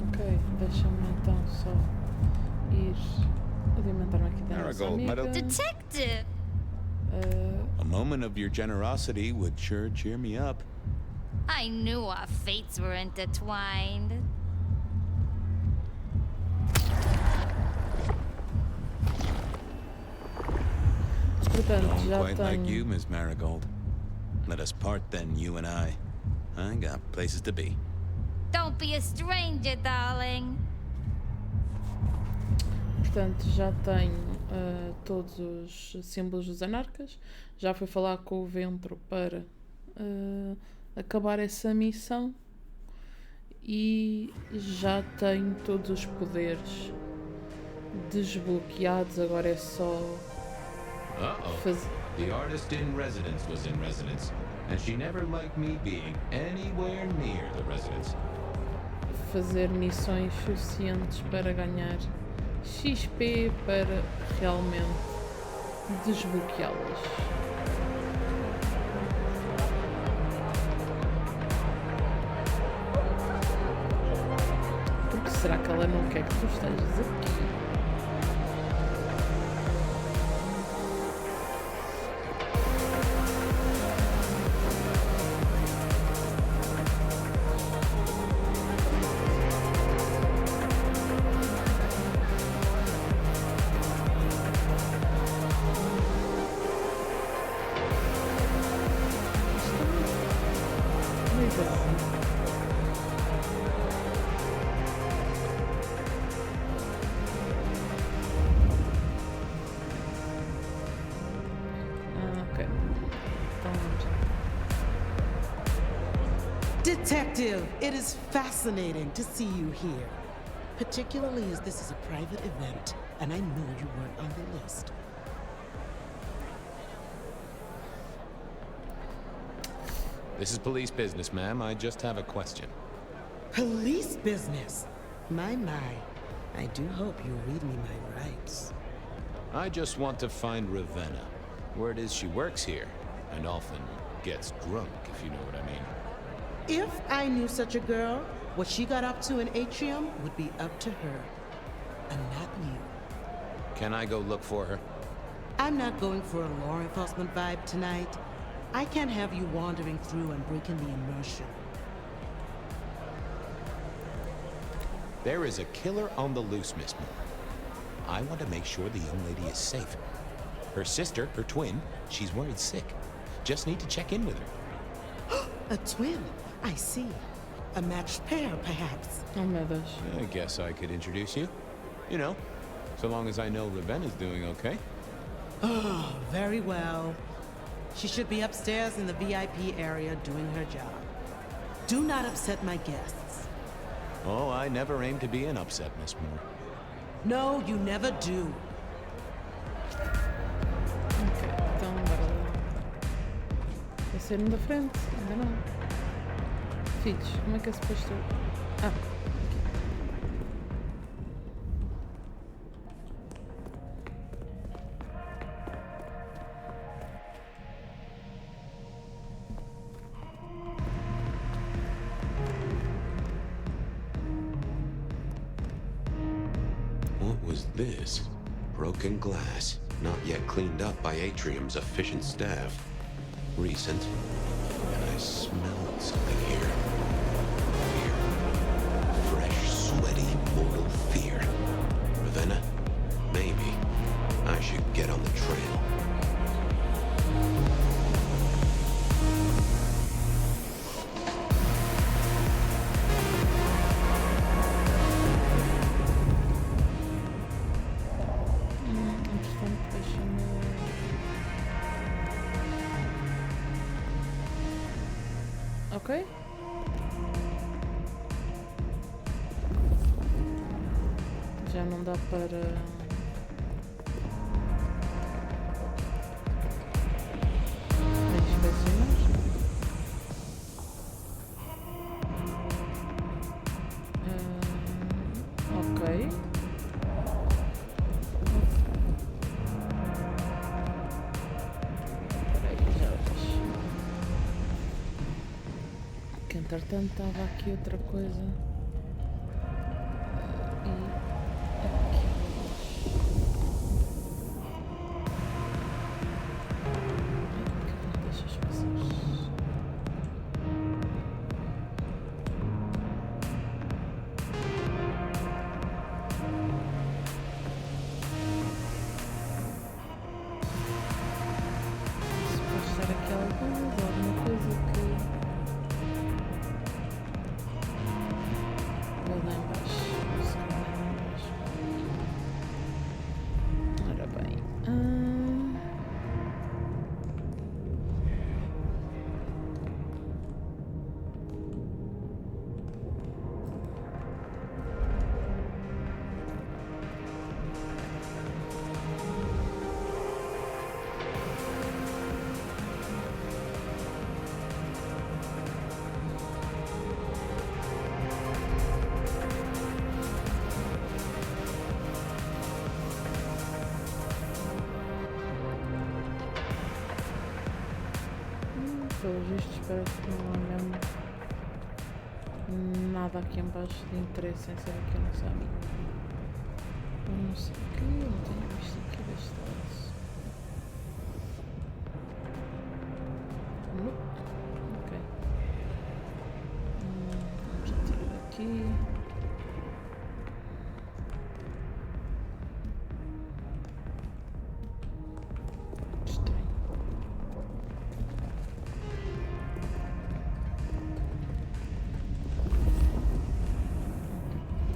[SPEAKER 1] Ok, deixa-me então só ir alimentar-me aqui da nossa amiga.
[SPEAKER 20] Detective!
[SPEAKER 8] A moment of your generosity would sure cheer me up.
[SPEAKER 20] I knew our fates were intertwined.
[SPEAKER 1] Portanto, já
[SPEAKER 8] Quite like
[SPEAKER 1] tenho...
[SPEAKER 8] you, Miss Marigold. Let us part then, you and I. I got places to be.
[SPEAKER 20] Don't be a stranger, darling.
[SPEAKER 1] Portanto, já tenho todos os símbolos dos anarcas. Já fui falar com o Ventro para acabar essa missão e já tenho todos os poderes desbloqueados. Agora é só fazer.
[SPEAKER 4] The artist in residence was in residence, and she never liked me being anywhere near the residence.
[SPEAKER 1] Fazer missões suficientes para ganhar XP para realmente desbloqueá-las. Porque será que ela não quer que tu estejas aqui?
[SPEAKER 10] Detective, it is fascinating to see you here, particularly as this is a private event, and I know you weren't on the list.
[SPEAKER 9] This is police business, ma'am. I just have a question.
[SPEAKER 10] Police business? My. I do hope you read me my rights.
[SPEAKER 9] I just want to find Ravenna. Word is she works here, and often gets drunk, if you know what I mean.
[SPEAKER 10] If I knew such a girl, what she got up to in Atrium would be up to her, and not you.
[SPEAKER 9] Can I go look for her?
[SPEAKER 10] I'm not going for a law enforcement vibe tonight. I can't have you wandering through and breaking the immersion.
[SPEAKER 9] There is a killer on the loose, Miss Moore. I want to make sure the young lady is safe. Her sister, her twin, she's worried sick. Just need to check in with her.
[SPEAKER 10] A twin? I see. A matched pair, perhaps.
[SPEAKER 1] Oh my gosh.
[SPEAKER 9] I guess I could introduce you. You know, so long as I know Ravenna's doing okay.
[SPEAKER 10] Oh, very well. She should be upstairs in the VIP area doing her job. Do not upset my guests.
[SPEAKER 9] Oh, I never aim to be an upset, Miss Moore.
[SPEAKER 10] No, you never do.
[SPEAKER 1] Ok, então bora lá. Vai ser um da frente? Ainda não. Filhos, como é que é suposto? Ah,
[SPEAKER 2] What was this? Broken glass, not yet cleaned up by Atrium's efficient staff. Recent, and I smelled something here. Fear. Fresh, sweaty, mortal fear. Ravenna, maybe I should get on the trail.
[SPEAKER 1] ok. Já não dá para... ok. Que entretanto estava aqui outra coisa. Pelos vistos parece que não há mesmo nada aqui em baixo de interesse sem ser aqui no sabe. Eu não sei o que, eu não tenho visto aqui deste lado. Ok. Vamos tirar aqui.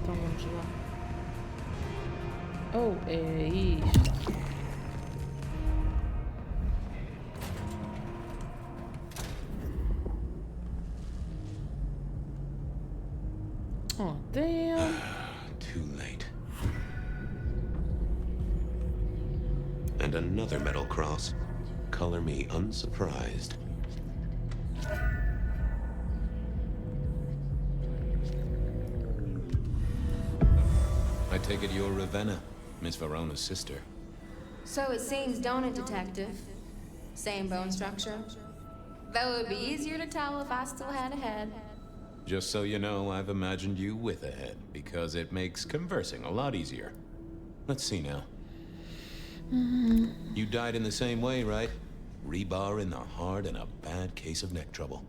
[SPEAKER 1] Então vamos lá. Oh, é isto. Oh, damn.
[SPEAKER 2] Too late. And another metal cross. Color me unsurprised.
[SPEAKER 9] I take it you're Ravenna, Miss Verona's sister.
[SPEAKER 3] So it seems, don't it, Detective? Same bone structure. Though it would be easier to tell if I still had a head.
[SPEAKER 9] Just so you know, I've imagined you with a head, because it makes conversing a lot easier. Let's see now. You died in the same way, right? Rebar in the heart and a bad case of neck trouble.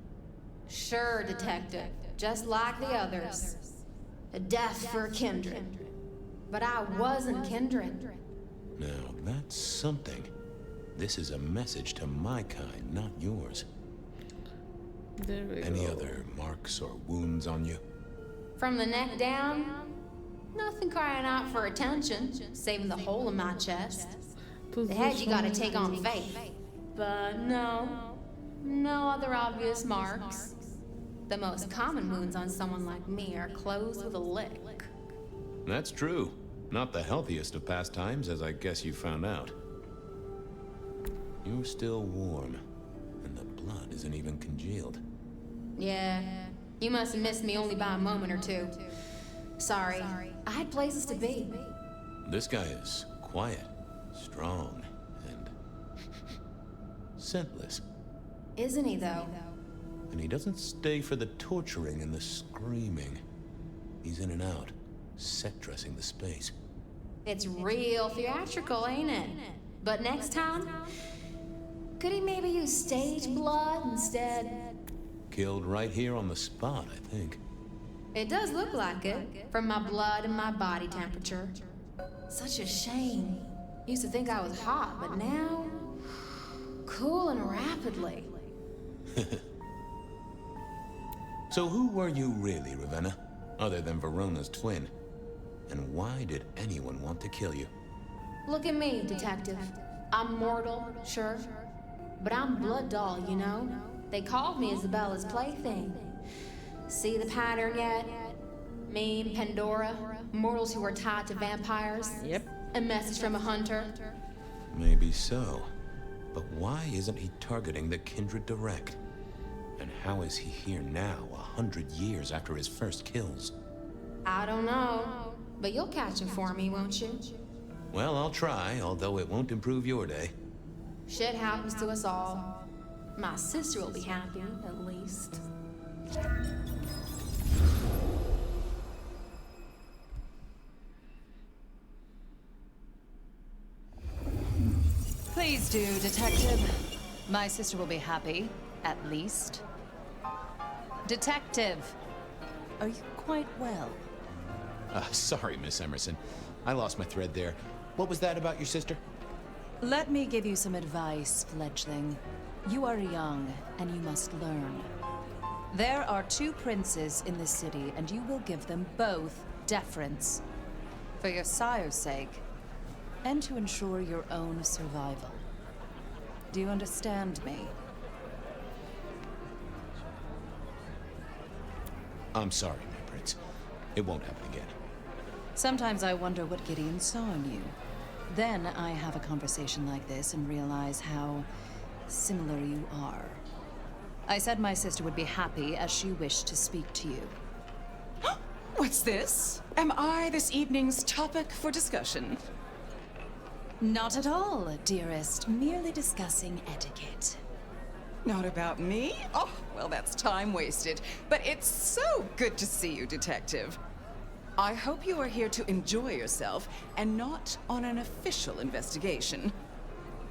[SPEAKER 3] Sure, Detective. Just like the others. A death for kindred. But I wasn't kindred.
[SPEAKER 9] Now, that's something. This is a message to my kind, not yours.
[SPEAKER 1] There we
[SPEAKER 9] Any
[SPEAKER 1] go.
[SPEAKER 9] other marks or wounds on you?
[SPEAKER 3] From the neck down, nothing crying out for attention, saving the hole in my chest. The head you gotta take on faith. But no other obvious marks. The most common wounds on someone like me are closed with a lick.
[SPEAKER 9] That's true. Not the healthiest of pastimes, as I guess you found out. You're still warm, and the blood isn't even congealed.
[SPEAKER 3] Yeah, you must have missed me only by a moment or two. Sorry, I had places to be.
[SPEAKER 9] This guy is quiet, strong, and scentless.
[SPEAKER 3] Isn't he, though?
[SPEAKER 9] And he doesn't stay for the torturing and the screaming. He's in and out, set dressing the space.
[SPEAKER 3] It's real theatrical, ain't it? But next time, could he maybe use stage blood instead?
[SPEAKER 9] Killed right here on the spot, I think.
[SPEAKER 3] It does look like it, from my blood and my body temperature. Such a shame. Used to think I was hot, but now... cooling rapidly.
[SPEAKER 9] So who were you really, Ravenna? Other than Verona's twin? And why did anyone want to kill you?
[SPEAKER 3] Look at me, Detective. I'm mortal, sure. But I'm blood doll, you know? They called me Isabella's plaything. See the pattern yet? Me and Pandora, mortals who are tied to vampires.
[SPEAKER 1] Yep.
[SPEAKER 3] A message from a hunter.
[SPEAKER 9] Maybe so. But why isn't he targeting the Kindred direct? And how is he here now, 100 years after his first kills?
[SPEAKER 3] I don't know. But you'll catch him for me, won't you?
[SPEAKER 9] Well, I'll try, although it won't improve your day.
[SPEAKER 3] Shit happens to us all. My sister will be happy, at least.
[SPEAKER 17] Please do, Detective. My sister will be happy, at least. Detective, are you quite well?
[SPEAKER 9] Sorry, Miss Emerson. I lost my thread there. What was that about your sister?
[SPEAKER 17] Let me give you some advice, fledgling. You are young, and you must learn. There are 2 princes in this city, and you will give them both deference. For your sire's sake, and to ensure your own survival. Do you understand me?
[SPEAKER 9] I'm sorry, my prince. It won't happen again.
[SPEAKER 17] Sometimes I wonder what Gideon saw in you. Then I have a conversation like this and realize how similar you are. I said my sister would be happy as she wished to speak to you.
[SPEAKER 23] What's this? Am I this evening's topic for discussion?
[SPEAKER 17] Not at all, dearest. Merely discussing etiquette.
[SPEAKER 23] Not about me? Oh, well, that's time wasted. But it's so good to see you, Detective. I hope you are here to enjoy yourself and not on an official investigation.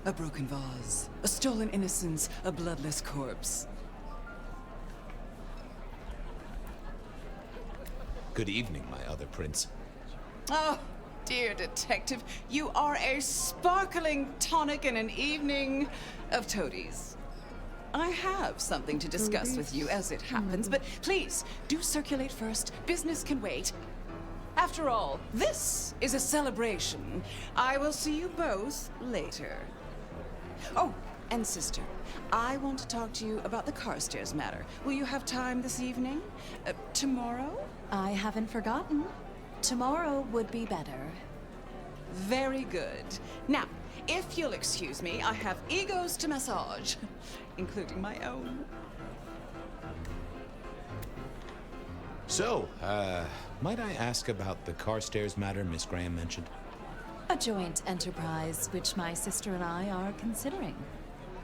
[SPEAKER 23] A broken vase, a stolen innocence, a bloodless corpse.
[SPEAKER 9] Good evening, my other prince.
[SPEAKER 23] Oh, dear Detective, you are a sparkling tonic in an evening of toadies. I have something to discuss with you as it happens, but please, do circulate first. Business can wait. After all, this is a celebration. I will see you both later. Oh, and sister, I want to talk to you about the Carstairs matter. Will you have time this evening? Tomorrow?
[SPEAKER 17] I haven't forgotten. Tomorrow would be better.
[SPEAKER 23] Very good. Now, if you'll excuse me, I have egos to massage, including my own.
[SPEAKER 9] So, might I ask about the Carstairs matter Miss Graham mentioned?
[SPEAKER 17] A joint enterprise which my sister and I are considering.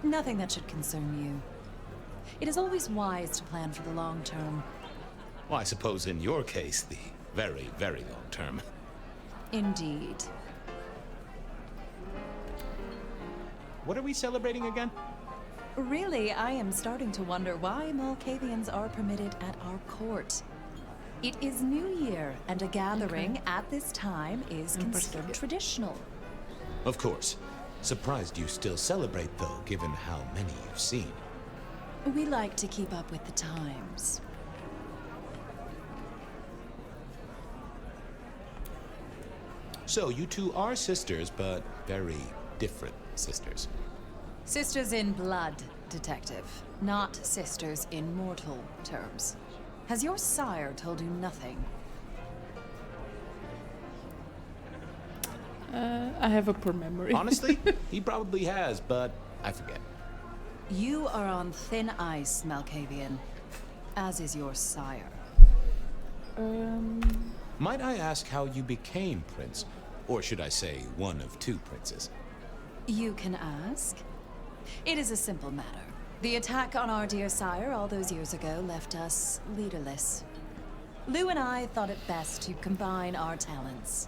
[SPEAKER 17] Nothing that should concern you. It is always wise to plan for the long term.
[SPEAKER 9] Well, I suppose in your case, the very, very long term.
[SPEAKER 17] Indeed.
[SPEAKER 9] What are we celebrating again?
[SPEAKER 17] Really, I am starting to wonder why Malkavians are permitted at our court. It is New Year, and a gathering at this time is considered traditional.
[SPEAKER 9] Of course. Surprised you still celebrate, though, given how many you've seen.
[SPEAKER 17] We like to keep up with the times.
[SPEAKER 9] So, you two are sisters, but very different sisters.
[SPEAKER 17] Sisters in blood, Detective. Not sisters in mortal terms. Has your sire told you nothing?
[SPEAKER 1] I have a poor memory.
[SPEAKER 9] Honestly, he probably has, but I forget.
[SPEAKER 17] You are on thin ice, Malkavian. As is your sire.
[SPEAKER 9] Might I ask how you became prince? Or should I say, one of two princes?
[SPEAKER 17] You can ask. It is a simple matter. The attack on our dear sire all those years ago left us leaderless. Lou and I thought it best to combine our talents.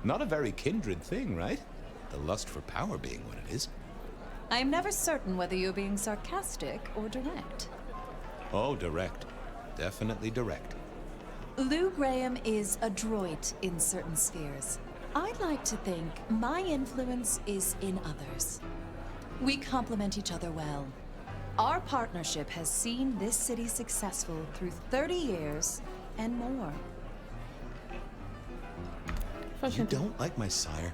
[SPEAKER 9] Not a very kindred thing, right? The lust for power being what it is.
[SPEAKER 17] I am never certain whether you're being sarcastic or direct.
[SPEAKER 9] Oh, direct. Definitely direct.
[SPEAKER 17] Lou Graham is adroit in certain spheres. I'd like to think my influence is in others. We complement each other well. Our partnership has seen this city successful through 30 years and more.
[SPEAKER 9] You don't like my sire?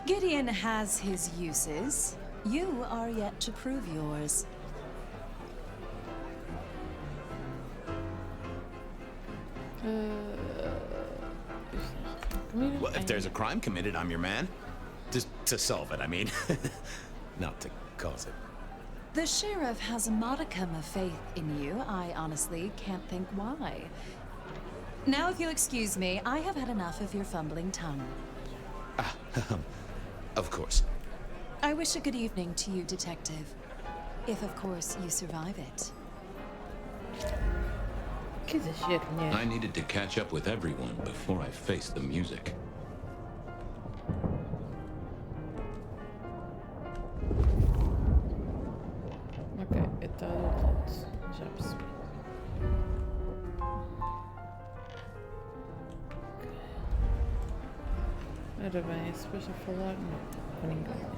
[SPEAKER 17] Gideon has his uses. You are yet to prove yours.
[SPEAKER 9] Well, if there's a crime committed, I'm your man. Just to solve it, I mean. Not to cause it.
[SPEAKER 17] The sheriff has a modicum of faith in you. I honestly can't think why. Now, if you'll excuse me, I have had enough of your fumbling tongue.
[SPEAKER 9] Of course.
[SPEAKER 17] I wish a good evening to you, Detective. If, of course, you survive it.
[SPEAKER 4] I needed to catch up with everyone before I faced the music.
[SPEAKER 1] Ok, está do outro lado. Já percebi. Ora bem, é suposto falar? Não, com ninguém.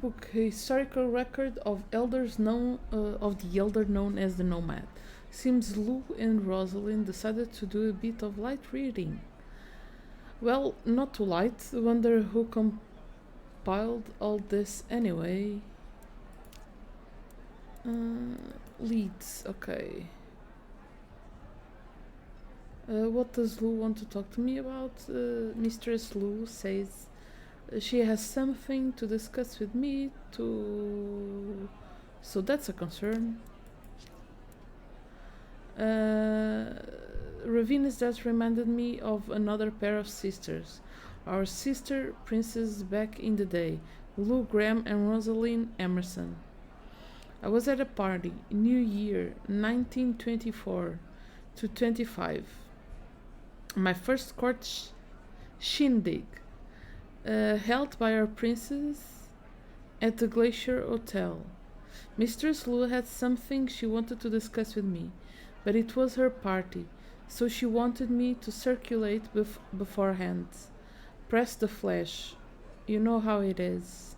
[SPEAKER 1] Book historical record of elders known of the elder known as the Nomad. Seems Lou and Rosalind decided to do a bit of light reading. Well, not too light. Wonder who compiled all this anyway. Leads, okay. What does Lou want to talk to me about? Mistress Lou says she has something to discuss with me too. So that's a concern. Ravina's death reminded me of another pair of sisters. our sister princes back in the day, Lou Graham and Rosalind Emerson. I was at a party, New Year, 1924 to 25. My first court shindig, held by our princess at the Glacier Hotel. Mistress Lou had something she wanted to discuss with me, but it was her party, so she wanted me to circulate beforehand. Press the flash. You know how it is.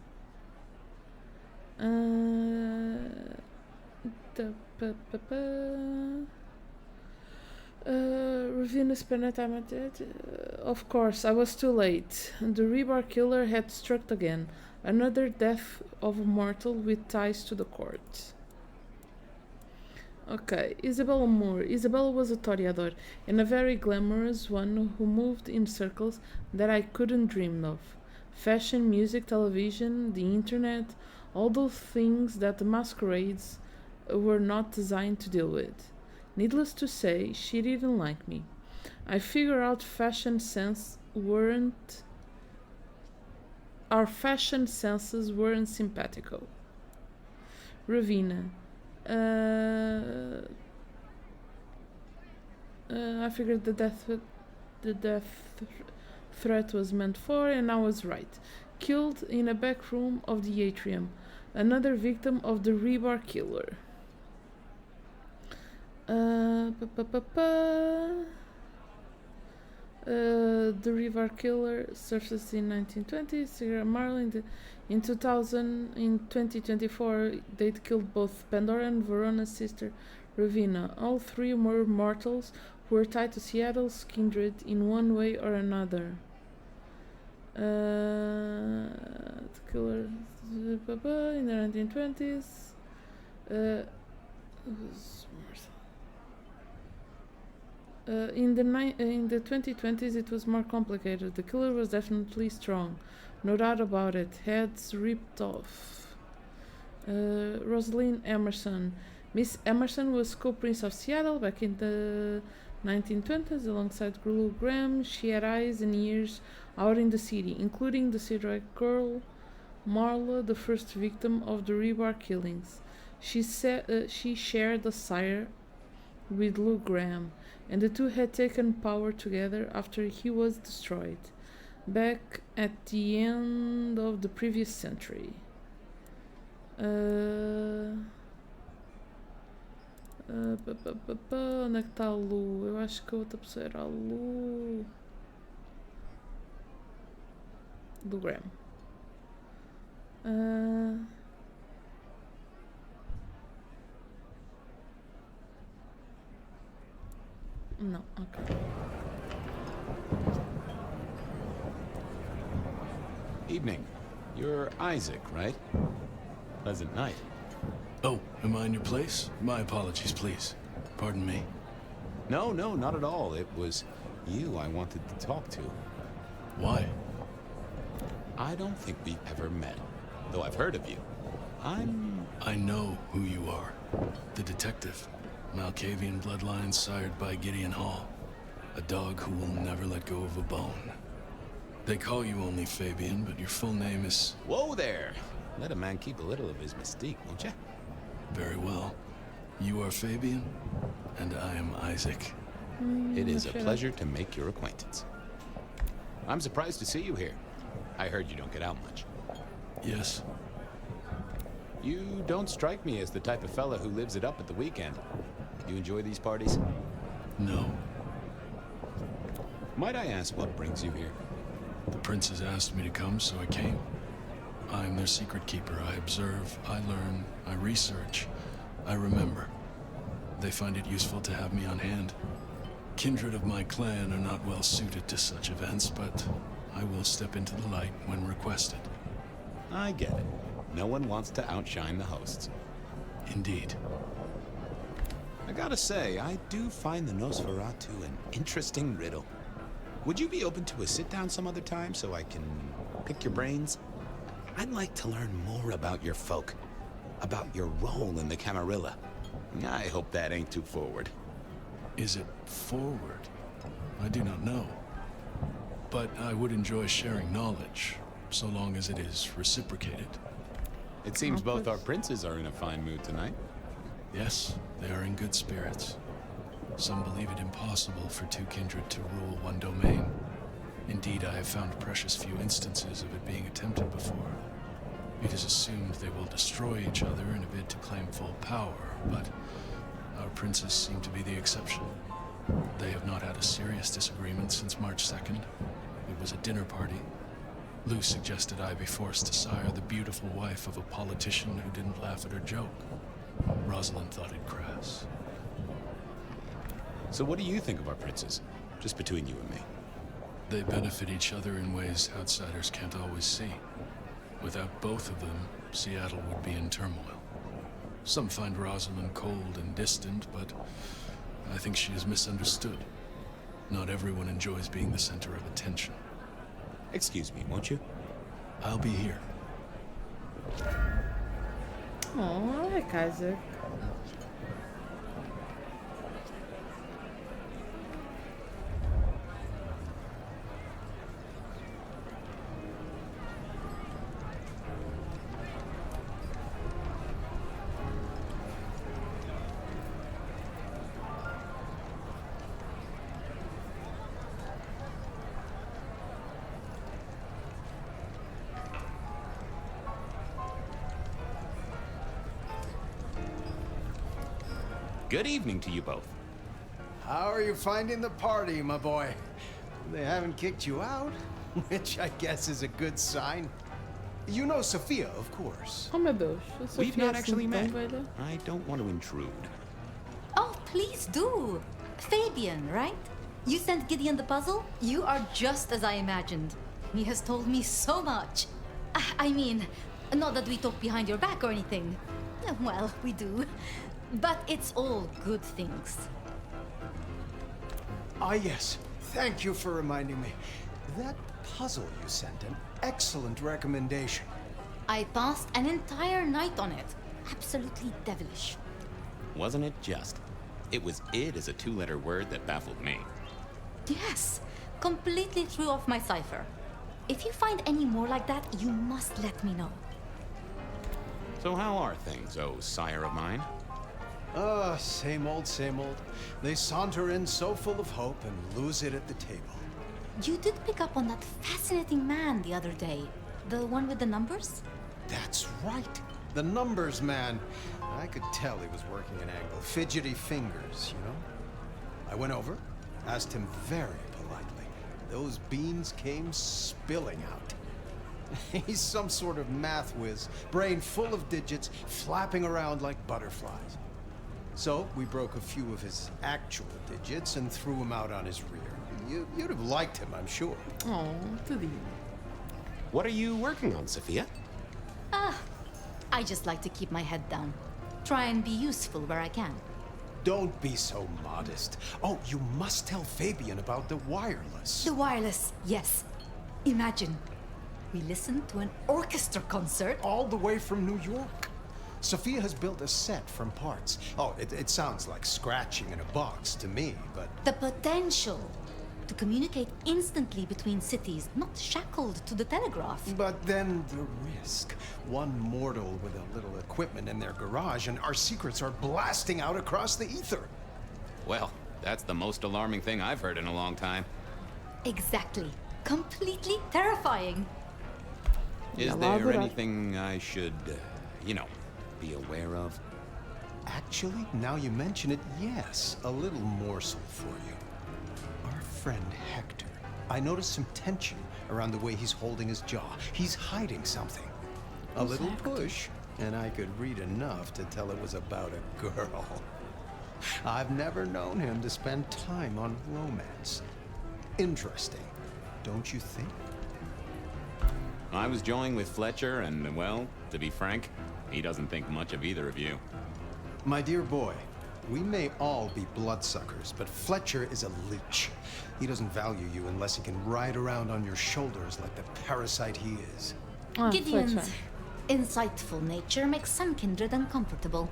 [SPEAKER 1] Ravina spent a time at it. Of course, I was too late. The rebar killer had struck again. Another death of a mortal with ties to the court. Okay, Isabella Moore. Isabella was a toreador, and a very glamorous one who moved in circles that I couldn't dream of. Fashion, music, television, the internet, all those things that the masquerades were not designed to deal with. Needless to say, she didn't like me. I figured out our fashion senses weren't simpatico. Ravina. I figured the death threat was meant for, and I was right. Killed in a back room of the atrium. Another victim of the rebar killer. The rebar killer surfaced in 1920. Sarah Marlin in 2000. In 2024, they'd killed both Pandora and Verona's sister, Ravina. All three were mortals who were tied to Seattle's kindred in one way or another. The killer in the 1920s. In the 2020s, it was more complicated. The killer was definitely strong, no doubt about it. Heads ripped off. Rosalind Emerson. Miss Emerson was co-prince of Seattle back in the 1920s alongside Lou Graham. She had eyes and ears out in the city, including the Sidrock girl, Marla, the first victim of the rebar killings. She shared a sire with Lou Graham, and the two had taken power together after he was destroyed, back at the end of the previous century. Onde é que está a Lu? Eu acho que a outra pessoa era a Lu. Do Graham. No, okay.
[SPEAKER 9] Evening. You're Isaac, right? Pleasant night.
[SPEAKER 15] Oh, am I in your place? My apologies, please. Pardon me.
[SPEAKER 9] No, not at all. It was you I wanted to talk to.
[SPEAKER 15] Why?
[SPEAKER 9] I don't think we've ever met, though I've heard of you.
[SPEAKER 15] I know who you are. The detective. Malkavian bloodlines sired by Gideon Hall. A dog who will never let go of a bone. They call you only Fabian, but your full name is...
[SPEAKER 9] Whoa there! Let a man keep a little of his mystique, won't ya?
[SPEAKER 15] Very well. You are Fabian, and I am Isaac.
[SPEAKER 9] It is a pleasure to make your acquaintance. I'm surprised to see you here. I heard you don't get out much.
[SPEAKER 15] Yes.
[SPEAKER 9] You don't strike me as the type of fella who lives it up at the weekend. You enjoy these parties?
[SPEAKER 15] No.
[SPEAKER 9] Might I ask what brings you here?
[SPEAKER 15] The princes asked me to come, so I came. I'm their secret keeper. I observe, I learn, I research, I remember. They find it useful to have me on hand. Kindred of my clan are not well suited to such events, but I will step into the light when requested.
[SPEAKER 9] I get it. No one wants to outshine the hosts.
[SPEAKER 15] Indeed.
[SPEAKER 9] I gotta say, I do find the Nosferatu an interesting riddle. Would you be open to a sit-down some other time so I can pick your brains? I'd like to learn more about your folk, about your role in the Camarilla. I hope that ain't too forward.
[SPEAKER 15] Is it forward? I do not know. but I would enjoy sharing knowledge, so long as it is reciprocated.
[SPEAKER 9] It seems both our princes are in a fine mood tonight.
[SPEAKER 15] Yes, they are in good spirits. Some believe it impossible for two kindred to rule one domain. Indeed, I have found precious few instances of it being attempted before. It is assumed they will destroy each other in a bid to claim full power, but our princes seem to be the exception. They have not had a serious disagreement since March 2nd. It was a dinner party. Lou suggested I be forced to sire the beautiful wife of a politician who didn't laugh at her joke. Rosalind thought it crass.
[SPEAKER 9] So what do you think of our princes? Just between you and me.
[SPEAKER 15] They benefit each other in ways outsiders can't always see. Without both of them, Seattle would be in turmoil. Some find Rosalind cold and distant, but I think she is misunderstood. Not everyone enjoys being the center of attention.
[SPEAKER 9] Excuse me, won't you?
[SPEAKER 15] I'll be here.
[SPEAKER 1] Oh, I like Isaac.
[SPEAKER 9] Good evening to you both.
[SPEAKER 14] How are you finding the party, my boy? They haven't kicked you out, which I guess is a good sign. You know Sophia, of course.
[SPEAKER 1] Oh meu Deus, a
[SPEAKER 9] We've
[SPEAKER 1] Sofia
[SPEAKER 9] not actually
[SPEAKER 1] assim tão
[SPEAKER 9] met.
[SPEAKER 1] velha.
[SPEAKER 9] I don't want to intrude.
[SPEAKER 5] Oh, please do. Fabian, right? You sent Gideon the puzzle? You are just as I imagined. He has told me so much. I mean, not that we talk behind your back or anything. Well, we do. But it's all good things.
[SPEAKER 14] Ah, yes. Thank you for reminding me. That puzzle you sent, an excellent recommendation.
[SPEAKER 5] I passed an entire night on it. Absolutely devilish.
[SPEAKER 9] Wasn't it just? It was id as a two-letter word that baffled me.
[SPEAKER 5] Yes, completely threw off my cipher. If you find any more like that, you must let me know.
[SPEAKER 9] So how are things, oh sire of mine?
[SPEAKER 14] Same old, same old. They saunter in so full of hope and lose it at the table.
[SPEAKER 5] You did pick up on that fascinating man the other day. The one with the numbers?
[SPEAKER 14] That's right. The numbers man. I could tell he was working an angle. Fidgety fingers, you know? I went over, asked him very politely. Those beans came spilling out. He's some sort of math whiz, brain full of digits, flapping around like butterflies. So we broke a few of his actual digits and threw him out on his rear. You'd have liked him, I'm sure.
[SPEAKER 1] Oh, tudinho.
[SPEAKER 9] What are you working on, Sophia?
[SPEAKER 5] I just like to keep my head down. Try and be useful where I can.
[SPEAKER 14] Don't be so modest. Oh, you must tell Fabian about the wireless.
[SPEAKER 5] The wireless, yes. Imagine, we listened to an orchestra concert.
[SPEAKER 14] All the way from New York. Sophia has built a set from parts. Oh, it sounds like scratching in a box to me, but...
[SPEAKER 5] The potential to communicate instantly between cities, not shackled to the telegraph.
[SPEAKER 14] But then the risk. One mortal with a little equipment in their garage and our secrets are blasting out across the ether.
[SPEAKER 9] Well, that's the most alarming thing I've heard in a long time.
[SPEAKER 5] Exactly. Completely terrifying.
[SPEAKER 9] Is there anything I should, be aware of?
[SPEAKER 14] Actually, now you mention it, yes. A little morsel for you. Our friend Hector. I noticed some tension around the way he's holding his jaw. He's hiding something. A little push, and I could read enough to tell it was about a girl. I've never known him to spend time on romance. Interesting, don't you think?
[SPEAKER 9] I was joined with Fletcher, and, well, to be frank, he doesn't think much of either of you.
[SPEAKER 14] My dear boy, we may all be bloodsuckers, but Fletcher is a leech. He doesn't value you unless he can ride around on your shoulders like the parasite he is.
[SPEAKER 5] Gideon's insightful nature makes some kindred uncomfortable.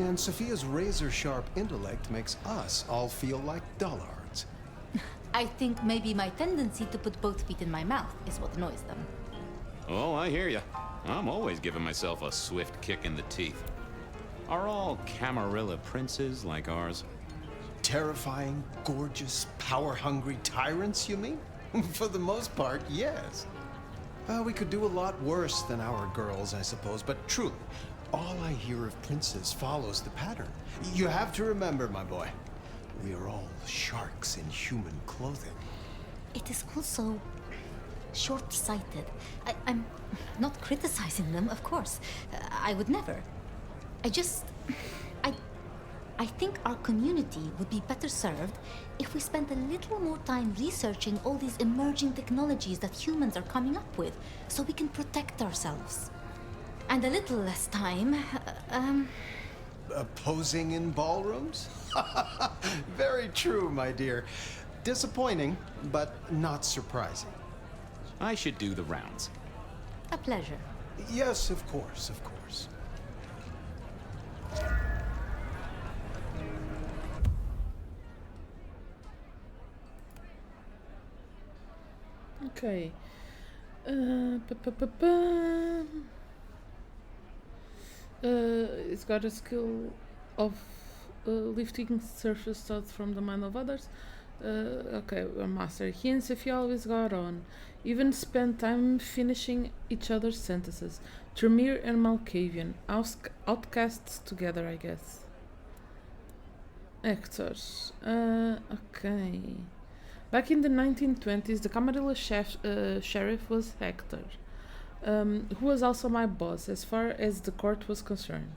[SPEAKER 14] And Sophia's razor-sharp intellect makes us all feel like dullards.
[SPEAKER 5] I think maybe my tendency to put both feet in my mouth is what annoys them.
[SPEAKER 4] Oh, I hear ya. I'm always giving myself a swift kick in the teeth. Are all Camarilla princes like ours?
[SPEAKER 14] Terrifying, gorgeous, power-hungry tyrants, you mean? For the most part, yes. We could do a lot worse than our girls, I suppose, but truly, all I hear of princes follows the pattern. You have to remember, my boy, we are all sharks in human clothing.
[SPEAKER 5] It is also short-sighted. I'm not criticizing them, of course. I would never. I think our community would be better served if we spent a little more time researching all these emerging technologies that humans are coming up with, so we can protect ourselves. And a little less time,
[SPEAKER 14] Posing in ballrooms? Very true, my dear. Disappointing, but not surprising.
[SPEAKER 4] I should do the rounds.
[SPEAKER 5] A pleasure.
[SPEAKER 14] Yes, of course, of course.
[SPEAKER 1] Okay. It's got a skill of lifting surface thoughts from the mind of others. Okay, a master. He and Sophia always got on. Even spent time finishing each other's sentences. Tremere and Malkavian. Outcasts together, I guess. Actors. Okay. Back in the 1920s, the Camarilla sheriff was Hector, who was also my boss as far as the court was concerned.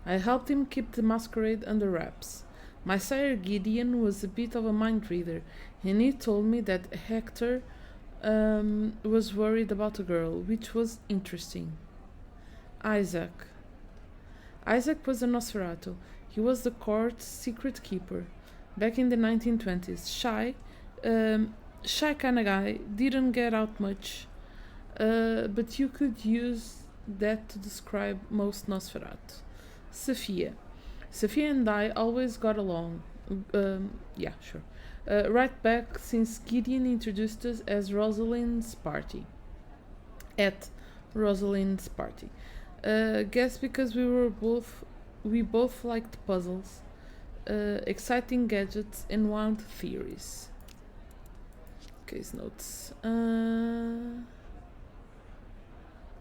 [SPEAKER 1] I helped him keep the masquerade under wraps. My sire Gideon was a bit of a mind reader, and he told me that Hector was worried about a girl, which was interesting. Isaac. Isaac was a Nosferatu. He was the court's secret keeper. Back in the 1920s, shy kind of guy, didn't get out much, but you could use that to describe most Nosferatu. Sophia and I always got along. Yeah, sure. Right back since Gideon introduced us as Rosalind's party. At Rosalind's party. Guess because we both liked puzzles, exciting gadgets, and wild theories. Case notes.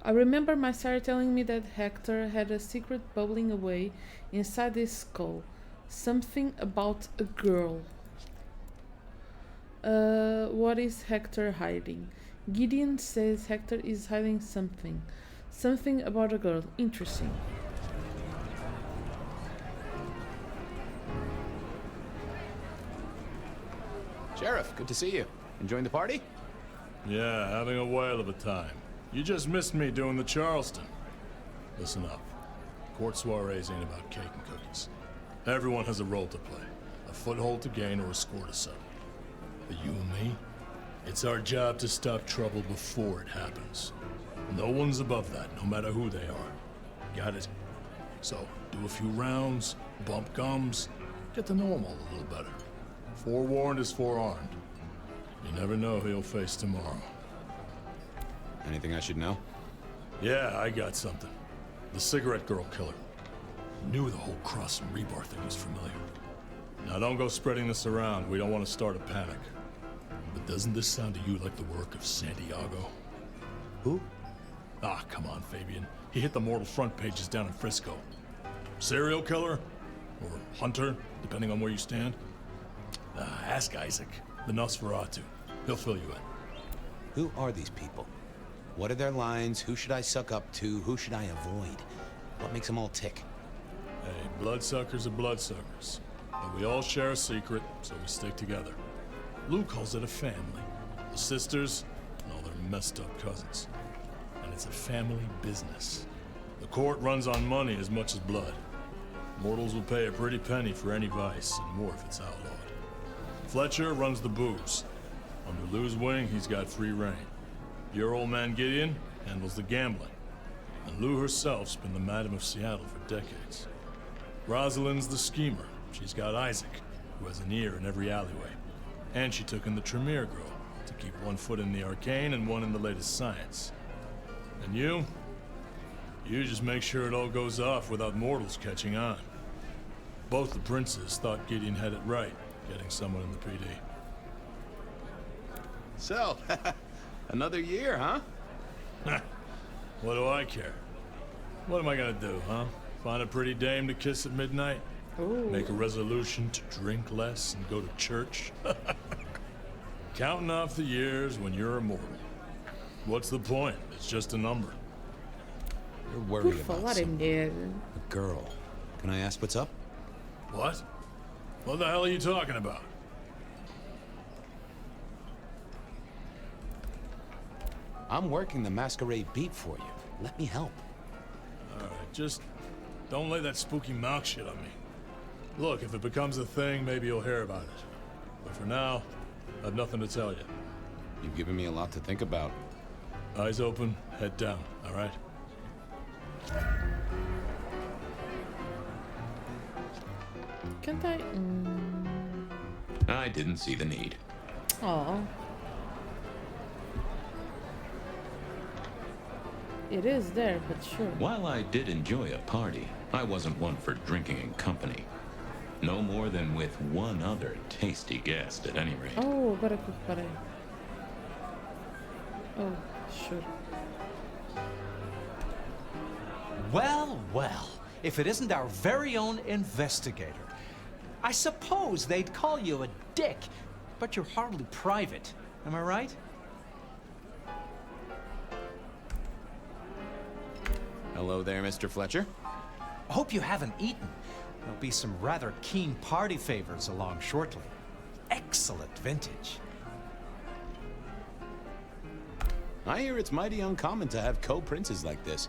[SPEAKER 1] I remember my sire telling me that Hector had a secret bubbling away inside his skull. Something about a girl. What is Hector hiding? Gideon says Hector is hiding something. Something about a girl. Interesting.
[SPEAKER 9] Sheriff, good to see you. Enjoying the party?
[SPEAKER 15] Yeah, having a whale of a time. You just missed me doing the Charleston. Listen up. Court soirees ain't about cake and cookies. Everyone has a role to play. A foothold to gain or a score to settle. But you and me, it's our job to stop trouble before it happens. No one's above that, no matter who they are. Got it? So, do a few rounds, bump gums, get to know them all a little better. Forewarned is forearmed. You never know who you'll face tomorrow.
[SPEAKER 4] Anything I should know?
[SPEAKER 15] Yeah, I got something. The cigarette girl killer. Knew the whole Cross and Rebar thing was familiar. Now don't go spreading this around. We don't want to start a panic. But doesn't this sound to you like the work of Santiago?
[SPEAKER 14] Who?
[SPEAKER 15] Ah, come on, Fabian. He hit the mortal front pages down in Frisco. Serial killer? Or hunter, depending on where you stand? Ask Isaac, the Nosferatu. He'll fill you in.
[SPEAKER 8] Who are these people? What are their lines? Who should I suck up to? Who should I avoid? What makes them all tick?
[SPEAKER 15] Hey, bloodsuckers are bloodsuckers. But we all share a secret, so we stick together. Lou calls it a family. The sisters and all their messed up cousins. And it's a family business. The court runs on money as much as blood. Mortals will pay a pretty penny for any vice, and more if it's outlawed. Fletcher runs the booze. Under Lou's wing, he's got free reign. Your old man Gideon handles the gambling. And Lou herself's been the Madam of Seattle for decades. Rosalind's the schemer. She's got Isaac, who has an ear in every alleyway. And she took in the Tremere girl to keep one foot in the arcane and one in the latest science. And you? You just make sure it all goes off without mortals catching on. Both the princes thought Gideon had it right, getting someone in the PD.
[SPEAKER 9] So, another year, huh?
[SPEAKER 15] What do I care? What am I gonna do, huh? Find a pretty dame to kiss at midnight?
[SPEAKER 1] Ooh.
[SPEAKER 15] Make a resolution to drink less and go to church? Counting off the years when you're immortal. What's the point? It's just a number.
[SPEAKER 13] You're worried
[SPEAKER 1] Por
[SPEAKER 13] about
[SPEAKER 1] falar em mulher.
[SPEAKER 13] a girl. Can I ask what's up?
[SPEAKER 15] What? What the hell are you talking about?
[SPEAKER 13] I'm working the Masquerade beat for you. Let me help.
[SPEAKER 15] Alright, just don't lay that spooky mouth shit on me. Look, if it becomes a thing, maybe you'll hear about it. But for now, I have nothing to tell you.
[SPEAKER 9] You've given me a lot to think about.
[SPEAKER 15] Eyes open, head down, alright?
[SPEAKER 1] Can't I?
[SPEAKER 4] I didn't see the need.
[SPEAKER 1] Oh. It is there, but sure.
[SPEAKER 4] While I did enjoy a party, I wasn't one for drinking in company. No more than with one other tasty guest, at any rate.
[SPEAKER 1] Oh, agora que eu reparei. Oh, sure.
[SPEAKER 19] Well, well, if it isn't our very own investigator. I suppose they'd call you a dick, but you're hardly private. Am I right?
[SPEAKER 9] Hello there, Mr. Fletcher.
[SPEAKER 19] Hope you haven't eaten. There'll be some rather keen party favors along shortly. Excellent vintage.
[SPEAKER 9] I hear it's mighty uncommon to have co-princes like this.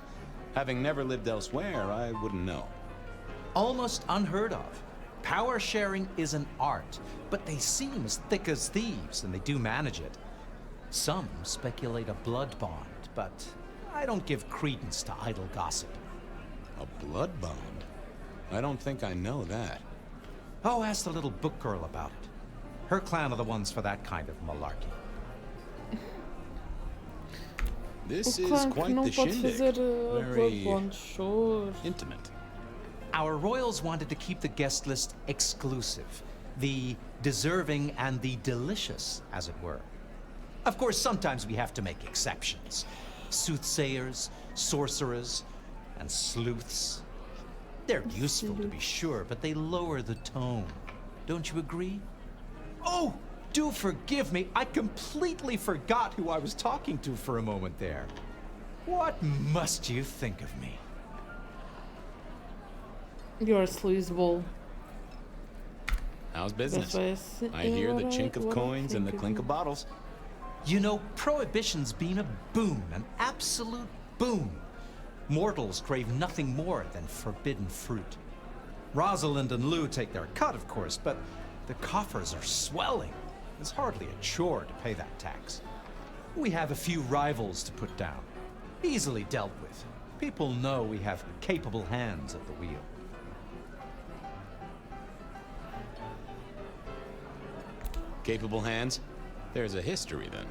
[SPEAKER 9] Having never lived elsewhere, I wouldn't know.
[SPEAKER 19] Almost unheard of. Power sharing is an art, but they seem as thick as thieves, and they do manage it. Some speculate a blood bond, but I don't give credence to idle gossip.
[SPEAKER 9] A blood bond? I don't think I know that.
[SPEAKER 19] Oh, ask the little book girl about it. Her clan are the ones for that kind of malarkey.
[SPEAKER 9] This is quite the shindig. Very
[SPEAKER 19] intimate. Our royals wanted to keep the guest list exclusive. The deserving and the delicious, as it were. Of course, sometimes we have to make exceptions. Soothsayers, sorcerers, and sleuths. They're useful, to be sure, but they lower the tone. Don't you agree? Oh, do forgive me. I completely forgot who I was talking to for a moment there. What must you think of me?
[SPEAKER 1] You're a sleazeball.
[SPEAKER 9] How's business? I hear the chink of coins and the clink of bottles.
[SPEAKER 19] You know, Prohibition's been a boon, an absolute boon. Mortals crave nothing more than forbidden fruit. Rosalind and Lou take their cut, of course, but the coffers are swelling. It's hardly a chore to pay that tax. We have a few rivals to put down. Easily dealt with. People know we have capable hands at the wheel.
[SPEAKER 9] Capable hands? There's a history, then.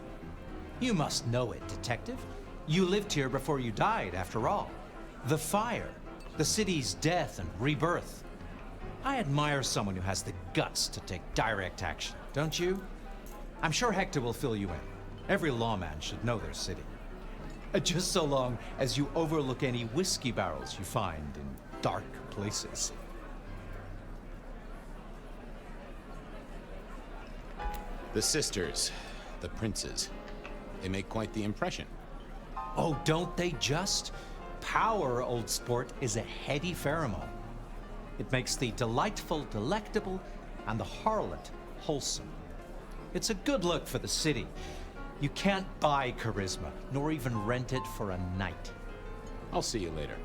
[SPEAKER 19] You must know it, Detective. You lived here before you died, after all. The fire, the city's death and rebirth. I admire someone who has the guts to take direct action, don't you? I'm sure Hector will fill you in. Every lawman should know their city. Just so long as you overlook any whiskey barrels you find in dark places.
[SPEAKER 9] The sisters, the princes, they make quite the impression.
[SPEAKER 19] Oh, don't they just? Power, old sport, is a heady pheromone. It makes the delightful delectable and the harlot wholesome. It's a good look for the city. You can't buy charisma, nor even rent it for a night.
[SPEAKER 9] I'll see you later.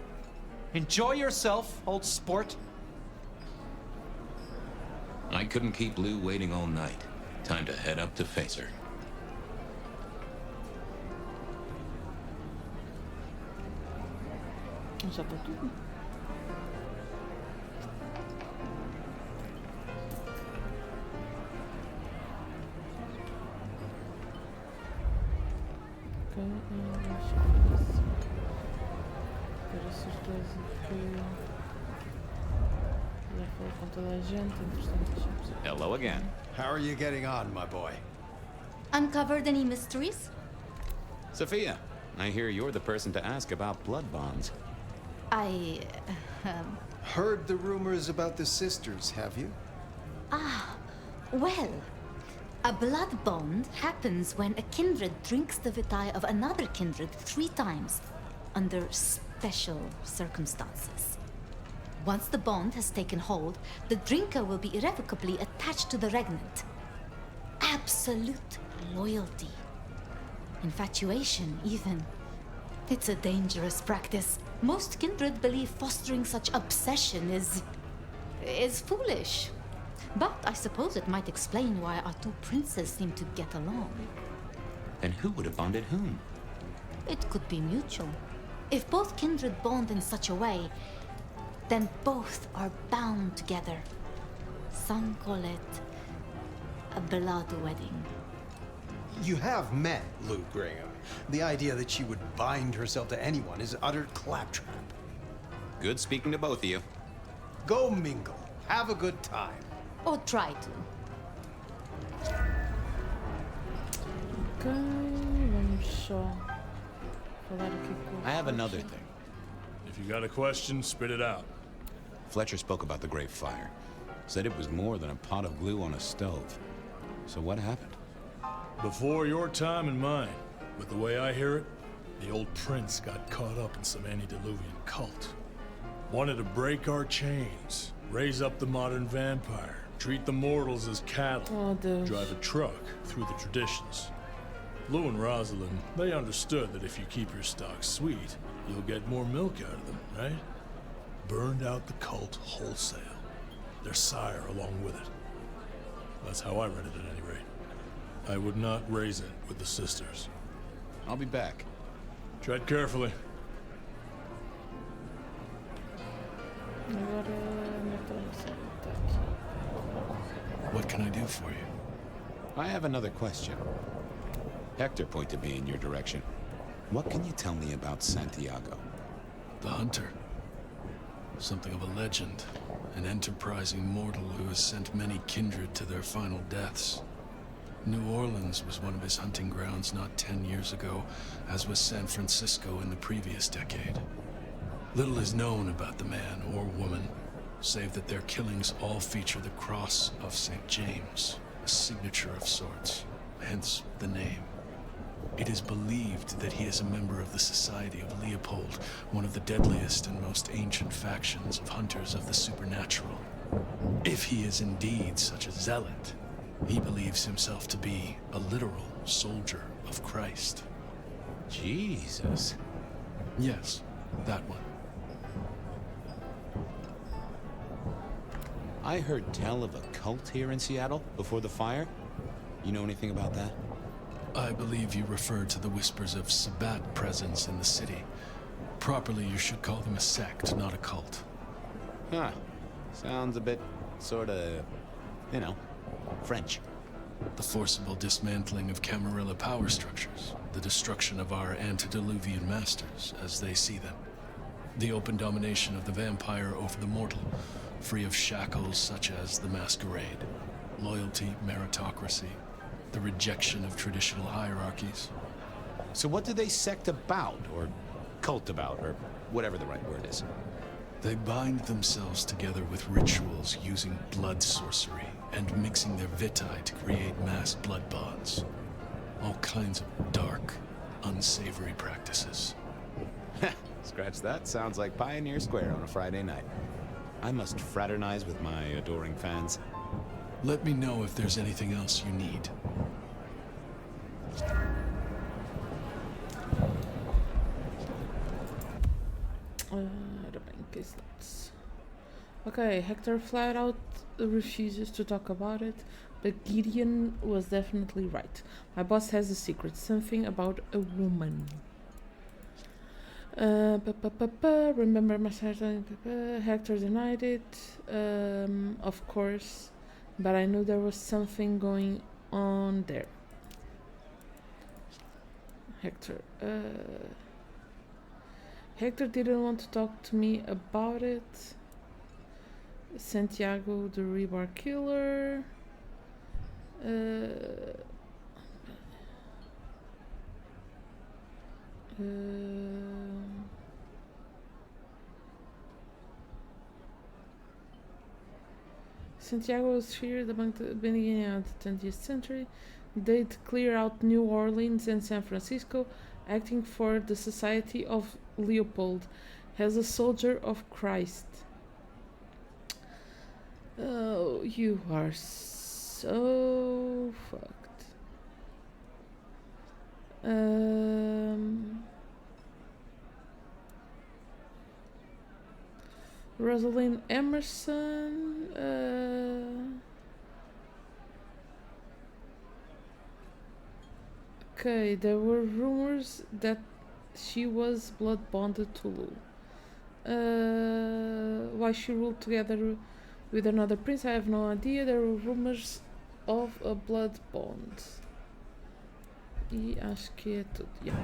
[SPEAKER 19] Enjoy yourself, old sport.
[SPEAKER 4] I couldn't keep Lou waiting all night. Time to head up to face her.
[SPEAKER 1] Já tá tudo. Ter a certeza que já falou com toda a gente, entretanto.
[SPEAKER 4] Hello again.
[SPEAKER 14] How are you getting on, my boy?
[SPEAKER 5] Uncovered any mysteries?
[SPEAKER 4] Sophia, I hear you're the person to ask about blood bonds.
[SPEAKER 5] I...
[SPEAKER 14] Heard the rumors about the sisters, have you?
[SPEAKER 5] Well, a blood bond happens when a kindred drinks the vitae of another kindred 3 times, under special circumstances. Once the bond has taken hold, the drinker will be irrevocably attached to the regnant. Absolute loyalty. Infatuation, even. It's a dangerous practice. Most kindred believe fostering such obsession is foolish. But I suppose it might explain why our 2 princes seem to get along.
[SPEAKER 4] Then who would have bonded whom?
[SPEAKER 5] It could be mutual. If both kindred bond in such a way, then both are bound together. Some call it a blood wedding.
[SPEAKER 14] You have met Lou Graham. The idea that she would bind herself to anyone is utter claptrap.
[SPEAKER 4] Good speaking to both of you.
[SPEAKER 14] Go mingle. Have a good time.
[SPEAKER 5] Or try to.
[SPEAKER 1] Ok, vamos só falar aqui com
[SPEAKER 9] I have another thing.
[SPEAKER 15] If you got a question, spit it out.
[SPEAKER 9] Fletcher spoke about the Great Fire. Said it was more than a pot of glue on a stove. So what happened?
[SPEAKER 15] Before your time and mine. But the way I hear it, the old prince got caught up in some antediluvian cult. Wanted to break our chains, raise up the modern vampire, treat the mortals as cattle, drive a truck through the traditions. Lou and Rosalind, they understood that if you keep your stock sweet, you'll get more milk out of them, right? Burned out the cult wholesale. Their sire along with it. That's how I read it at any rate. I would not raise it with the sisters.
[SPEAKER 9] I'll be back.
[SPEAKER 15] Tread carefully. What can I do for you?
[SPEAKER 9] I have another question. Hector pointed me in your direction. What can you tell me about Santiago?
[SPEAKER 15] The hunter. Something of a legend. An enterprising mortal who has sent many kindred to their final deaths. New Orleans was one of his hunting grounds not 10 years ago, as was San Francisco in the previous decade. Little is known about the man or woman, save that their killings all feature the cross of St. James, a signature of sorts, hence the name. It is believed that he is a member of the Society of Leopold, one of the deadliest and most ancient factions of hunters of the supernatural. If he is indeed such a zealot, he believes himself to be a literal soldier of Christ.
[SPEAKER 9] Jesus.
[SPEAKER 15] Yes, that one.
[SPEAKER 9] I heard tell of a cult here in Seattle before the fire. You know anything about that?
[SPEAKER 15] I believe you referred to the whispers of Sabbat presence in the city. Properly, you should call them a sect, not a cult.
[SPEAKER 9] Huh. Sounds a bit, sorta, you know, French.
[SPEAKER 15] The forcible dismantling of Camarilla power structures. The destruction of our antediluvian masters, as they see them. The open domination of the vampire over the mortal, free of shackles such as the Masquerade. Loyalty, meritocracy, the rejection of traditional hierarchies.
[SPEAKER 9] So what do they sect about, or cult about, or whatever the right word is?
[SPEAKER 15] They bind themselves together with rituals using blood sorcery and mixing their vitae to create mass blood bonds. All kinds of dark, unsavory practices.
[SPEAKER 9] Scratch that. Sounds like Pioneer Square on a Friday night. I must fraternize with my adoring fans.
[SPEAKER 15] Let me know if there's anything else you need.
[SPEAKER 1] Okay, Hector flat out refuses to talk about it, but Gideon was definitely right. My boss has a secret, something about a woman. Remember my Hector denied it, of course, but I knew there was something going on there. Hector. Hector didn't want to talk to me about it. Santiago, the rebar killer. Santiago was feared among the beginning of the 20th century. They'd clear out New Orleans and San Francisco, acting for the Society of Leopold as a soldier of Christ. Oh, you are so fucked. Rosalind Emerson. Okay, there were rumors that she was blood bonded to Lou. Why she ruled together with another prince, I have no idea. There were rumors of a blood bond. E acho que é tudo. Yeah.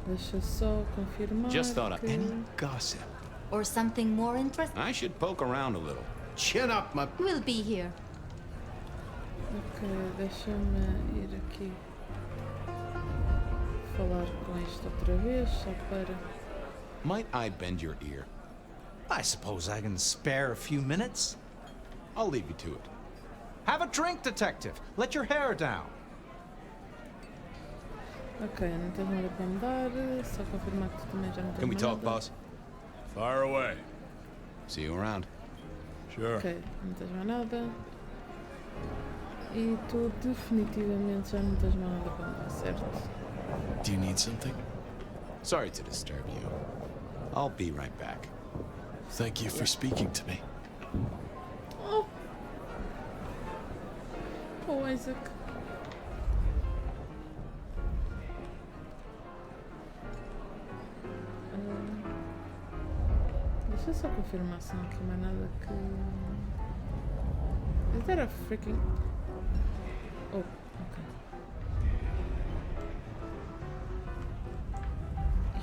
[SPEAKER 1] Deixa só confirmar.
[SPEAKER 9] Just thought of any gossip.
[SPEAKER 5] Or something more interesting?
[SPEAKER 9] I should poke around a little.
[SPEAKER 14] Chin up, my...
[SPEAKER 5] We'll be here.
[SPEAKER 1] Ok, deixa-me ir aqui falar com isto outra vez, só para...
[SPEAKER 9] Might I bend your ear?
[SPEAKER 19] I suppose I can spare a few minutes.
[SPEAKER 9] I'll leave you to it.
[SPEAKER 19] Have a drink, detective. Let your hair down.
[SPEAKER 1] Ok, não tens nada para me dar, só confirmar que tu também já não tens
[SPEAKER 9] Can we
[SPEAKER 1] mais
[SPEAKER 9] talk,
[SPEAKER 1] nada.
[SPEAKER 9] boss?
[SPEAKER 7] Fire away.
[SPEAKER 9] See you around.
[SPEAKER 7] Sure.
[SPEAKER 1] Ok, não tens mais nada. E tu definitivamente já não tens mais nada para me dar, certo?
[SPEAKER 15] Do you need something?
[SPEAKER 9] Sorry to disturb you. I'll be right back.
[SPEAKER 15] Thank you for speaking to me.
[SPEAKER 1] Oh! Oh, Isaac. Deixa eu só confirmar se não há aqui mais nada que... Is that a freaking... Oh, okay.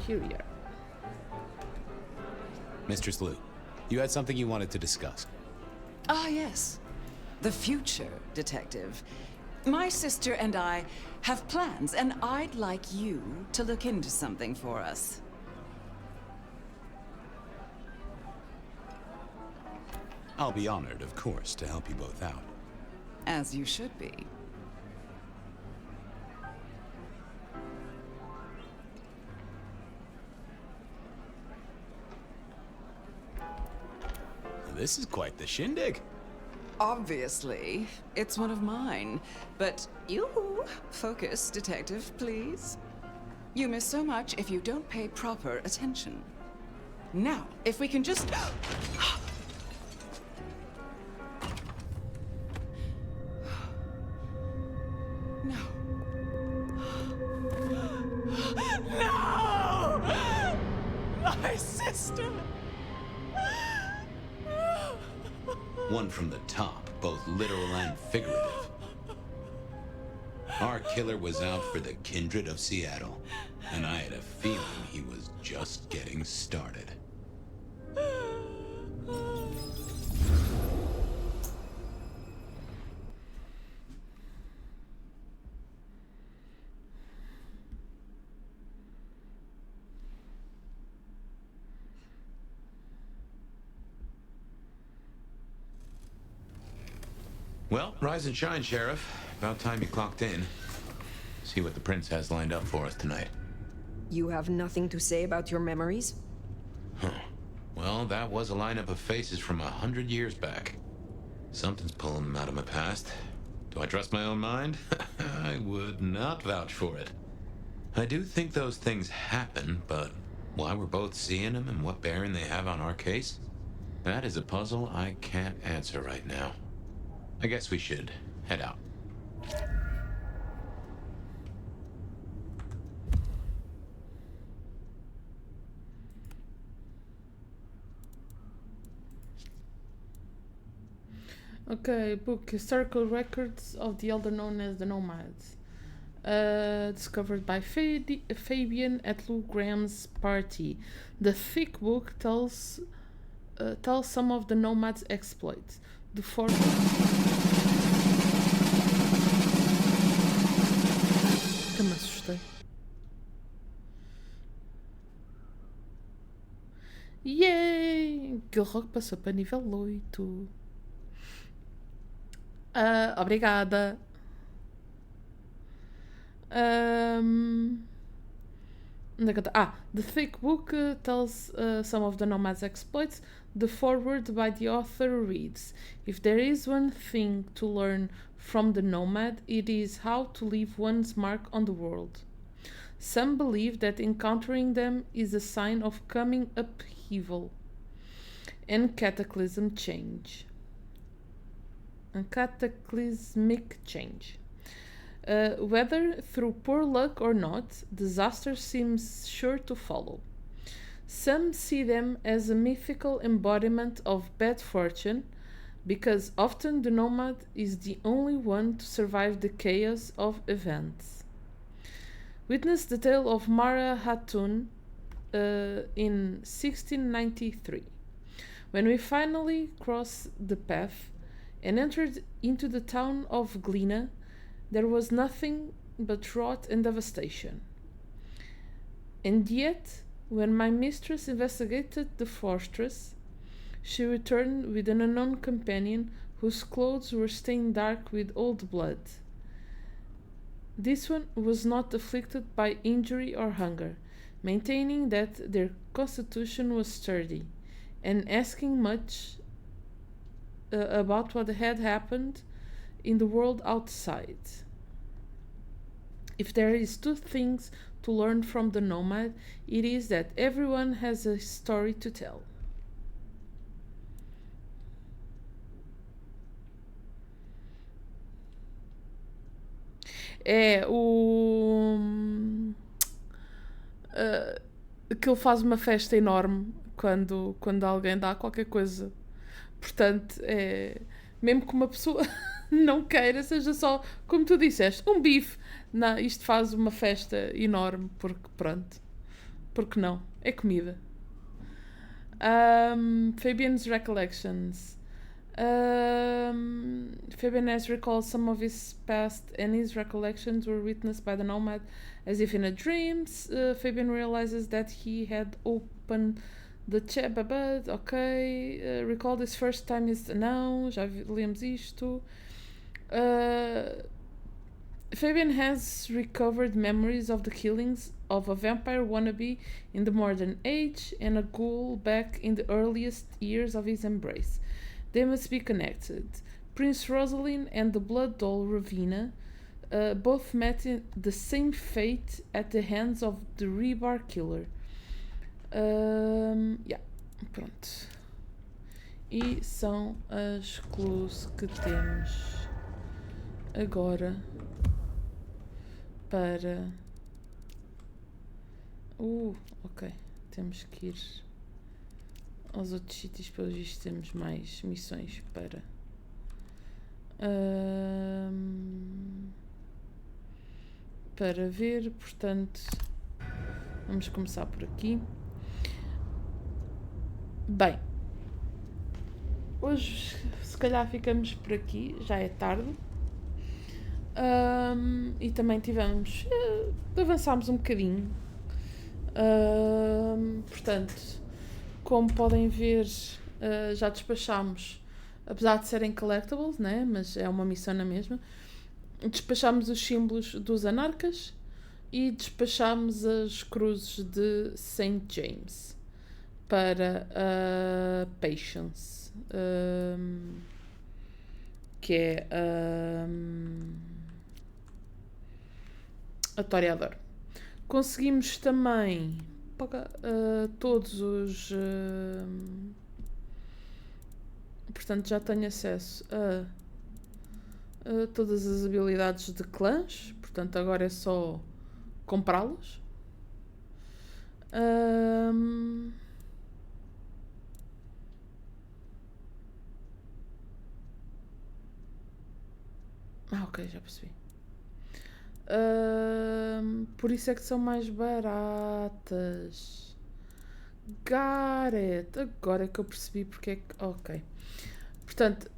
[SPEAKER 1] Here we are.
[SPEAKER 9] Mistress Liu, you had something you wanted to discuss.
[SPEAKER 23] Ah, yes. The future, detective. My sister and I have plans, and I'd like you to look into something for us.
[SPEAKER 9] I'll be honored, of course, to help you both out.
[SPEAKER 23] As you should be.
[SPEAKER 9] This is quite the shindig.
[SPEAKER 23] Obviously, it's one of mine. But you focus, detective, please. You miss so much if you don't pay proper attention. Now, if we can just... No. No! My sister!
[SPEAKER 9] One from the top, both literal and figurative. Our killer was out for the kindred of Seattle, and I had a feeling he was just getting started. Well, rise and shine, Sheriff. About time you clocked in. See what the Prince has lined up for us tonight.
[SPEAKER 6] You have nothing to say about your memories?
[SPEAKER 9] Huh. Well, that was a lineup of faces from 100 years back. Something's pulling them out of my past. Do I trust my own mind? I would not vouch for it. I do think those things happen, but why we're both seeing them and what bearing they have on our case? That is a puzzle I can't answer right now. I guess we should head out.
[SPEAKER 1] Okay, book Historical Records of the Elder known as the Nomads. Discovered by Fabian at Lou Graham's Parte. The thick book tells some of the Nomads' exploits. The forward... Que me assustei. Yay! Gilrock passou para nível 8. Obrigada. The thick book tells some of the Nomads' exploits. The foreword by the author reads, "If there is one thing to learn from the Nomad, it is how to leave one's mark on the world. Some believe that encountering them is a sign of coming upheaval and cataclysmic change. Whether through poor luck or not, disaster seems sure to follow. Some see them as a mythical embodiment of bad fortune, because often the nomad is the only one to survive the chaos of events. Witness the tale of Mara Hatun in 1693. When we finally crossed the path and entered into the town of Glina, there was nothing but rot and devastation. And yet, when my mistress investigated the fortress, she returned with an unknown companion whose clothes were stained dark with old blood. This one was not afflicted by injury or hunger, maintaining that their constitution was sturdy, and asking much about what had happened in the world outside. If there is two things to learn from the nomad, it is that everyone has a story to tell." É o... aquilo faz uma festa enorme quando alguém dá qualquer coisa. Portanto, mesmo que uma pessoa não queira, seja só, como tu disseste, um bife. Não, isto faz uma festa enorme, porque pronto. Porque não? É comida. Fabian's recollections. Fabian has recalled some of his past, and his recollections were witnessed by the nomad as if in a dream. Fabian realizes that he had opened the chat, ok. Recalled his first time. Não, já lemos isto. Fabian has recovered memories of the killings of a vampire wannabe in the modern age and a ghoul back in the earliest years of his embrace. They must be connected. Prince Rosalind and the blood doll Ravina both met in the same fate at the hands of the Rebar Killer. Pronto. E são as clues que temos agora para... ok. Temos que ir aos outros sítios, pelos vistos temos mais missões para ver, portanto vamos começar por aqui. Bem, hoje se calhar ficamos por aqui, já é tarde. E também avançámos um bocadinho. Portanto, como podem ver, já despachámos, apesar de serem collectibles, né? Mas é uma missão na mesma. Despachámos os símbolos dos anarcas e despachámos as cruzes de Saint James para a Patience, que é a Toreador. Conseguimos também todos os... portanto, já tenho acesso a todas as habilidades de clãs. Portanto, agora é só comprá-los. Ok, já percebi. Por isso é que são mais baratas. Got it. Agora é que eu percebi porque é que... Ok. Portanto,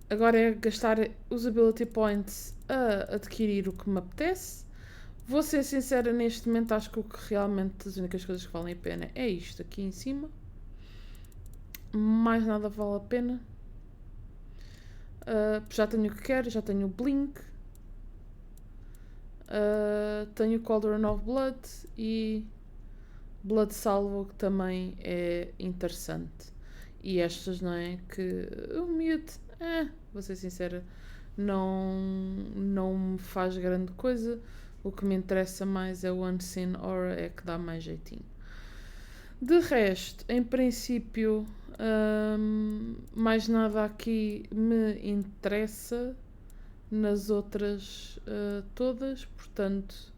[SPEAKER 1] agora é gastar os ability points a adquirir o que me apetece. Vou ser sincera, neste momento acho que o que realmente as únicas coisas que valem a pena é isto aqui em cima. Mais nada vale a pena. Já tenho o que quero, já tenho o Blink. Tenho o Cauldron of Blood e Blood Salvo, que também é interessante. E estas, não é? Que o miúdo, vou ser sincera, não me faz grande coisa. O que me interessa mais é o Unseen Aura, é que dá mais jeitinho. De resto, em princípio, mais nada aqui me interessa nas outras todas, portanto,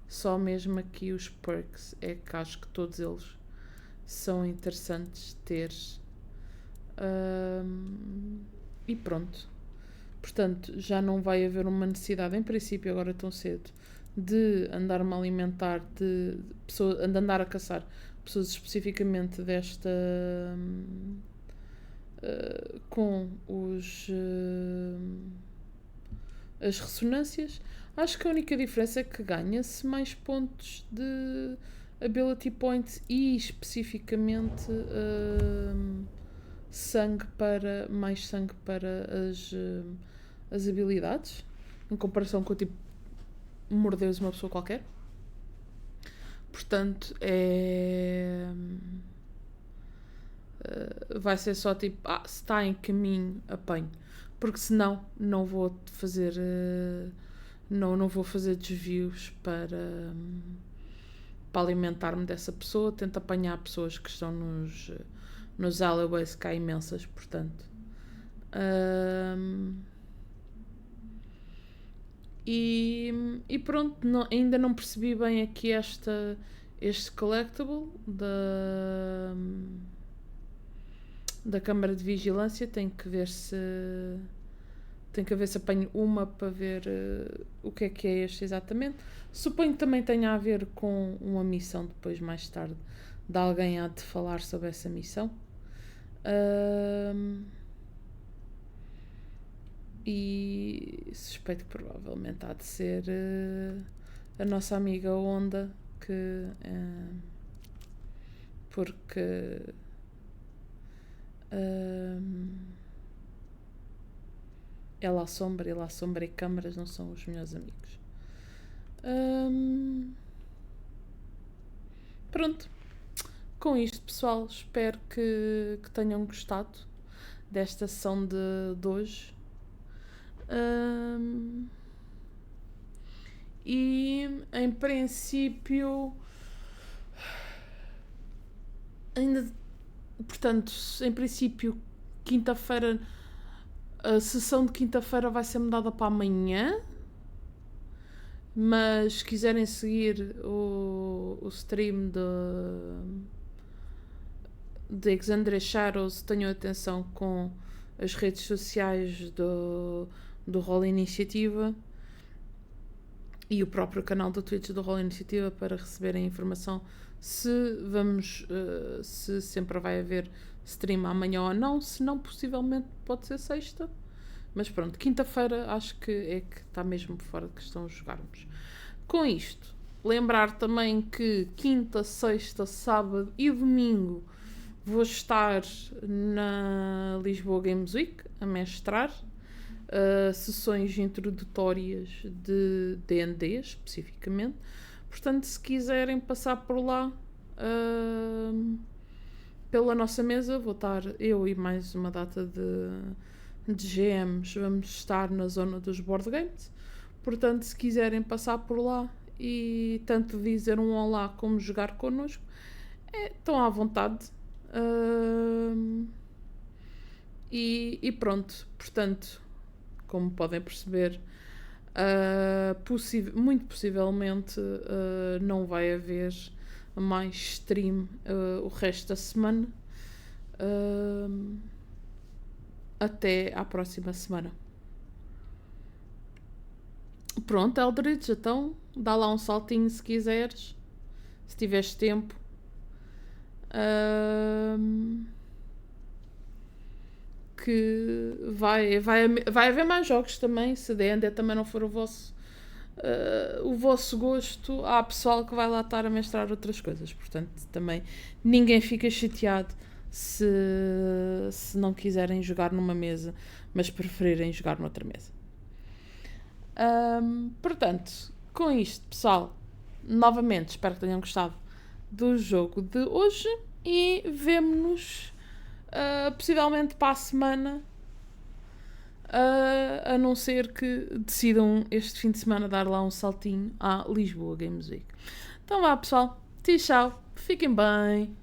[SPEAKER 1] só mesmo aqui os perks é que acho que todos eles são interessantes de ter. E pronto. Portanto, já não vai haver uma necessidade, em princípio, agora tão cedo, de andar-me a alimentar, de andar a caçar pessoas especificamente desta... com as ressonâncias. Acho que a única diferença é que ganha-se mais pontos de ability points e especificamente mais sangue para as habilidades, em comparação com o tipo morderes uma pessoa qualquer. Portanto, vai ser só tipo, se está em caminho, apanho, porque senão não vou fazer não vou fazer desvios para alimentar-me dessa pessoa. Tento apanhar pessoas que estão nos alleyways, que há imensas, portanto. E pronto, ainda não percebi bem aqui este collectible da Câmara de Vigilância. Tenho que ver se apanho uma para ver o que é este exatamente. Suponho que também tenha a ver com uma missão depois, mais tarde, de alguém há de falar sobre essa missão. E suspeito que provavelmente há de ser a nossa amiga Onda, porque ela assombra e câmaras não são os meus amigos. Pronto. Com isto, pessoal, espero que tenham gostado desta sessão de hoje. E em princípio quinta-feira, a sessão de quinta-feira vai ser mudada para amanhã, mas se quiserem seguir o stream de Exandria Shadows, tenham atenção com as redes sociais do Roll Iniciativa e o próprio canal do Twitch do Roll Iniciativa para receberem informação se sempre vai haver stream amanhã ou não. Se não, possivelmente pode ser sexta, mas pronto, quinta-feira acho que está mesmo fora de questão jogarmos. Com isto, lembrar também que quinta, sexta, sábado e domingo vou estar na Lisboa Games Week a mestrar sessões introdutórias de D&D especificamente. Portanto, se quiserem passar por lá pela nossa mesa, vou estar eu e mais uma data de GMs, vamos estar na zona dos board games. Portanto, se quiserem passar por lá e tanto dizer um olá como jogar connosco, estão à vontade. E pronto, portanto, como podem perceber, muito possivelmente não vai haver mais stream o resto da semana. até à próxima semana. Pronto, Eldridge, então dá lá um saltinho se quiseres, se tiveres tempo. Que vai haver mais jogos também, se D&D também não for o vosso gosto, há pessoal que vai lá estar a mestrar outras coisas, portanto também ninguém fica chateado se não quiserem jogar numa mesa, mas preferirem jogar noutra mesa. Portanto, com isto, pessoal, novamente espero que tenham gostado do jogo de hoje e vemo-nos possivelmente para a semana, a não ser que decidam este fim de semana dar lá um saltinho à Lisboa Games Week. Então vá, pessoal, tchau, fiquem bem.